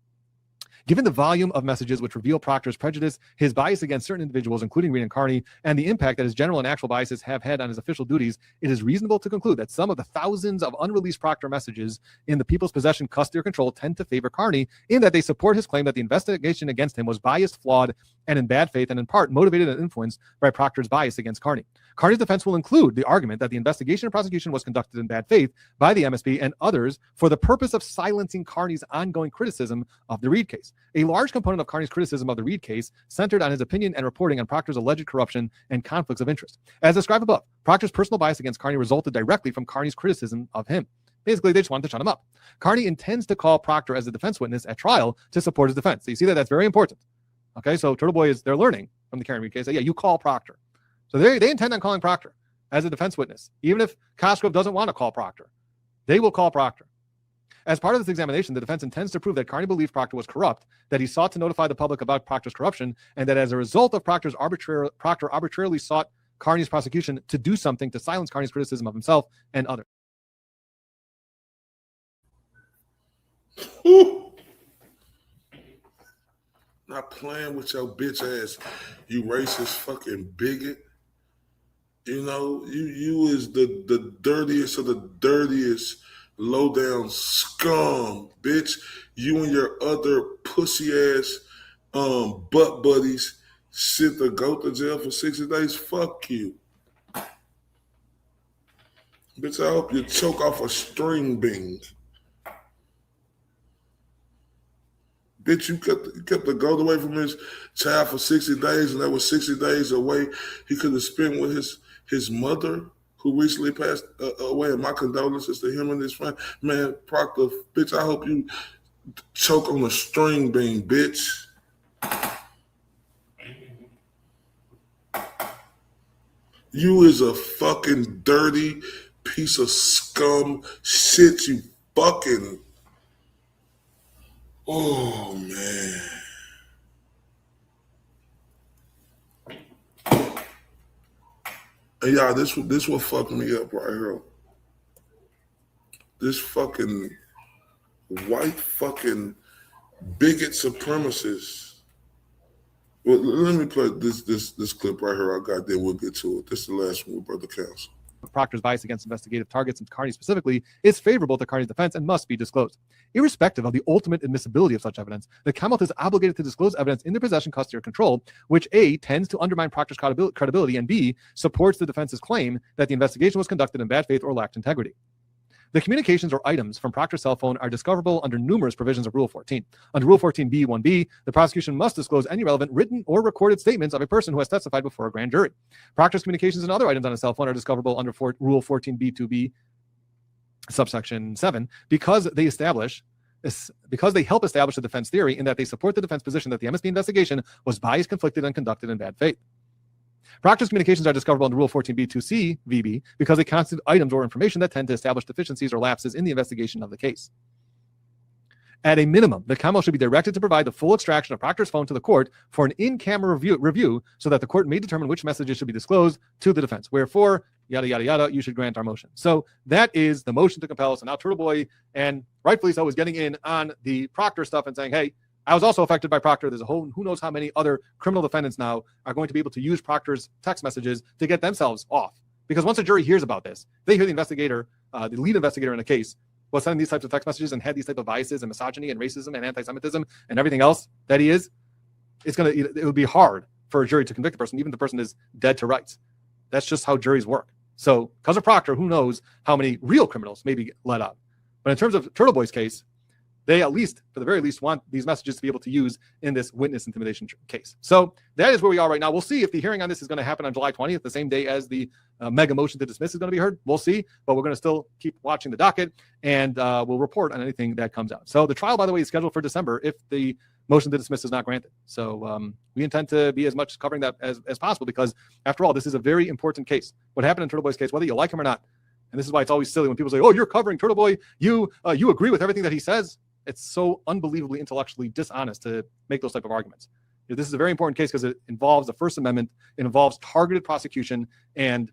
Given the volume of messages which reveal Proctor's prejudice, his bias against certain individuals, including Aidan Kearney, and the impact that his general and actual biases have had on his official duties, it is reasonable to conclude that some of the thousands of unreleased Proctor messages in the people's possession, custody, or control tend to favor Kearney in that they support his claim that the investigation against him was biased, flawed, and in bad faith, and in part motivated and influenced by Proctor's bias against Kearney. Kearney's defense will include the argument that the investigation and prosecution was conducted in bad faith by the MSP and others for the purpose of silencing Kearney's ongoing criticism of the Reed case. A large component of Kearney's criticism of the Reed case centered on his opinion and reporting on Proctor's alleged corruption and conflicts of interest. As described above, Proctor's personal bias against Kearney resulted directly from Kearney's criticism of him. Basically, they just wanted to shut him up. Kearney intends to call Proctor as a defense witness at trial to support his defense. So you see that that's very important. Okay, so Turtleboy they're learning from the Kearney Reed case that, yeah, you call Proctor. So they intend on calling Proctor as a defense witness. Even if Cosgrove doesn't want to call Proctor, they will call Proctor. As part of this examination, the defense intends to prove that Kearney believed Proctor was corrupt, that he sought to notify the public about Proctor's corruption, and that as a result of Proctor arbitrarily sought Kearney's prosecution to do something to silence Kearney's criticism of himself and others. Not playing with your bitch ass, you racist fucking bigot. You know, you is the dirtiest of the dirtiest low down scum, bitch. You and your other pussy ass butt buddies sit to go to jail for 60 days. Fuck you. Bitch, I hope you choke off a string bean. Bitch, you kept the goat away from his child for 60 days, and that was 60 days away he could have spent with his mother, who recently passed away. And my condolences to him and his friend. Man, Proctor, bitch, I hope you choke on a string bean, bitch. You is a fucking dirty piece of scum shit, you fucking... Oh, man. And y'all, this what fucked me up right here. This fucking white fucking bigot supremacist. Well, let me play this clip right here I got there. We'll get to it. This is the last one with Brother Counsel. Proctor's bias against investigative targets and Kearney specifically is favorable to Kearney's defense and must be disclosed. Irrespective of the ultimate admissibility of such evidence, the Commonwealth is obligated to disclose evidence in their possession, custody, or control, which A, tends to undermine Proctor's credibility, and B, supports the defense's claim that the investigation was conducted in bad faith or lacked integrity. The communications or items from Proctor's cell phone are discoverable under numerous provisions of Rule 14. Under Rule 14b(1)b, the prosecution must disclose any relevant written or recorded statements of a person who has testified before a grand jury. Proctor's communications and other items on a cell phone are discoverable under Rule 14b(2)b, subsection 7, because they help establish the defense theory in that they support the defense position that the MSP investigation was biased, conflicted, and conducted in bad faith. Proctor's communications are discoverable under Rule 14b(2)c (vb) because they constitute items or information that tend to establish deficiencies or lapses in the investigation of the case. At a minimum, the Commonwealth should be directed to provide the full extraction of Proctor's phone to the court for an in-camera review so that the court may determine which messages should be disclosed to the defense. Wherefore, yada, yada, yada, you should grant our motion. So that is the motion to compel. So now Turtleboy, and rightfully so, is getting in on the Proctor stuff and saying, hey, I was also affected by Proctor. There's a whole, who knows how many other criminal defendants now are going to be able to use Proctor's text messages to get themselves off. Because once a jury hears about this, they hear the investigator, the lead investigator in the case, was sending these types of text messages and had these type of biases and misogyny and racism and anti-Semitism and everything else that he is, it would be hard for a jury to convict the person, even if the person is dead to rights. That's just how juries work. So because of Proctor, who knows how many real criminals may be let out. But in terms of Turtleboy's case, they at least, for the very least, want these messages to be able to use in this witness intimidation case. So that is where we are right now. We'll see if the hearing on this is going to happen on July 20th, the same day as the mega motion to dismiss is going to be heard. We'll see, but we're going to still keep watching the docket, and we'll report on anything that comes out. So the trial, by the way, is scheduled for December if the motion to dismiss is not granted. So we intend to be as much covering that as possible because, after all, this is a very important case. What happened in Turtleboy's case, whether you like him or not, and this is why it's always silly when people say, oh, you're covering Turtleboy, you agree with everything that he says. It's so unbelievably intellectually dishonest to make those type of arguments. This is a very important case because it involves the First Amendment. It involves targeted prosecution, and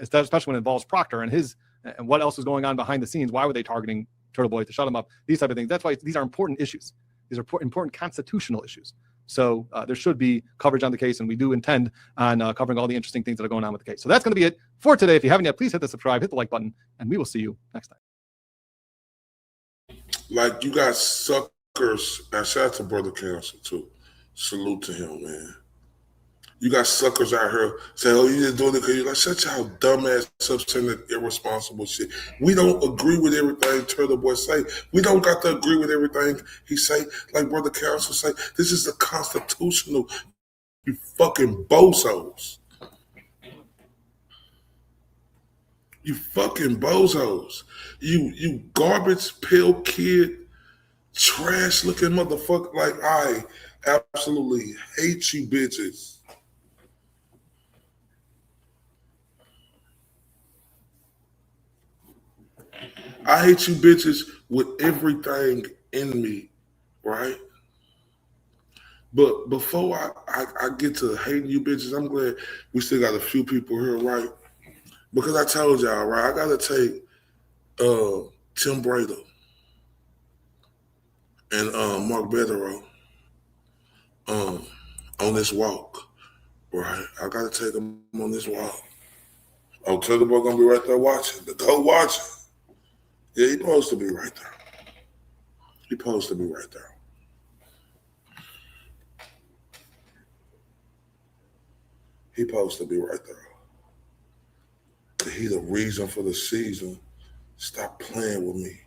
especially when it involves Proctor and what else is going on behind the scenes. Why were they targeting Turtleboy to shut him up? These type of things. That's why these are important issues. These are important constitutional issues. So there should be coverage on the case, and we do intend on covering all the interesting things that are going on with the case. So that's going to be it for today. If you haven't yet, please hit the subscribe, hit the like button, and we will see you next time. Like, you got suckers, and shout out to Brother Counsel too. Salute to him, man. You got suckers out here saying, oh, you just doing it because you're like, shut your dumbass up saying that irresponsible shit. We don't agree with everything Turtleboy say. We don't got to agree with everything he say. Like Brother Counsel say, this is the constitutional, you fucking bozos. You fucking bozos. You garbage pill kid, trash looking motherfucker. Like, I absolutely hate you bitches. I hate you bitches with everything in me, right? But before I get to hating you bitches, I'm glad we still got a few people here, right? Because I told y'all, right, I got to take Tim Bradl and Mark Bederow on this walk, right? I got to take them on this walk. Oh, Turtleboy going to be right there watching. The go watching. Yeah, he's supposed to be right there. He's supposed to be right there. He's supposed to be right there. He's the reason for the season. Stop playing with me.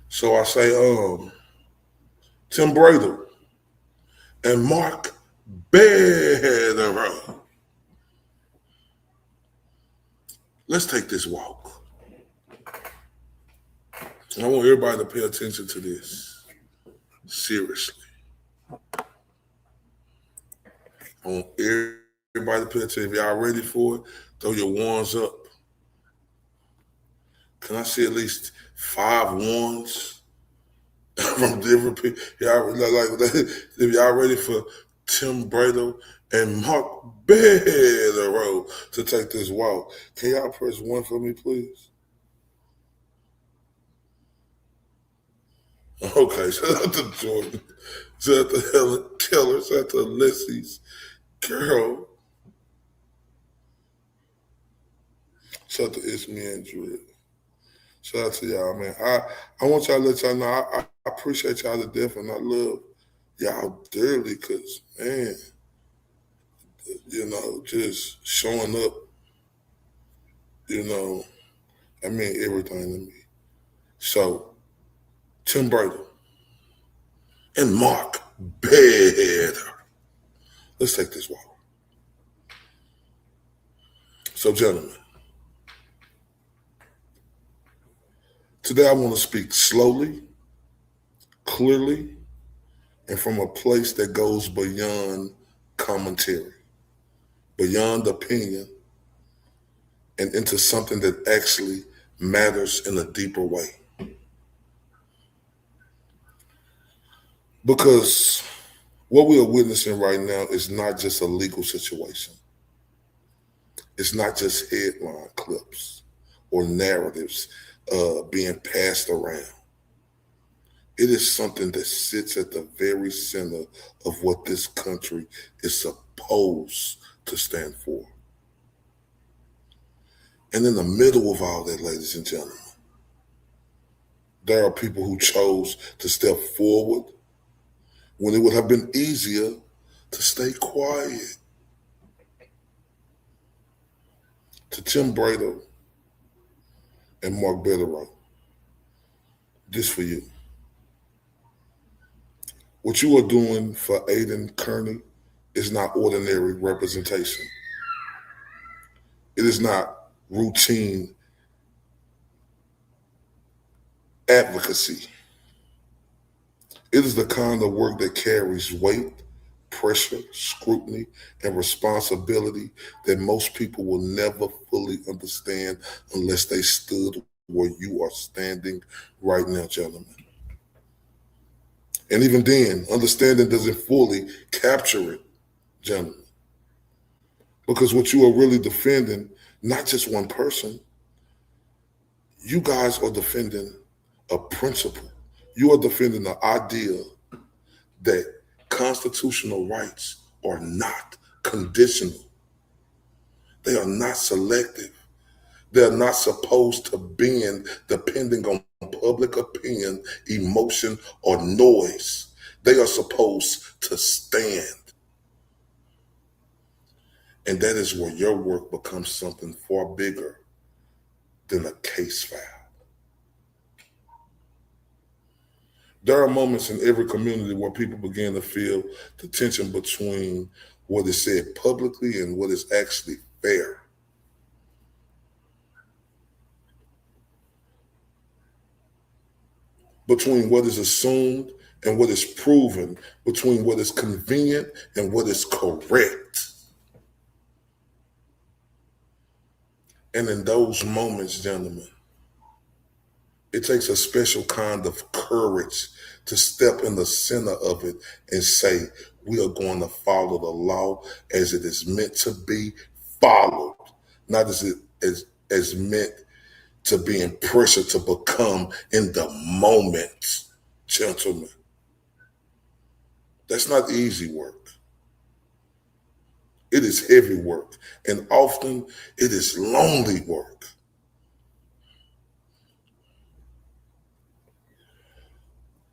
So I say, Tim Bradl and Mark Bederow. Let's take this walk. And I want everybody to pay attention to this. Seriously. I want everybody to pay attention. If y'all ready for it, throw your wands up. Can I see at least 5 wands from different people? Y'all, if y'all ready for Tim Bradl and Mark Bederow to take this walk, can y'all press 1 for me, please? Okay, shout out to Jordan. Shout out to Helen Keller. Shout out to Ulysses. Girl. Shout out to Ismi and Drew. Shout out to y'all, man. I want y'all to let y'all know I appreciate y'all to death, and I love y'all dearly because, man, you know, just showing up, you know, I mean everything to me. So, Tim Bradl and Mark Bederow. Let's take this walk. So, gentlemen, today I want to speak slowly, clearly, and from a place that goes beyond commentary, beyond opinion, and into something that actually matters in a deeper way. Because what we are witnessing right now is not just a legal situation. It's not just headline clips or narratives being passed around. It is something that sits at the very center of what this country is supposed to stand for. And in the middle of all that, ladies and gentlemen, there are people who chose to step forward when it would have been easier to stay quiet. To Tim Bradl and Mark Bederow, this for you. What you are doing for Aidan Kearney is not ordinary representation. It is not routine advocacy. It is the kind of work that carries weight, pressure, scrutiny, and responsibility that most people will never fully understand unless they stood where you are standing right now, gentlemen. And even then, understanding doesn't fully capture it, gentlemen. Because what you are really defending, not just one person, You guys are defending a principle. You are defending the idea that constitutional rights are not conditional. They are not selective. They are not supposed to bend depending on public opinion, emotion, or noise. They are supposed to stand. And that is where your work becomes something far bigger than a case file. There are moments in every community where people begin to feel the tension between what is said publicly and what is actually fair. Between what is assumed and what is proven, between what is convenient and what is correct. And in those moments, gentlemen, it takes a special kind of courage to step in the center of it and say, we are going to follow the law as it is meant to be followed, not as it as meant to be in pressure to become in the moment, gentlemen. That's not easy work. It is heavy work, and often it is lonely work.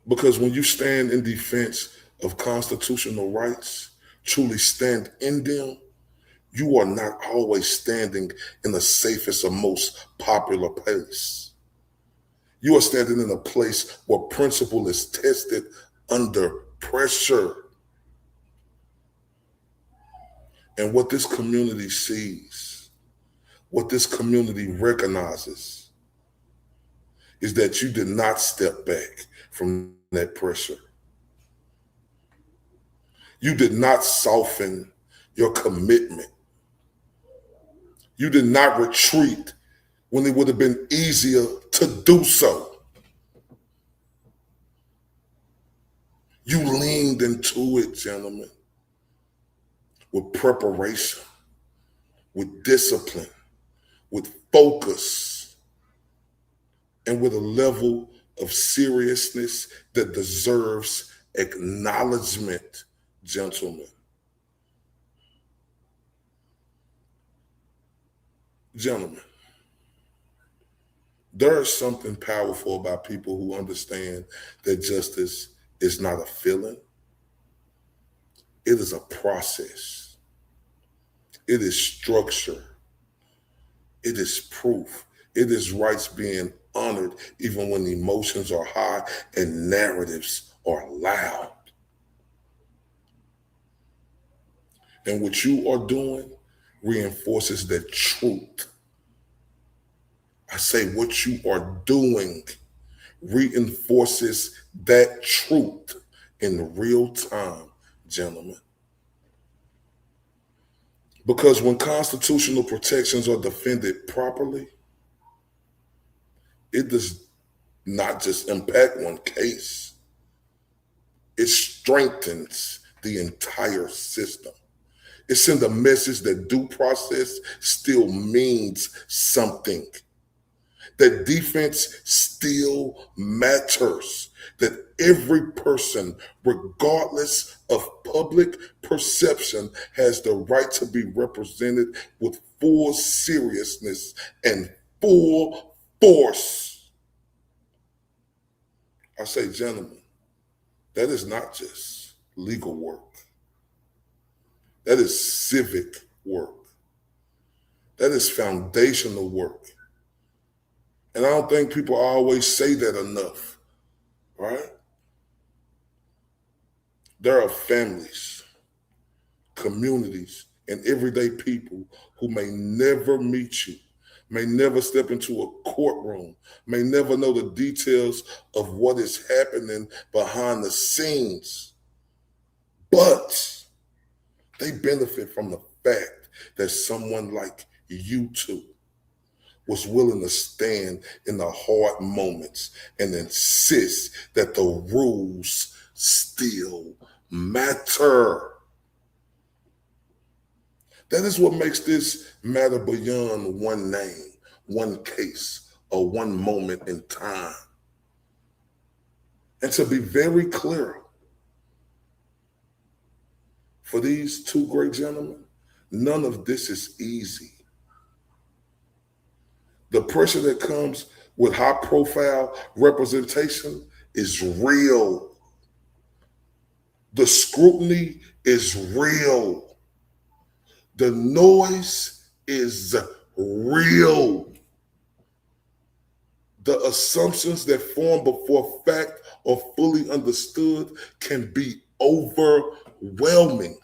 Because when you stand in defense of constitutional rights, truly stand in them, you are not always standing in the safest or most popular place. You are standing in a place where principle is tested under pressure. And what this community sees, what this community recognizes, is that you did not step back from that pressure. You did not soften your commitment. You did not retreat when it would have been easier to do so. You leaned into it, gentlemen, with preparation, with discipline, with focus, and with a level of seriousness that deserves acknowledgement, gentlemen. Gentlemen, there is something powerful about people who understand that justice is not a feeling. It is a process. It is structure. It is proof. It is rights being honored even when emotions are high and narratives are loud. And what you are doing reinforces that truth. I say what you are doing reinforces that truth in real time, gentlemen. Because when constitutional protections are defended properly, it does not just impact one case. It strengthens the entire system. It sends a message that due process still means something, that defense still matters, that every person, regardless of public perception, has the right to be represented with full seriousness and full force. I say, gentlemen, that is not just legal work. That is civic work. That is foundational work. And I don't think people always say that enough, right? There are families, communities, and everyday people who may never meet you, may never step into a courtroom, may never know the details of what is happening behind the scenes, but they benefit from the fact that someone like you two was willing to stand in the hard moments and insist that the rules still matter. That is what makes this matter beyond one name, one case, or one moment in time. And to be very clear, for these two great gentlemen, none of this is easy. The pressure that comes with high-profile representation is real. The scrutiny is real. The noise is real. The assumptions that form before fact are fully understood can be overwhelming.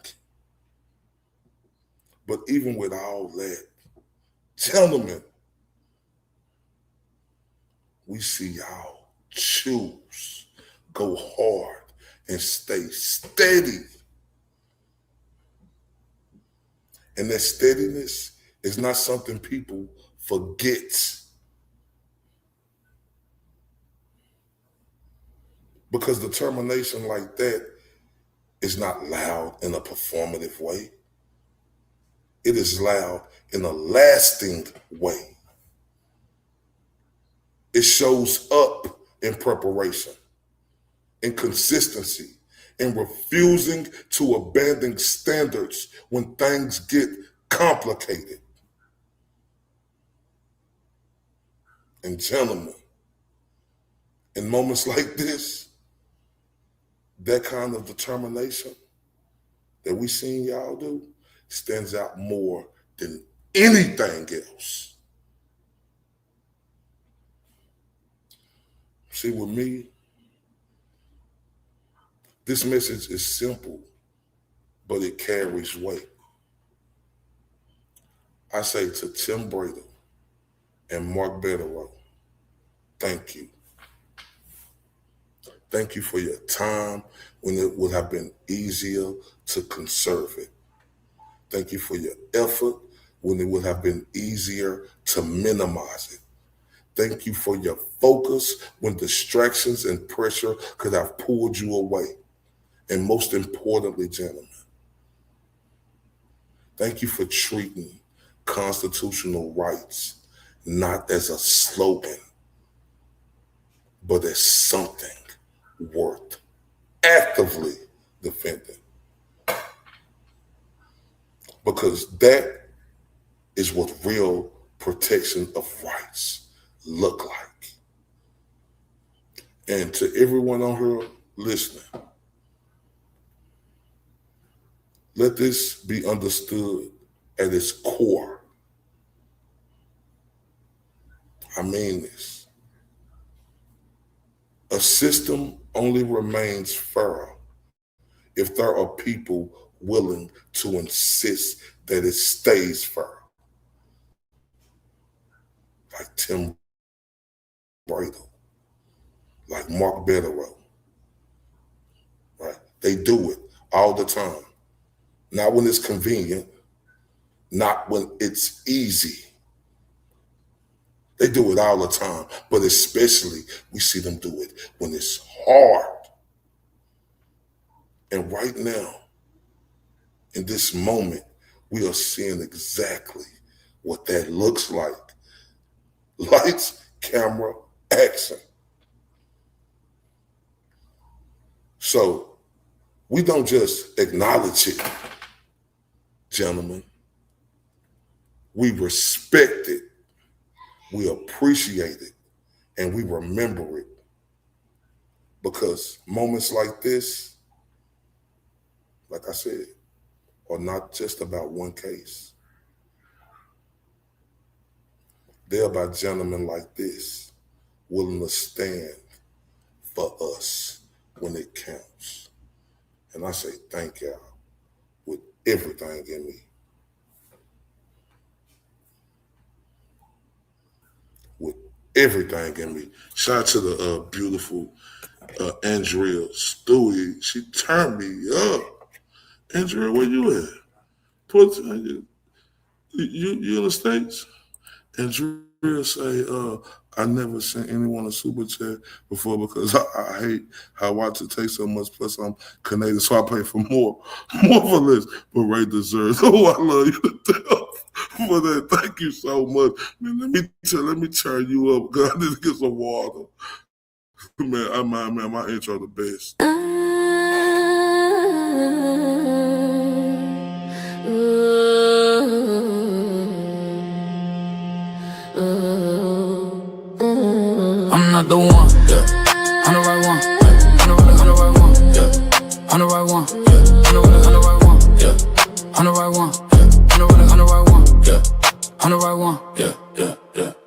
But even with all that, gentlemen, we see y'all choose, go hard, and stay steady. And that steadiness is not something people forget. Because determination like that is not loud in a performative way. It is loud in a lasting way. It shows up in preparation, in consistency, in refusing to abandon standards when things get complicated. And gentlemen, in moments like this, that kind of determination that we seen y'all do stands out more than anything else. See, with me, this message is simple, but it carries weight. I say to Tim Bradl and Mark Bederow, thank you. Thank you for your time when it would have been easier to conserve it. Thank you for your effort when it would have been easier to minimize it. Thank you for your focus when distractions and pressure could have pulled you away. And most importantly, gentlemen, thank you for treating constitutional rights not as a slogan, but as something worth actively defending. Because that is what real protection of rights look like. And to everyone on here listening, let this be understood at its core. I mean this. A system only remains fair if there are people willing to insist that it stays fair. Like Tim Bradl, like Mark Bederow, right? They do it all the time. Not when it's convenient, not when it's easy. They do it all the time, but especially we see them do it when it's hard. And right now, in this moment, we are seeing exactly what that looks like. Lights, camera, action. So we don't just acknowledge it, gentlemen. We respect it, we appreciate it, and we remember it. Because moments like this, like I said, are not just about one case. They're about gentlemen like this, willing to stand for us when it counts. And I say thank y'all with everything in me. With everything in me. Shout out to the beautiful Andrea Stewie. She turned me up. Andrea, where you at? You in the States? Andrea say, I never sent anyone a super chat before because I hate how watch it takes so much. Plus, I'm Canadian, so I pay for more for this. But Ray deserves. Oh, I love you to death. But thank you so much. Man, let me turn you up, because I need to get some water. Man, my intro the best. I'm not the one, yeah. I'm the right one, yeah. I'm the right one, yeah. I'm the right one, yeah. I'm the right one, yeah. I'm the right one, yeah. I'm the right one, yeah. I'm the right one, yeah.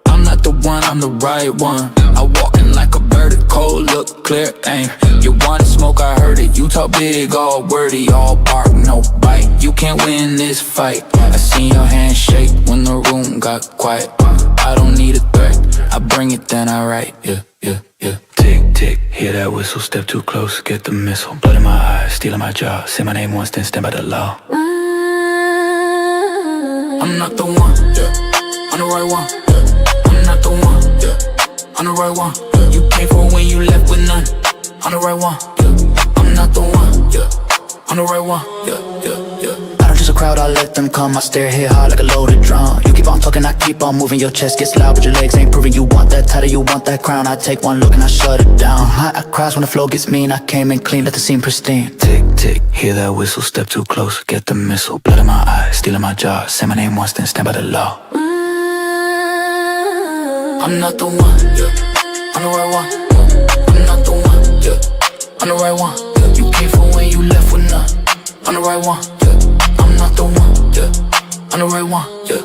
I'm not the one, I'm the right one. I walking like a vertical, look clear, aim. You want smoke, I heard it. You talk big, all wordy, all bark, no bite. You can't win this fight. I seen your hand shake when the room got quiet. I don't need a threat, I bring it, then I write, yeah. Tick, tick, hear that whistle, step too close, get the missile. Blood in my eyes, stealing my jaw. Say my name once, then stand by the law. I'm not the one, yeah. I'm the right one, yeah. I'm not the one, yeah. I'm the right one, yeah. You came for when you left with none. I'm the right one, yeah. I'm not the one, yeah. I'm the right one, yeah. I don't just a crowd, I let them come. I stare here hard like a loaded drum. You keep on talking, I keep on moving. Your chest gets loud, but your legs ain't proving. You want that title, you want that crown. I take one look and I shut it down. I crash when the flow gets mean. I came in clean, let the scene pristine. Tick, tick, hear that whistle, step too close, get the missile. Blood in my eyes, stealing my jaw. Say my name once, then stand by the law. I'm not the one, yeah. I'm the right one, yeah. I'm not the one, yeah. I'm the right one, yeah. You came for when you left with none. I'm the right one, yeah. I'm not the one, yeah. I'm the right one, yeah.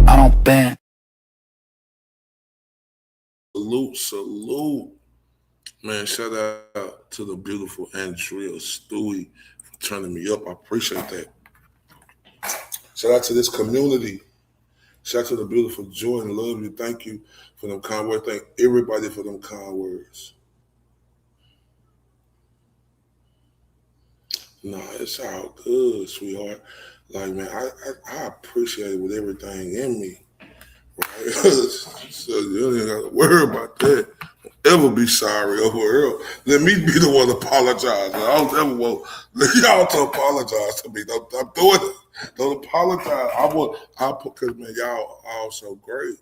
I don't bend. Salute. Man, shout out to the beautiful Andrea Stewie for turning me up. I appreciate that. Shout out to this community. Shout out to the beautiful Joy and Love you. Thank you for them kind words. Thank everybody for them kind words. Nah, it's all good, sweetheart. Like, man, I appreciate it with everything in me. Right? So you don't even got to worry about that. Don't ever be sorry over here. Let me be the one to apologize. I don't ever want y'all to apologize to me. I'm doing it. Don't apologize. Because man, y'all all so great.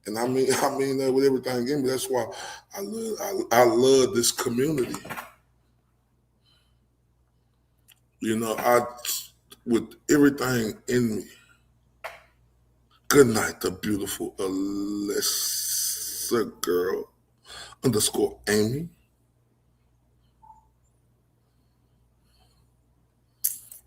And I mean that with everything in me. That's why I love this community. You know, with everything in me. Good night, the beautiful Alyssa girl _Amy.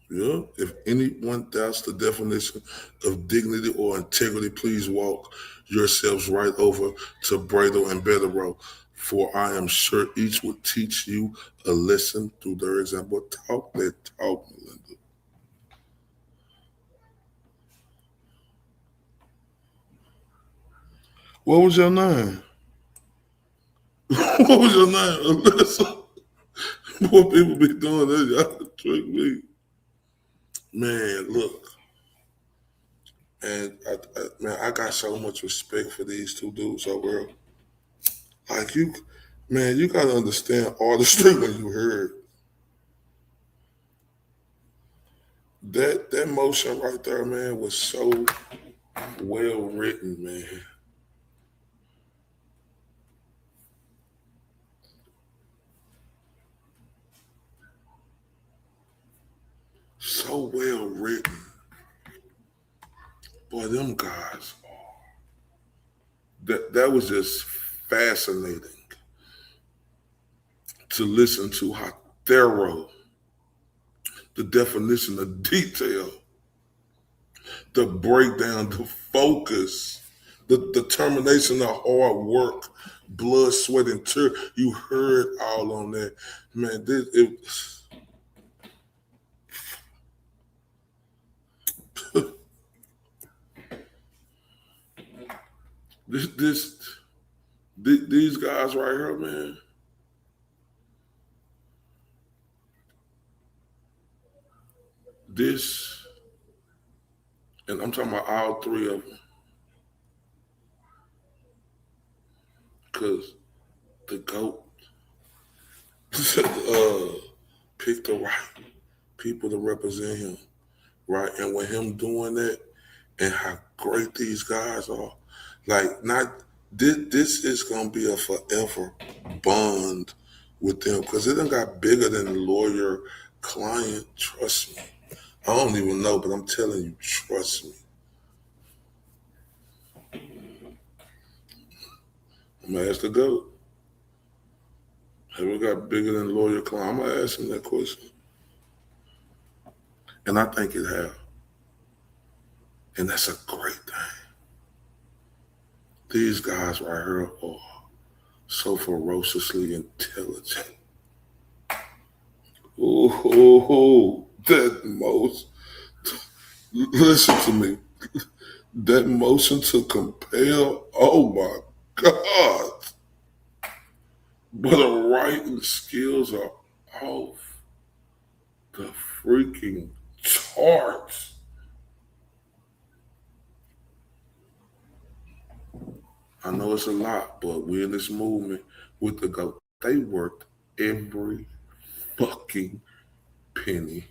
Yeah, if anyone doubts the definition of dignity or integrity, please walk yourselves right over to Bradl and Bederow, for I am sure each will teach you a lesson through their example. Talk that talk, Melinda. What was your name? What was your name, Alyssa? More people be doing this, y'all trick me. Man, look. And I got so much respect for these two dudes over here. Like you gotta understand artistry when you heard that motion right there, man, was so well written, man. So well written. Boy, them guys, that was just fascinating to listen to how thorough the definition of detail, the breakdown, the focus, the determination, the hard work, blood, sweat, and tears. You heard all on that. Man, these guys right here, man. This, and I'm talking about all three of them, because the GOAT picked the right people to represent him. right? And with him doing that and how great these guys are, like not this is gonna be a forever bond with them because it done got bigger than lawyer client. Trust me. I don't even know, but I'm telling you, trust me. I'm gonna ask the GOAT. Have it got bigger than lawyer client? I'm gonna ask him that question. And I think it have. And that's a great thing. These guys right here are so ferociously intelligent. Oh, that most, listen to me. That motion to compel, oh my God. But the writing skills are off the freaking charts. I know it's a lot, but we're in this movement with the GOAT. They worked every fucking penny.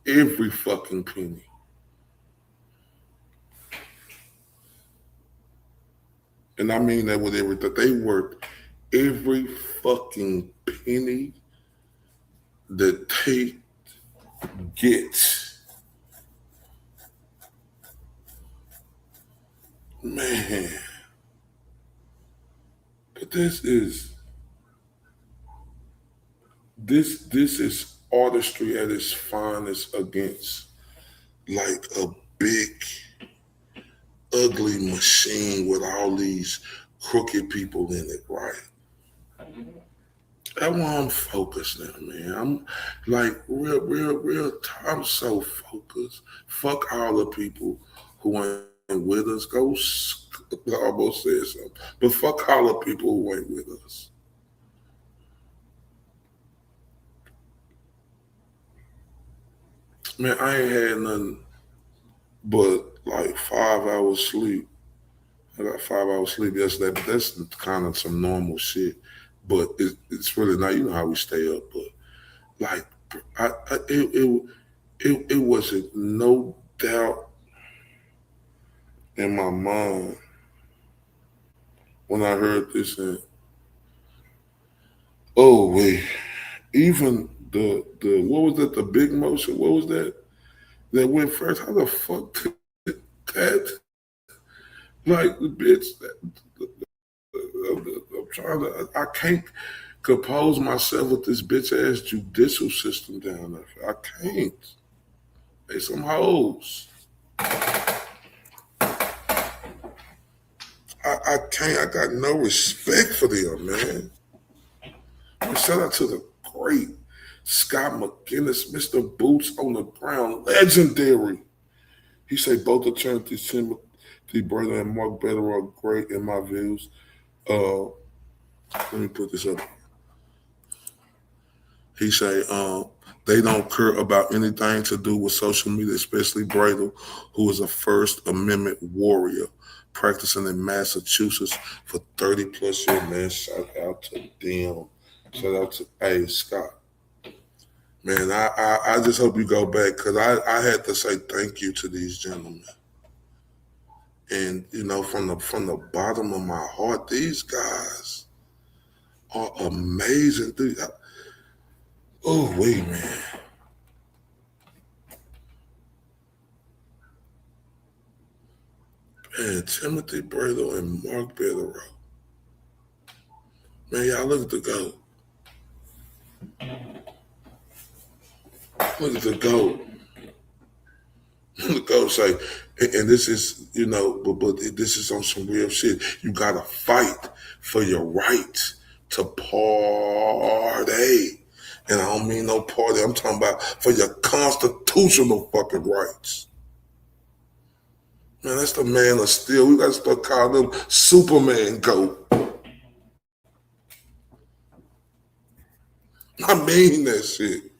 Every fucking penny. And I mean that with everything. They worked every fucking penny that they get. Man. But this is artistry at its finest against like a big ugly machine with all these crooked people in it, right? That's why I'm focused now, man. I'm like real. I'm so focused. Fuck all the people who ain't with us. I almost said something, but fuck all the people who ain't with us. Man, I ain't had nothing but like 5 hours sleep. I got 5 hours sleep yesterday, but that's kind of some normal shit. But it's really not. You know how we stay up, but like it wasn't no doubt in my mind when I heard this. And oh wait, even the what was that? The big motion. What was that? That went first. How the fuck did that? Like the bitch. I'm trying to. I can't compose myself with this bitch ass judicial system down there. I can't. They some hoes. I can't. I got no respect for them, man. And shout out to the great Scott McGinnis, Mr. Boots on the ground, legendary. He said both attorneys, Timothy Bradl and Mark Bederow, are great in my views. Let me put this up. He say they don't care about anything to do with social media, especially Bradl, who is a First Amendment warrior practicing in Massachusetts for 30 plus years. Man, shout out to them. Shout out to Scott. Man, I just hope you go back because I had to say thank you to these gentlemen. And you know, from the bottom of my heart, these guys are amazing. Oh wait, man. Man, Timothy Bradl and Mark Bederow. Man, y'all look at the GOAT. Look at the GOAT. The GOAT say, and this is, you know, but this is on some real shit. You gotta fight for your right to party. And I don't mean no party. I'm talking about for your constitutional fucking rights. Man, that's the man of steel. We gotta start calling him Superman GOAT. I mean that shit.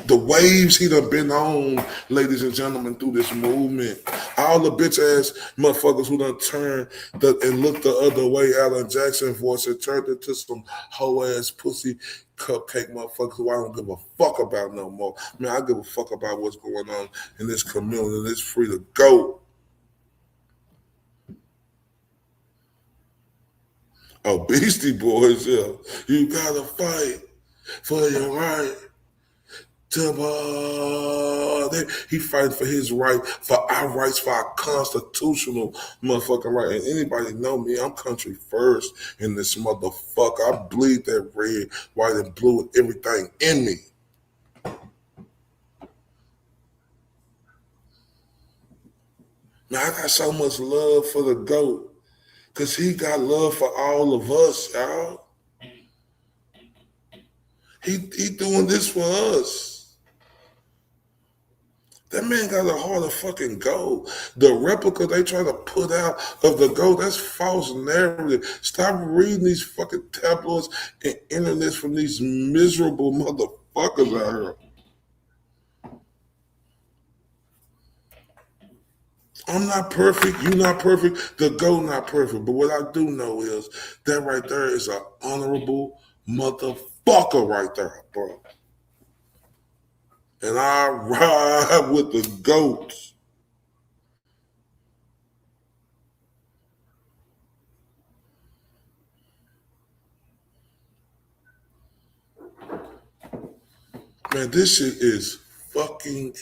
The waves he done been on, ladies and gentlemen, through this movement. All the bitch ass motherfuckers who done turned and looked the other way, Alan Jackson voice, and turned into some hoe ass pussy cupcake motherfuckers who I don't give a fuck about no more. Man, I give a fuck about what's going on in this community. It's free to go. Oh, Beastie Boys, yeah. You gotta fight for your right to body. He fighting for his right, for our rights, for our constitutional motherfucking right. And anybody know me, I'm country first in this motherfucker. I bleed that red, white, and blue and everything in me. Man, I got so much love for the GOAT. Because he got love for all of us, y'all. He doing this for us. That man got a heart of fucking gold. The replica they try to put out of the GOAT, that's false narrative. Stop reading these fucking tabloids and internets from these miserable motherfuckers out here. I'm not perfect. You're not perfect. The GOAT not perfect. But what I do know is that right there is an honorable motherfucker right there, bro. And I ride with the GOATs. Man, this shit is fucking...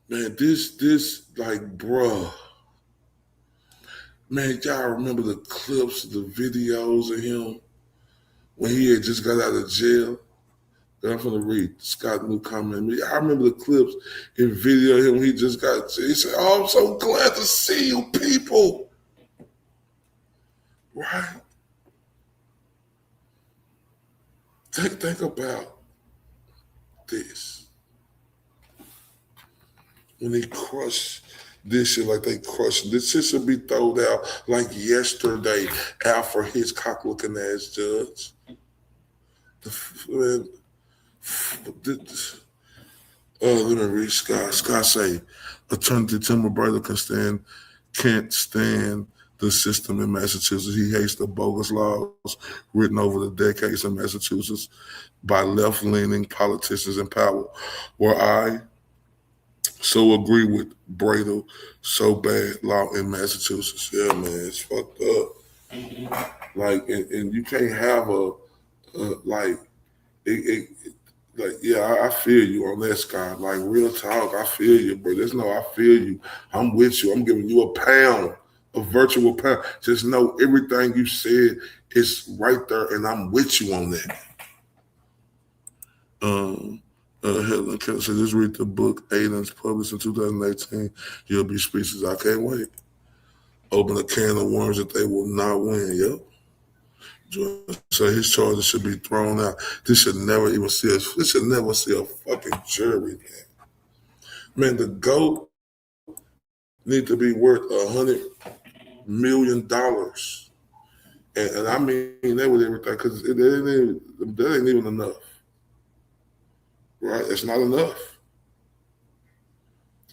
Man, this, like, bruh. Man, y'all remember the clips, the videos of him when he had just got out of jail? I'm going to read Scott new comment. I remember the clips and video of him when he just got jail. He said, oh, I'm so glad to see you people. Right? Think about this. When they crush this shit like they crush this shit should be thrown out like yesterday. Alfred Hitchcock looking ass judge. Let me read Scott. Scott say, Attorney Tim Bradl can't stand the system in Massachusetts. He hates the bogus laws written over the decades in Massachusetts by left-leaning politicians in power. Where I so agree with Bradl, so bad law in Massachusetts. Yeah, man, it's fucked up. Like, and you can't have I feel you on that, Scott. Like, real talk, I feel you, bro. I feel you. I'm with you. I'm giving you a pound, a virtual pound. Just know everything you said is right there, and I'm with you on that. Helen Keller said, just read the book Aidan's published in 2018. You'll be speechless. I can't wait. Open a can of worms that they will not win. Yep. So his charges should be thrown out. This should never see a fucking jury, man. Man, the GOAT need to be worth $100 million. And I mean that with everything, because that ain't even enough. Right, it's not enough.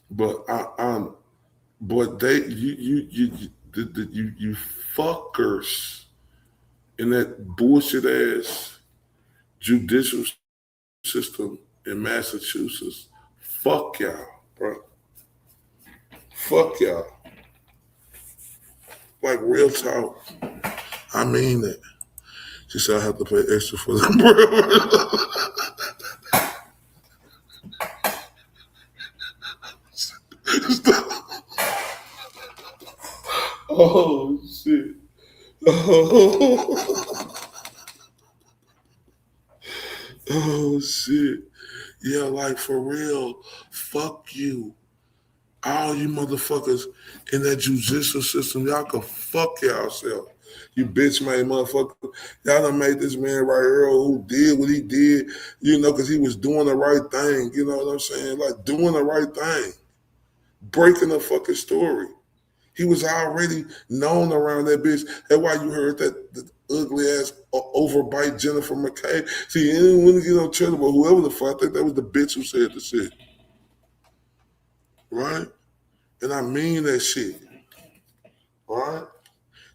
But you fuckers in that bullshit ass judicial system in Massachusetts, fuck y'all, bro. Fuck y'all. Like, real talk. I mean it. She said I have to pay extra for the Oh, shit. Oh, shit. Yeah, like, for real, fuck you. All you motherfuckers in that judicial system, y'all can fuck yourself. You bitch made motherfucker. Y'all done made this man right here who did what he did, because he was doing the right thing. You know what I'm saying? Like, doing the right thing. Breaking the fucking story. He was already known around that bitch. That's why you heard that ugly ass overbite Jennifer McKay. See, anyone want to get on Turtleboy, whoever the fuck, I think that was the bitch who said the shit. Right? And I mean that shit. Right?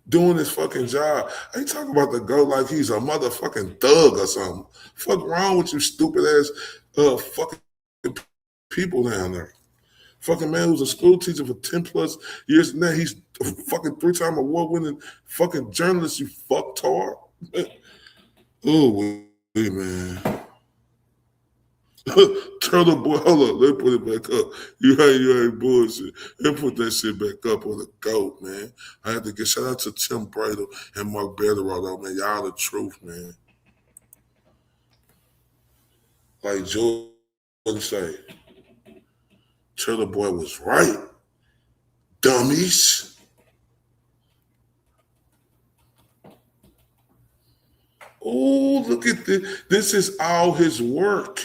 Doing his fucking job. I ain't talking about the GOAT like he's a motherfucking thug or something. Fuck wrong with you stupid ass fucking people down there. Fucking man who's a school teacher for 10 plus years and now he's a fucking 3-time award winning fucking journalist, you fucktard. Oh, wait, man. Turtleboy, hold up, let me put it back up. You ain't bullshit. Let me put that shit back up on the GOAT, man. I have to get shout out to Tim Bradl and Mark Bederow, though, man. Y'all the truth, man. Like Jordan say, Turtleboy was right. Dummies. Oh, look at this. This is all his work.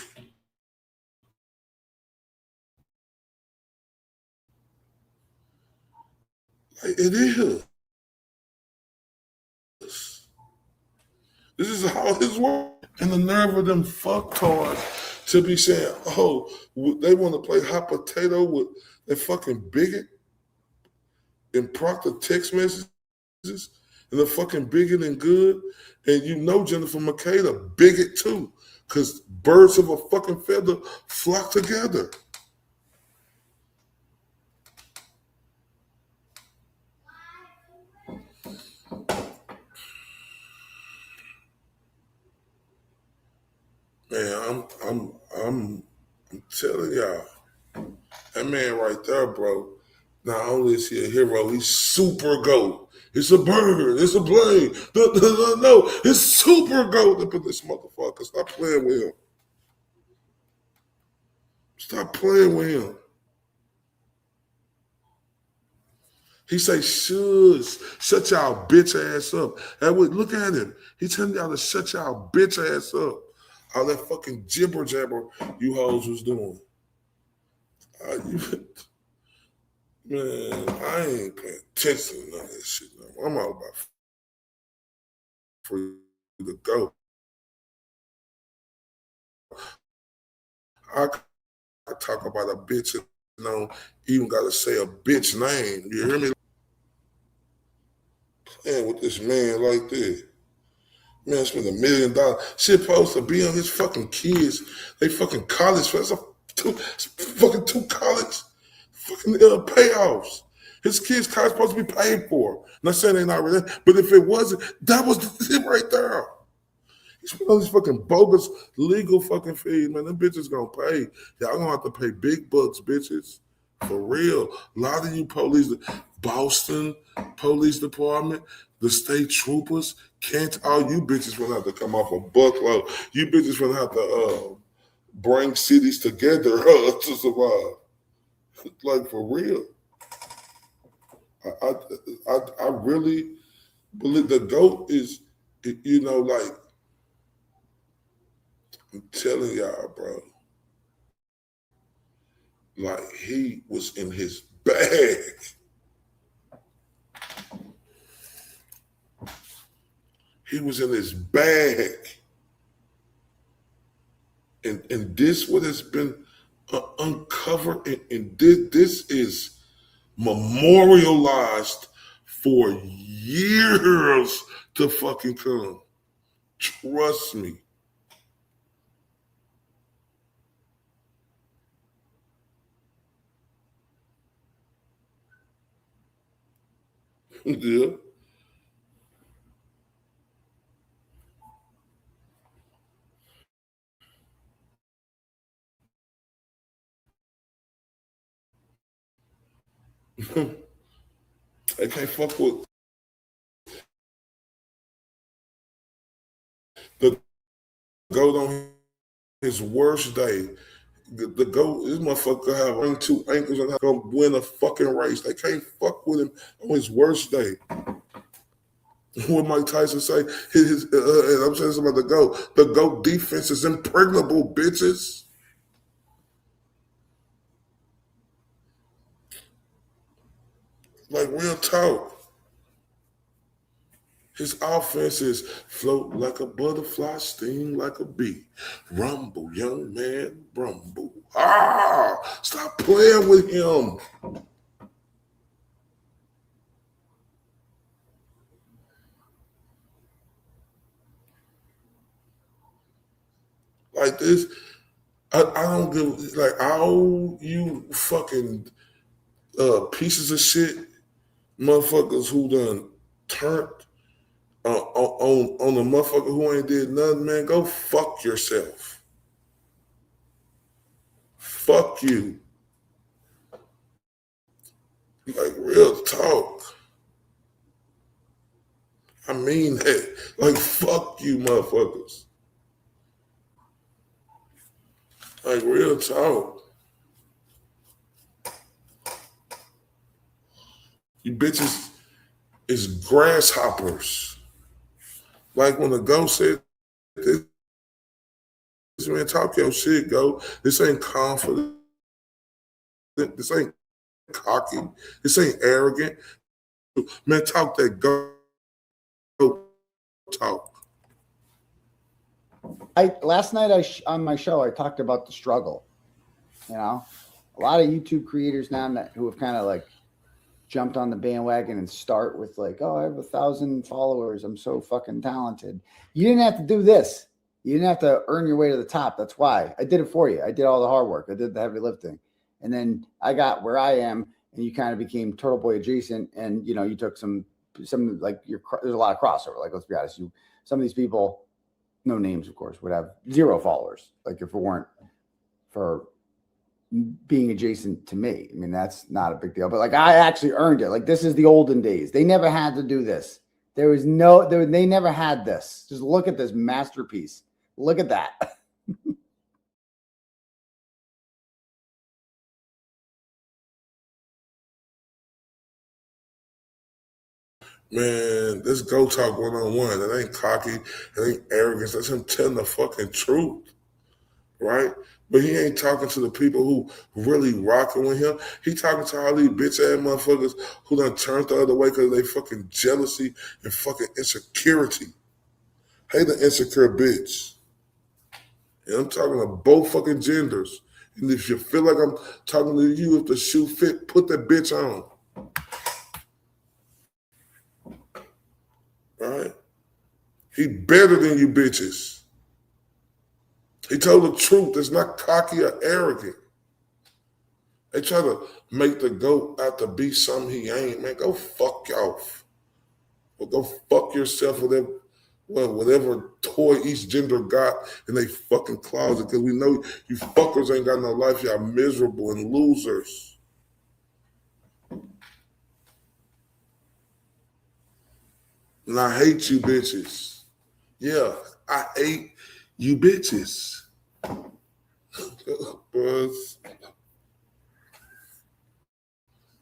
Like, it is. This is all his work. And the nerve of them fucktards to be saying, oh, they want to play hot potato with that fucking bigot and Proctor text messages and the fucking bigot and good. And you know Jennifer McKay, the bigot too, because birds of a fucking feather flock together. Man, I'm telling y'all, that man right there, bro. Not only is he a hero, he's super GOAT. It's a bird. It's a plane. No, it's super GOAT. Look at this motherfucker. Stop playing with him. Stop playing with him. He say, shush, shut y'all bitch ass up. And look at him. He telling y'all to shut y'all bitch ass up. All that fucking jibber jabber you hoes was doing. Man, I ain't paying attention to none of that shit. No. I'm all about for you to go. I talk about a bitch and don't even got to say a bitch name. You hear me? Playing with this man like this. Man, spend $1 million. Shit supposed to be on his fucking kids. They fucking college. That's fucking two college fucking payoffs. His kids' college supposed to be paid for. Not saying they not really, but if it wasn't, that was it right there. He spent all these fucking bogus legal fucking fees, man. Them bitches gonna pay. Y'all gonna have to pay big bucks, bitches. For real. A lot of you police, Boston Police Department, the state troopers, can't all you bitches gonna have to come off a buckload. You bitches gonna have to bring cities together to survive. Like for real. I really believe the GOAT is, you know, like, I'm telling y'all, bro. Like he was in his bag. He was in his bag. And this what has been uncovered, and this is memorialized for years to fucking come. Trust me. Yeah. They can't fuck with the GOAT on his worst day. The GOAT, this motherfucker have 2 ankles and gonna win a fucking race. They can't fuck with him on his worst day. What Mike Tyson say? And I'm saying something about the GOAT. The GOAT defense is impregnable, bitches. Like real talk. His offense is float like a butterfly, sting like a bee. Rumble, young man, rumble. Stop playing with him. Like this, I don't give, like, all you fucking pieces of shit, motherfuckers who done turned on the motherfucker who ain't did nothing, man, go fuck yourself. Fuck you. Like, real talk. I mean that. Like, fuck you, motherfuckers. Like, real talk. You bitches is grasshoppers. Like when the ghost said, this man, talk your shit, go. This ain't confident. This ain't cocky. This ain't arrogant. Man, talk that go talk. Last night on my show I talked about the struggle. You know, a lot of YouTube creators now who have kind of like jumped on the bandwagon and start with like, oh, I have 1,000 followers. I'm so fucking talented. You didn't have to do this. You didn't have to earn your way to the top. That's why I did it for you. I did all the hard work. I did the heavy lifting. And then I got where I am, and you kind of became Turtleboy adjacent. And, you know, you took some like there's a lot of crossover. Like, let's be honest, some of these people, no names, of course, would have 0 followers. Like if it weren't for being adjacent to me. I mean, that's not a big deal, but like I actually earned it. Like this is the olden days. They never had to do this. They never had this. Just look at this masterpiece. Look at that. Man, this go talk one-on-one. That ain't cocky. That ain't arrogance. That's him telling the fucking truth, right? But he ain't talking to the people who really rocking with him. He talking to all these bitch-ass motherfuckers who done turned the other way because of their fucking jealousy and fucking insecurity. Hey, the insecure bitch. And I'm talking to both fucking genders. And if you feel like I'm talking to you, if the shoe fit, put that bitch on. Right? He better than you bitches. He told the truth. It's not cocky or arrogant. They try to make the goat out to be something he ain't. Man, go fuck off. Or go fuck yourself with whatever toy each gender got in their fucking closet. Because we know you fuckers ain't got no life. Y'all miserable and losers. And I hate you bitches. Yeah, I hate you bitches. Buzz.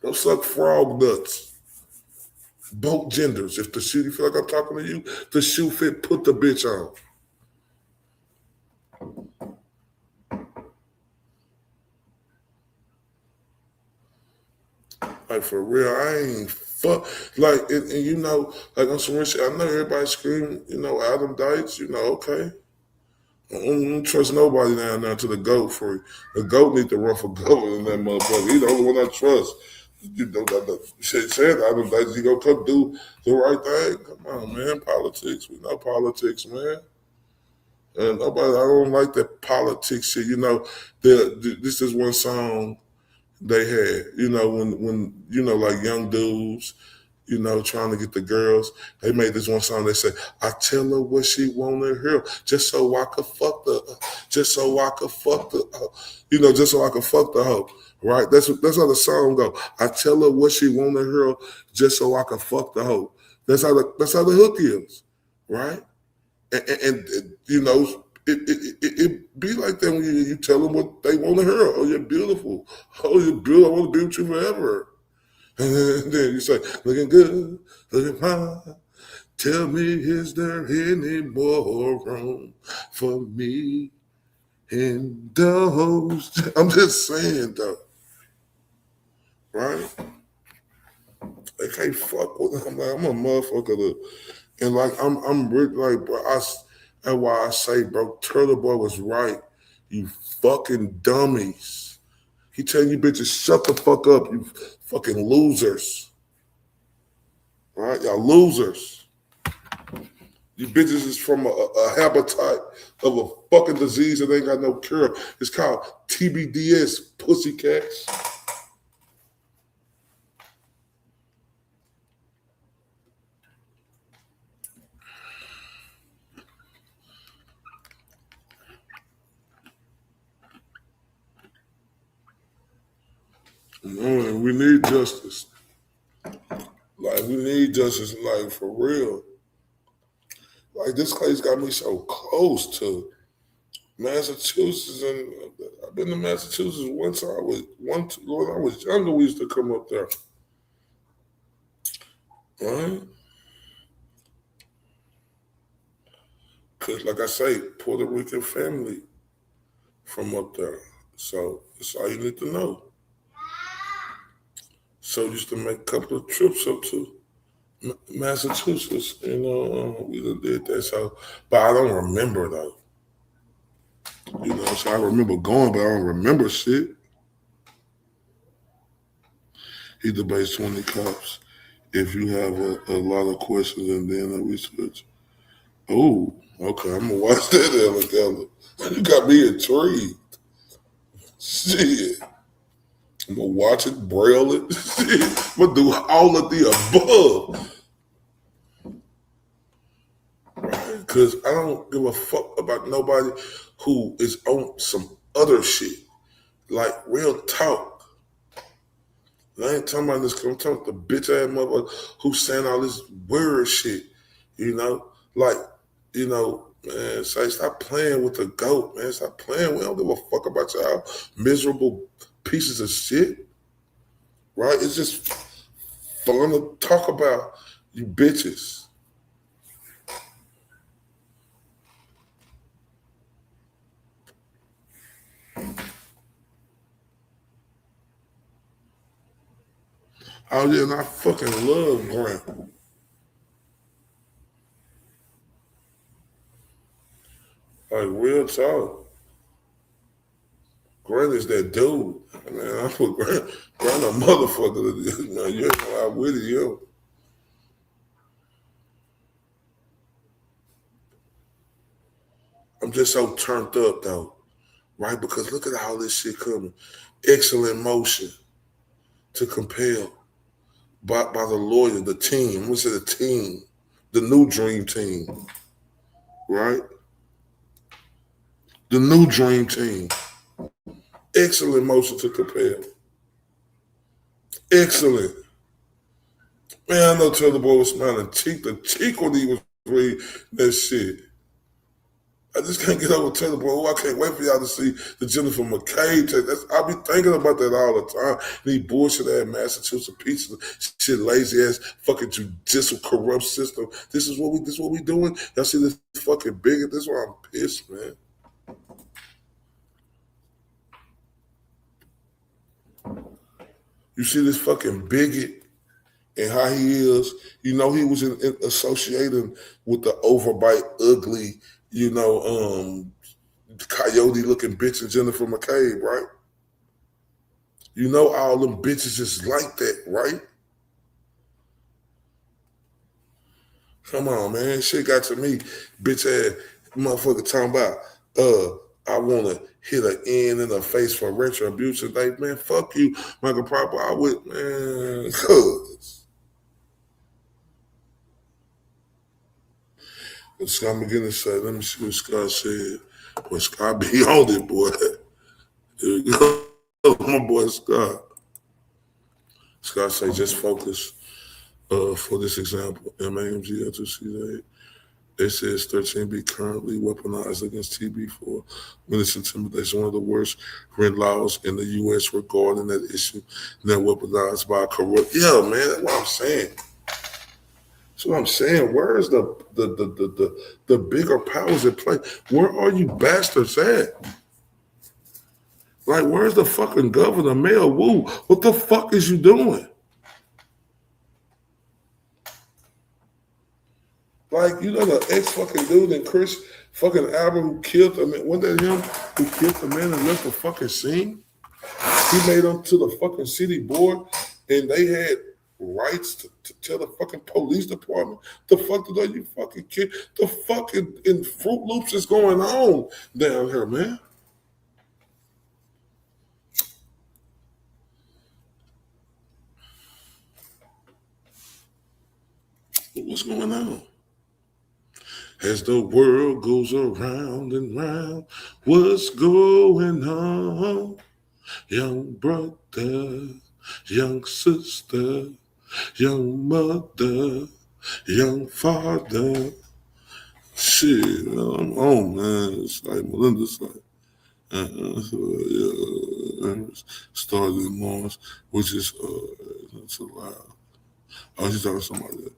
Don't suck frog nuts. Both genders. If the shoe, you feel like I'm talking to you, the shoe fit, put the bitch on. Like, for real, I ain't fuck. Like, and you know, like on some real shit, I know everybody screaming, you know, Adam Dites, you know, okay. I don't trust nobody down there to the GOAT for it. The GOAT need to run for governor in that motherfucker. He's the only one I trust. You know, the shit said Adam Dites, he gonna come do the right thing. Come on, man, politics. We know politics, man. And I don't like that politics shit. You know, this is one song they had, you know, when you know, like young dudes, you know, trying to get the girls, they made this one song. They said, I tell her what she wanna hear, just so I could fuck the, just so I could fuck the, you know, just so I could fuck the hoe, right? That's how the song go. I tell her what she wanna hear, just so I could fuck the hoe. That's how the hook is, right? And you know, it be like that when you tell them what they want to hear. Oh, you're beautiful. Oh, you're beautiful. I want to be with you forever. And then you say, looking good, looking fine. Tell me, is there any more room for me in those? I'm just saying, though. Right? They can't fuck with them. I'm a motherfucker And like I'm really like, bro, that's why I say, bro, Turtleboy was right. You fucking dummies. He telling you bitches, shut the fuck up, you fucking losers. All right, y'all losers. You bitches is from a habitat of a fucking disease that ain't got no cure. It's called TBDS, pussycats. Man, we need justice. Like, we need justice, like, for real. Like, this place got me so close to Massachusetts, and I've been to Massachusetts once. When I was younger, we used to come up there. Right? Because, like I say, Puerto Rican family from up there. So that's all you need to know. So used to make a couple of trips up to Massachusetts. You know, we did that. So, but I don't remember though. You know, so I remember going, but I don't remember shit. He debates 20 cops. If you have a lot of questions and then a research. Oh, okay. I'm gonna watch that, Ella. You got me intrigued. Shit. I'm gonna watch it, braille it. Shit. I'm gonna do all of the above. Right? Because I don't give a fuck about nobody who is on some other shit. Like, real talk. I ain't talking about this. I'm talking about the bitch ass mother who's saying all this weird shit. You know, like, you know, man, say stop playing with the goat, man. Stop playing. We don't give a fuck about y'all miserable pieces of shit. Right? It's just fun to talk about you bitches. Oh yeah, and I fucking love Grant. Like, real talk. Grant is that dude. Man, I put Grant a motherfucker. Man, you ain't know how witty you. I'm just so turned up though, right? Because look at all this shit coming. Excellent motion to compel by the lawyer, the team. What's it, the team? The new dream team, right? The new dream team. Excellent motion to compel. Excellent. Man, I know Turtleboy was smiling cheek to cheek when he was reading that shit. I just can't get over Turtleboy. Oh, I can't wait for y'all to see the Jennifer McCabe tape. I'll be thinking about that all the time. These bullshit ass Massachusetts pieces, shit lazy ass fucking judicial corrupt system. This is what we doing. Y'all see this fucking bigot? This is why I'm pissed, man. You see this fucking bigot and how he is. You know, he was associating with the overbite, ugly, you know, coyote looking bitch and Jennifer McCabe, right? You know, all them bitches is like that, right? Come on, man. Shit got to me, bitch ass motherfucker talking about, I want to hit an end in the face for retribution. Like, man, fuck you, Michael Proper. I would, man, cuz. Scott McGinnis said, let me see what Scott said. Boy, Scott be on it, boy. Here we go. My boy Scott. Scott say, just focus for this example. MAMG L2C8. It says 13B currently weaponized against TB4 witness intimidation, one of the worst written laws in the U.S. regarding that issue. Now weaponized by corrupt. Yeah, man, that's what I'm saying. That's what I'm saying. Where is the bigger powers at play? Where are you bastards at? Like, where's the fucking governor, Mayor Wu? What the fuck is you doing? Like, you know the ex-fucking dude and Chris fucking Albert who killed the man, wasn't that him who killed the man and left the fucking scene? He made them to the fucking city board and they had rights to tell the fucking police department the fuck did you fucking kid? The fucking in Fruit Loops is going on down here, man. What's going on? As the world goes around and round, what's going on? Young brother, young sister, young mother, young father. Shit, I'm on, man. It's like Melinda's like, started in Mars, which is, that's allowed. Oh, she's talking to somebody else.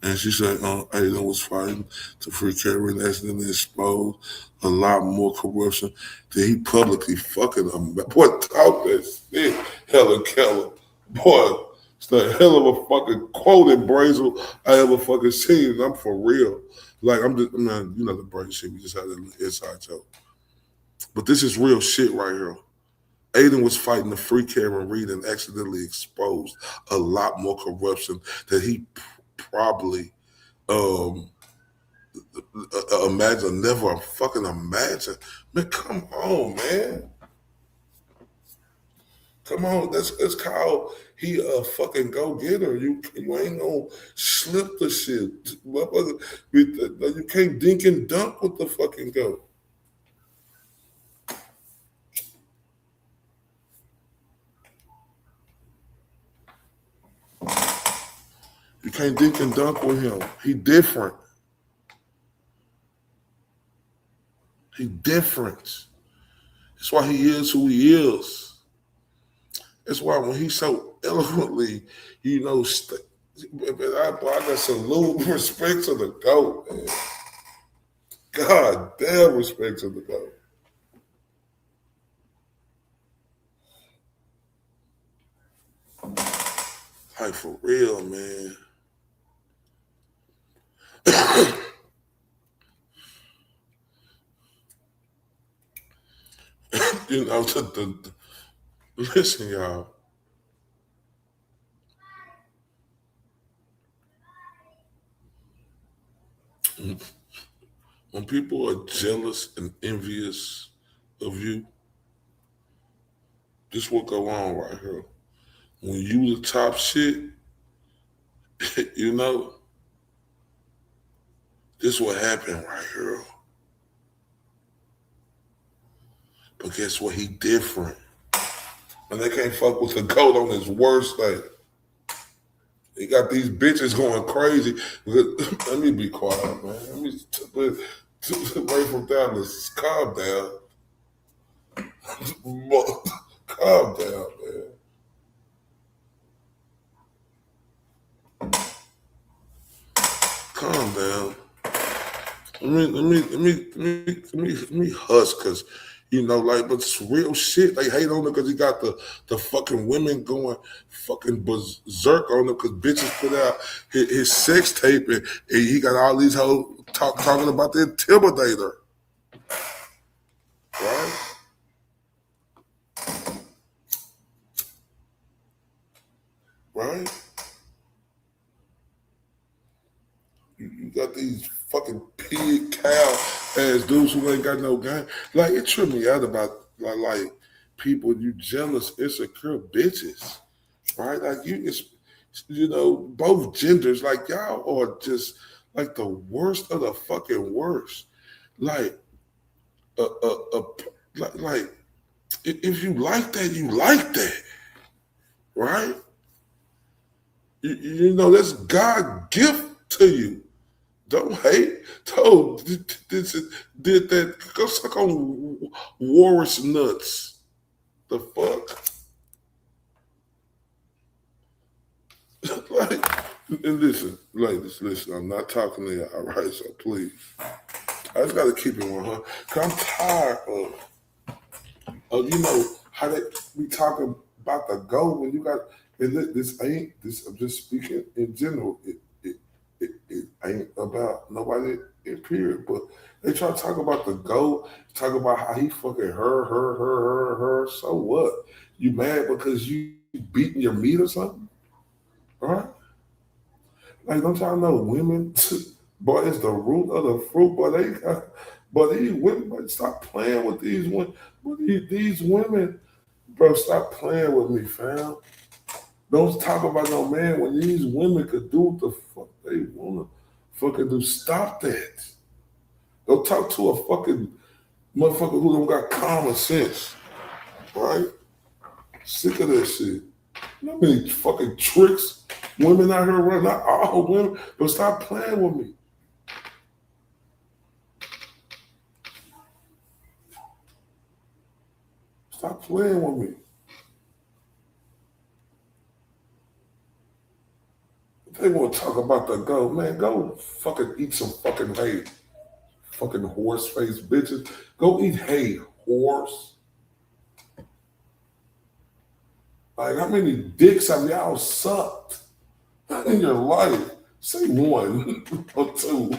And she said Aidan was fighting to free Kerry and accidentally exposed a lot more corruption than he publicly fucking them. Boy, talk that shit, Helen Keller. Boy, it's the hell of a fucking quote in Bradl I ever fucking seen. And I'm for real. Like, I'm just, man, you know the Bradl shit, we just had an inside joke. But this is real shit right here. Aidan was fighting to free Cameron Reed and accidentally exposed a lot more corruption that he probably imagine, never fucking imagine. Man, come on, man. Come on, that's called he a fucking go-getter. You ain't gonna slip the shit. You can't dink and dunk with the fucking go. You can't dink and dunk with him. He different. He different. That's why he is who he is. That's why when he's so eloquently, you know, I got salute respect to the GOAT, man. God damn respect to the GOAT. Like, for real, man. You know, listen, y'all. When people are jealous and envious of you, this will go on right here. When you the top shit, you know, this will happen right here. But guess what? He different. And they can't fuck with the GOAT on his worst thing. He got these bitches going crazy. Let me be quiet, man. Let me away from down this. Calm down. Calm down, man. Calm down. Let me hush, cause you know, like, but it's real shit. They hate on him because he got the fucking women going fucking berserk on him because bitches put out his sex tape and he got all these hoes talking about the Intimidator. Right? Right? You got these fucking pig cow ass dudes who ain't got no game. Like, it tripped me out about like people, you jealous, insecure bitches, right? Like, it's, you know, both genders, like, y'all are just like the worst of the fucking worst. Like, like if you like that, you like that, right? You know, that's God gift to you. Don't hate. Told did that. Go suck on Walrus nuts. The fuck? Like, and listen, ladies, listen. I'm not talking to you, all right? So please, I just gotta keep it 100. Cause I'm tired of you know how they be talking about the GOAT when you got. And this ain't this. I'm just speaking in general. ain't about nobody in period. But they try to talk about the GOAT, talk about how he fucking her. So what? You mad because you beating your meat or something? All right? Like, don't y'all know women, boy, it's the root of the fruit, but these women, boy, stop playing with these women. But these women, bro, stop playing with me, fam. Don't talk about no man when these women could do what the fuck they wanna fucking do. Stop that. Go talk to a fucking motherfucker who don't got common sense, right? Sick of that shit. You know how many fucking tricks women out here running? Not all women, but stop playing with me. Stop playing with me. If they want to talk about the GOAT, man, go fucking eat some fucking hay. Fucking horse face bitches. Go eat hay, horse. Like, how many dicks have y'all sucked in your life? Say one or two.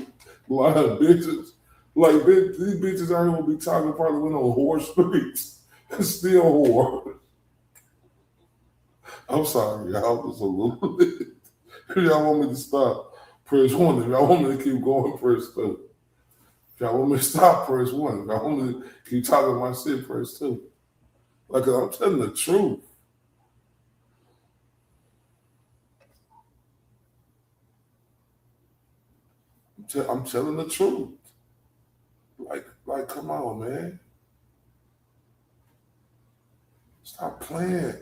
A lot of bitches. Like, these bitches out here will be talking probably went on horse streets and still whore. I'm sorry, y'all. Just a little bit. If y'all want me to stop, press 1. If y'all want me to keep going, press 2. If y'all want me to stop, press 1. If y'all want me to keep talking my shit, press 2. Like, I'm telling the truth. I'm telling the truth. Like, come on, man. Stop playing.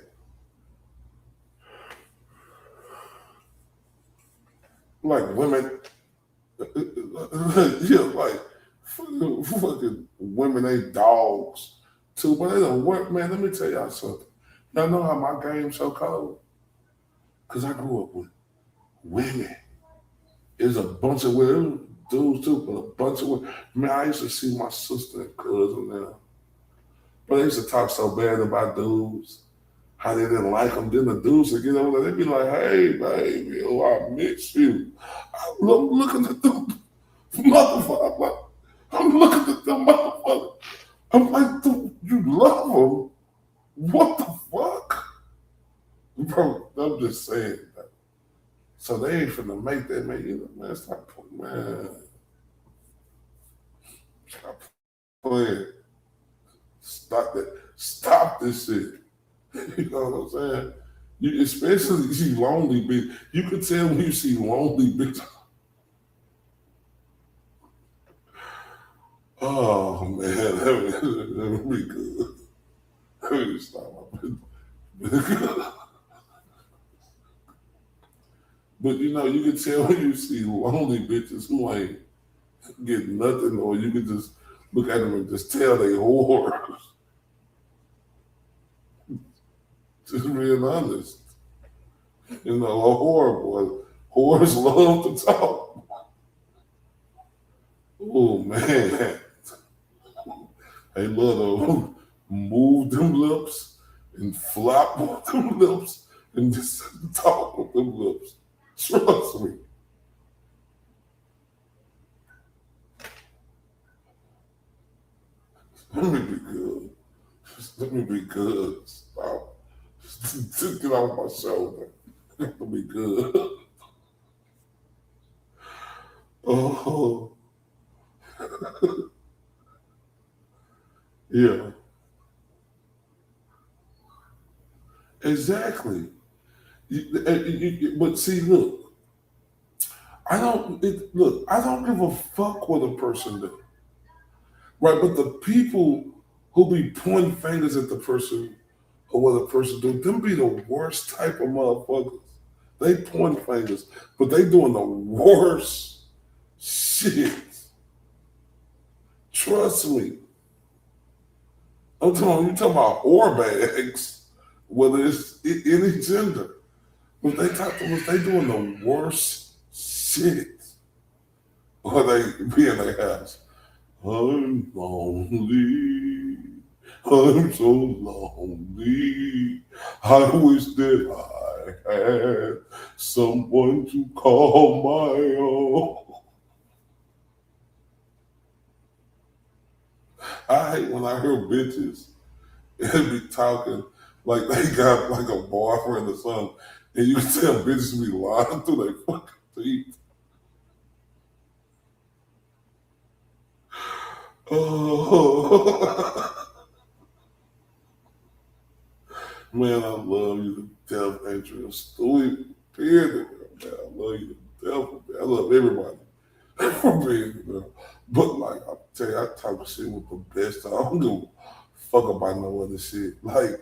Like women, yeah, like fucking women ain't dogs too, but they don't work, man. Let me tell y'all something. Y'all know how my game's so cold? Because I grew up with women. There's a bunch of women, dudes too, but a bunch of women. Man, I used to see my sister and cousin now. But they used to talk so bad about dudes, how they didn't like them. Then the dudes would get over there, they'd be like, hey, baby, oh, I miss you. I'm looking at them motherfucker. I'm looking at them motherfucker. I'm like, dude, you love them? What the fuck? Bro, I'm just saying that. So they ain't finna make that, man. You know, man, stop playing. Stop that. Stop this shit. You know what I'm saying? You, especially you see lonely bitch. You can tell when you see lonely bitch. Oh man, that would be good. Let me stop. But you know, you can tell when you see lonely bitches who ain't getting nothing, or you can just look at them and just tell they whores. Just being honest. You know, a whore, boy. Whores love to talk. Oh man. They love to move them lips and flap with them lips and just talk with them lips. Trust me. Let me be good. Just let me be good. Stop. Just get off my shoulder. Let me be good. Oh. Yeah. Exactly. But see, look, I don't give a fuck what a person does. Right, but the people who be pointing fingers at the person or what a person do, them be the worst type of motherfuckers. They point fingers, but they doing the worst shit. Trust me. You talking about whore bags, whether it's any gender. But they doing the worst shit. Or they be in their house. I'm lonely. I'm so lonely. I wish that I had someone to call my own. I hate when I hear bitches and be talking like they got like a boyfriend or something, and you can tell bitches be lying through their fucking teeth. Oh, man, I love you to death, Adrian Stewie. Period. Man, I love you to death. Man. I love everybody for being, you know. But like I tell you, I talk shit with the best. I don't give a fuck about no other shit. Like,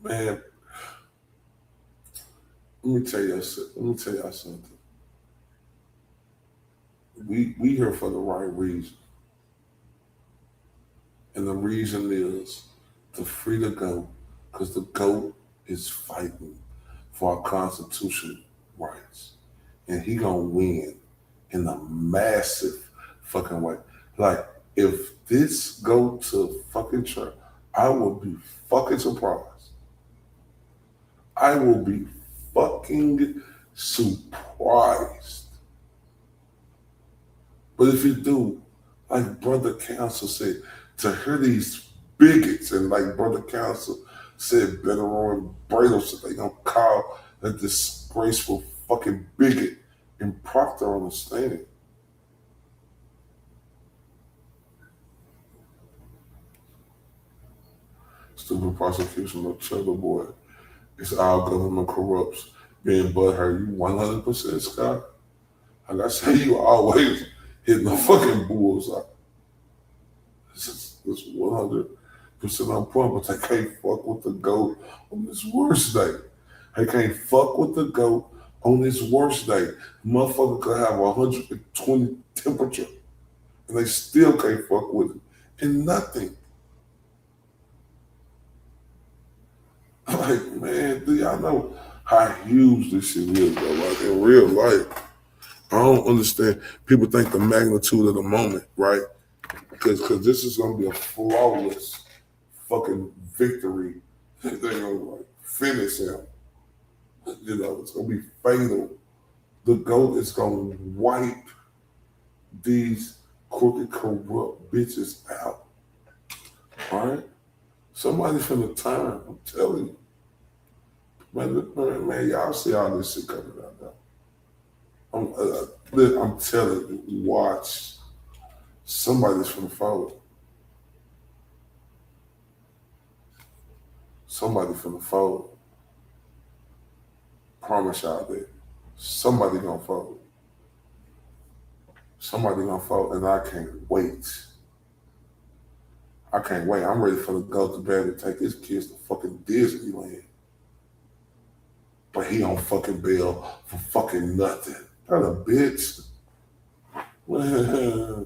man, let me tell you something. We here for the right reason. And the reason is to free the GOAT, because the GOAT is fighting for our constitutional rights. And he gonna win in a massive fucking way. Like, if this go to fucking Trump, I will be fucking surprised. I will be fucking surprised. But if you do, like Brother Counsel said, to hear these bigots, and like Brother Counsel said, Bederow and Bradl said they gonna call a disgraceful fucking bigot and Proctor on the stand. Stupid prosecution of Turtleboy. It's all government corrupts. Being butthurt, you 100% Scott. Like I say, you always hitting the fucking bullseye. It's 100% on point, but they can't fuck with the GOAT on this worst day. They can't fuck with the GOAT on this worst day. Motherfucker could have 120 temperature, and they still can't fuck with it. And nothing. Like, man, do y'all know how huge this shit is, though? Like, in real life, I don't understand. People think the magnitude of the moment, right? Because this is going to be a flawless fucking victory. They're going to like finish him. You know, it's going to be fatal. The GOAT is going to wipe these crooked, corrupt bitches out. All right? Somebody's finna turn, I'm telling you. Man, y'all see all this shit coming out now. I'm telling you, watch. Somebody's finna fold. Somebody finna fold. Promise y'all that. Somebody gonna fold. Somebody gonna fold, and I can't wait. I can't wait. I'm ready for the GOAT to be able to take his kids to fucking Disneyland. But he on fucking bail for fucking nothing. That a bitch. Man.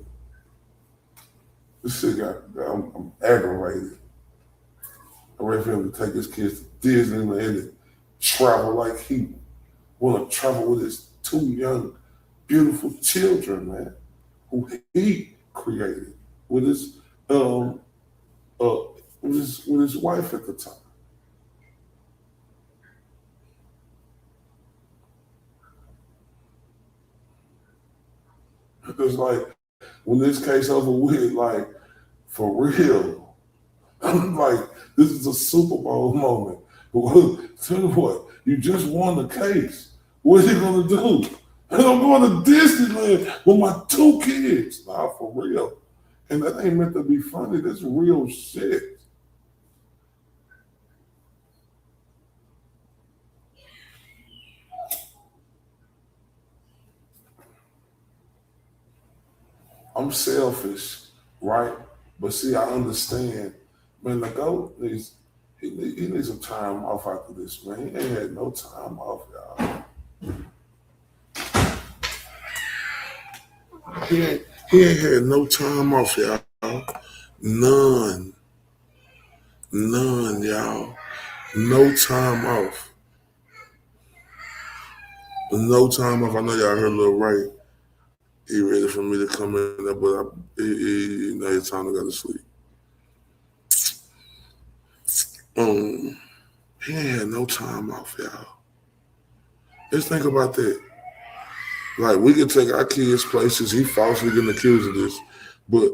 This shit I'm aggravated. I'm ready for him to take his kids to Disneyland and travel like he want to travel with his two young, beautiful children, man, who he created with his with his wife at the time. It's like, when this case over with, like, for real, I'm like, this is a Super Bowl moment. Tell you what, you just won the case. What are you gonna do? And I'm going to Disneyland with my two kids. Nah, for real. And that ain't meant to be funny. That's real shit. I'm selfish, right? But see, I understand. Man, the GOAT needs he needs some time off after this, man. He ain't had no time off, y'all. He ain't had no time off, y'all. None, y'all. No time off. No time off. I know y'all heard Lil Ray. He ready for me to come in there, but you know it's time to go to sleep. He ain't had no time off, y'all. Let's think about that. Like, we can take our kids places. He falsely getting accused of this, but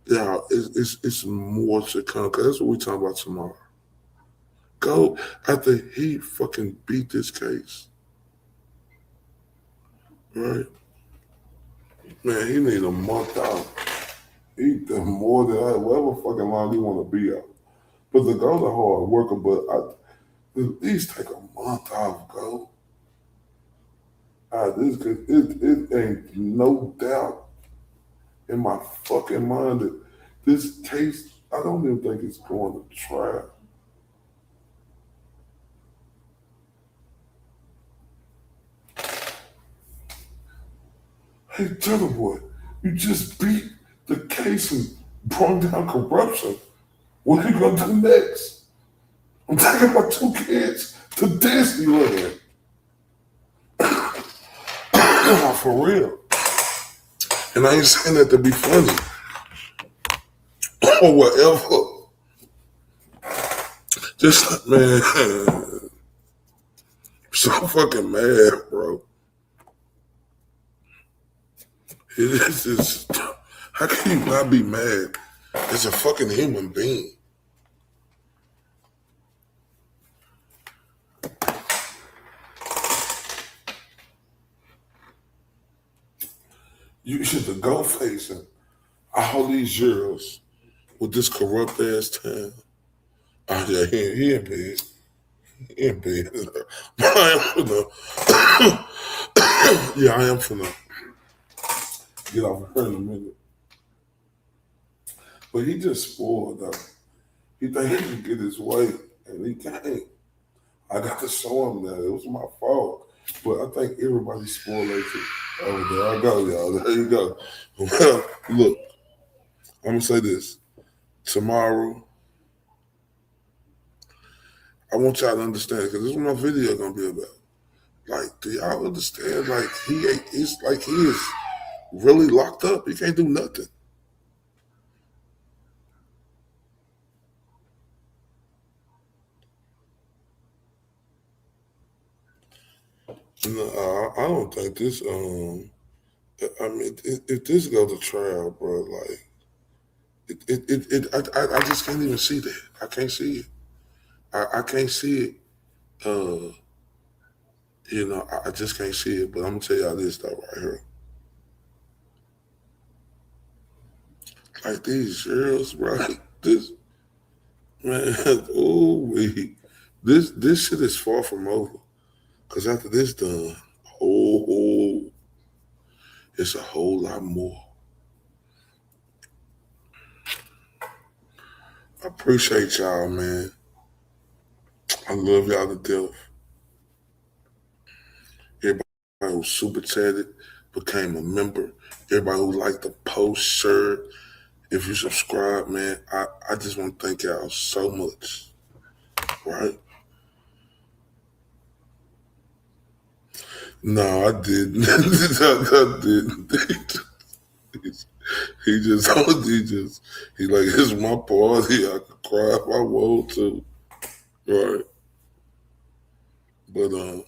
Yeah, it's more to come, because that's what we're talking about tomorrow. Go after he fucking beat this case. Right? Man, he need a month out. He done more than whatever fucking long he want to be out. But the girls are hard worker, but at least take a month off, go. It ain't no doubt in my fucking mind that this case, I don't even think it's going to trial. Hey, Turtleboy, you just beat the case and brought down corruption. What are you gonna do next? I'm taking my 2 kids to Disneyland. For real. And I ain't saying that to be funny or whatever. Just, man, I'm so fucking mad, bro. It is just, how can you not be mad as a fucking human being? You should have go facing all these years with this corrupt ass town. Oh yeah, he in bed. He in bed. I am finna. Yeah, I am finna get off of her in a minute. But he just spoiled though. He think he can get his way, and he can't. I got to show him that it was my fault. But I think everybody's spoiled it. Oh, there I go, y'all. There you go. Well, look, I'm gonna say this. Tomorrow, I want y'all to understand, because this is what my video gonna be about. Like, do y'all understand? Like, it's like he is really locked up. He can't do nothing. No, I don't think this. I mean, if this goes to trial, bro, like, I just can't even see that. I can't see it. I can't see it. You know, I just can't see it. But I'm gonna tell y'all this though, right here. Like these girls, right? This man, this shit is far from over. Cause after this done, it's a whole lot more. I appreciate y'all, man. I love y'all to death. Everybody who super chatted became a member. Everybody who liked the post, shirt. If you subscribe, man, I just want to thank y'all so much. Right? No, I didn't. I didn't. He like, it's my party. I could cry if I want to. Right. But love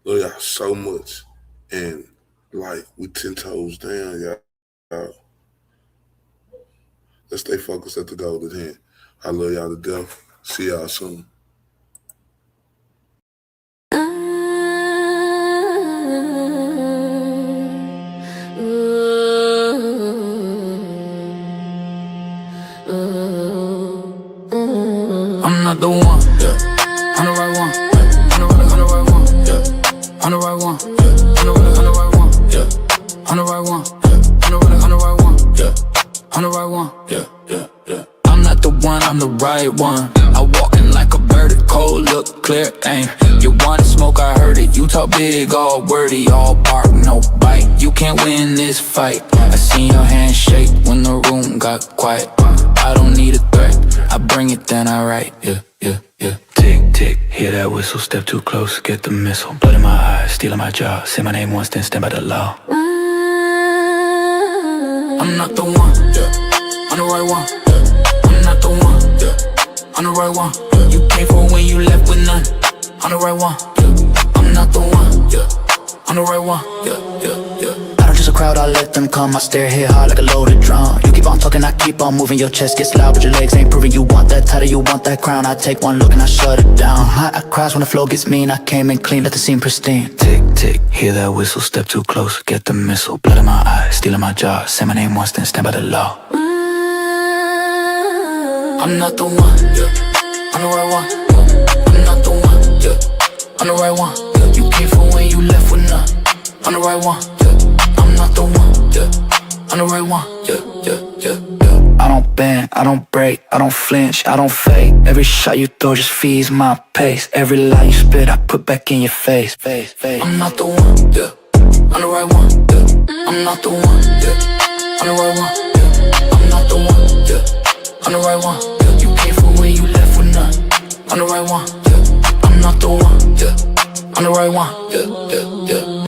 y'all so much. And like, we 10 toes down, y'all. Let's stay focused at the goal at hand. I love y'all to death. See y'all soon. I'm not the one, yeah. I'm the right one, yeah. I'm the right one, yeah. I'm the right one, yeah. I'm the right one, yeah. I'm the right one, yeah. I'm the right one, yeah. I'm the right one, yeah. I'm not the one, I'm the right one. I walk in like a bird, cold look, clear aim. You want smoke, I heard it. You talk big, all wordy, all bark, no bite. You can't win this fight. I seen your hand shake when the room got quiet. I don't need a threat, I bring it, then I write, yeah. Tick, tick, hear that whistle, step too close, get the missile. Blood in my eyes, stealing my jaw. Say my name once, then stand by the law. I'm not the one, yeah. I'm the right one, yeah. I'm not the one, yeah. I'm the right one, yeah. You paid for when you left with none. I'm the right one, yeah. I'm not the one, yeah. I'm the right one, yeah. I don't just crowd, I let them come. I stare hit hard like a loaded drum. You keep on talking, I keep on moving. Your chest gets loud, but your legs ain't proving. You want that title, you want that crown. I take one look and I shut it down. I crash when the flow gets mean. I came in clean, let the scene pristine. Tick, tick, hear that whistle, step too close, get the missile. Blood in my eyes, steel in my jaw. Say my name once, then stand by the law. I'm not the one, yeah. I'm the right one, yeah. I'm not the one, yeah. I'm the right one, yeah. You came from when you left with none. I'm the right one, yeah. I'm not the one, yeah. I'm the right one, yeah. I don't bend, I don't break, I don't flinch, I don't fake. Every shot you throw just feeds my pace. Every lie you spit, I put back in your face. I'm not the one, yeah. I'm the right one, yeah. I'm not the one, yeah. I'm the right one, yeah. I'm not the one, yeah. I'm the right one, yeah. You came from when you left with none. I'm the right one, yeah. I'm not the one, yeah. I'm the right one, yeah.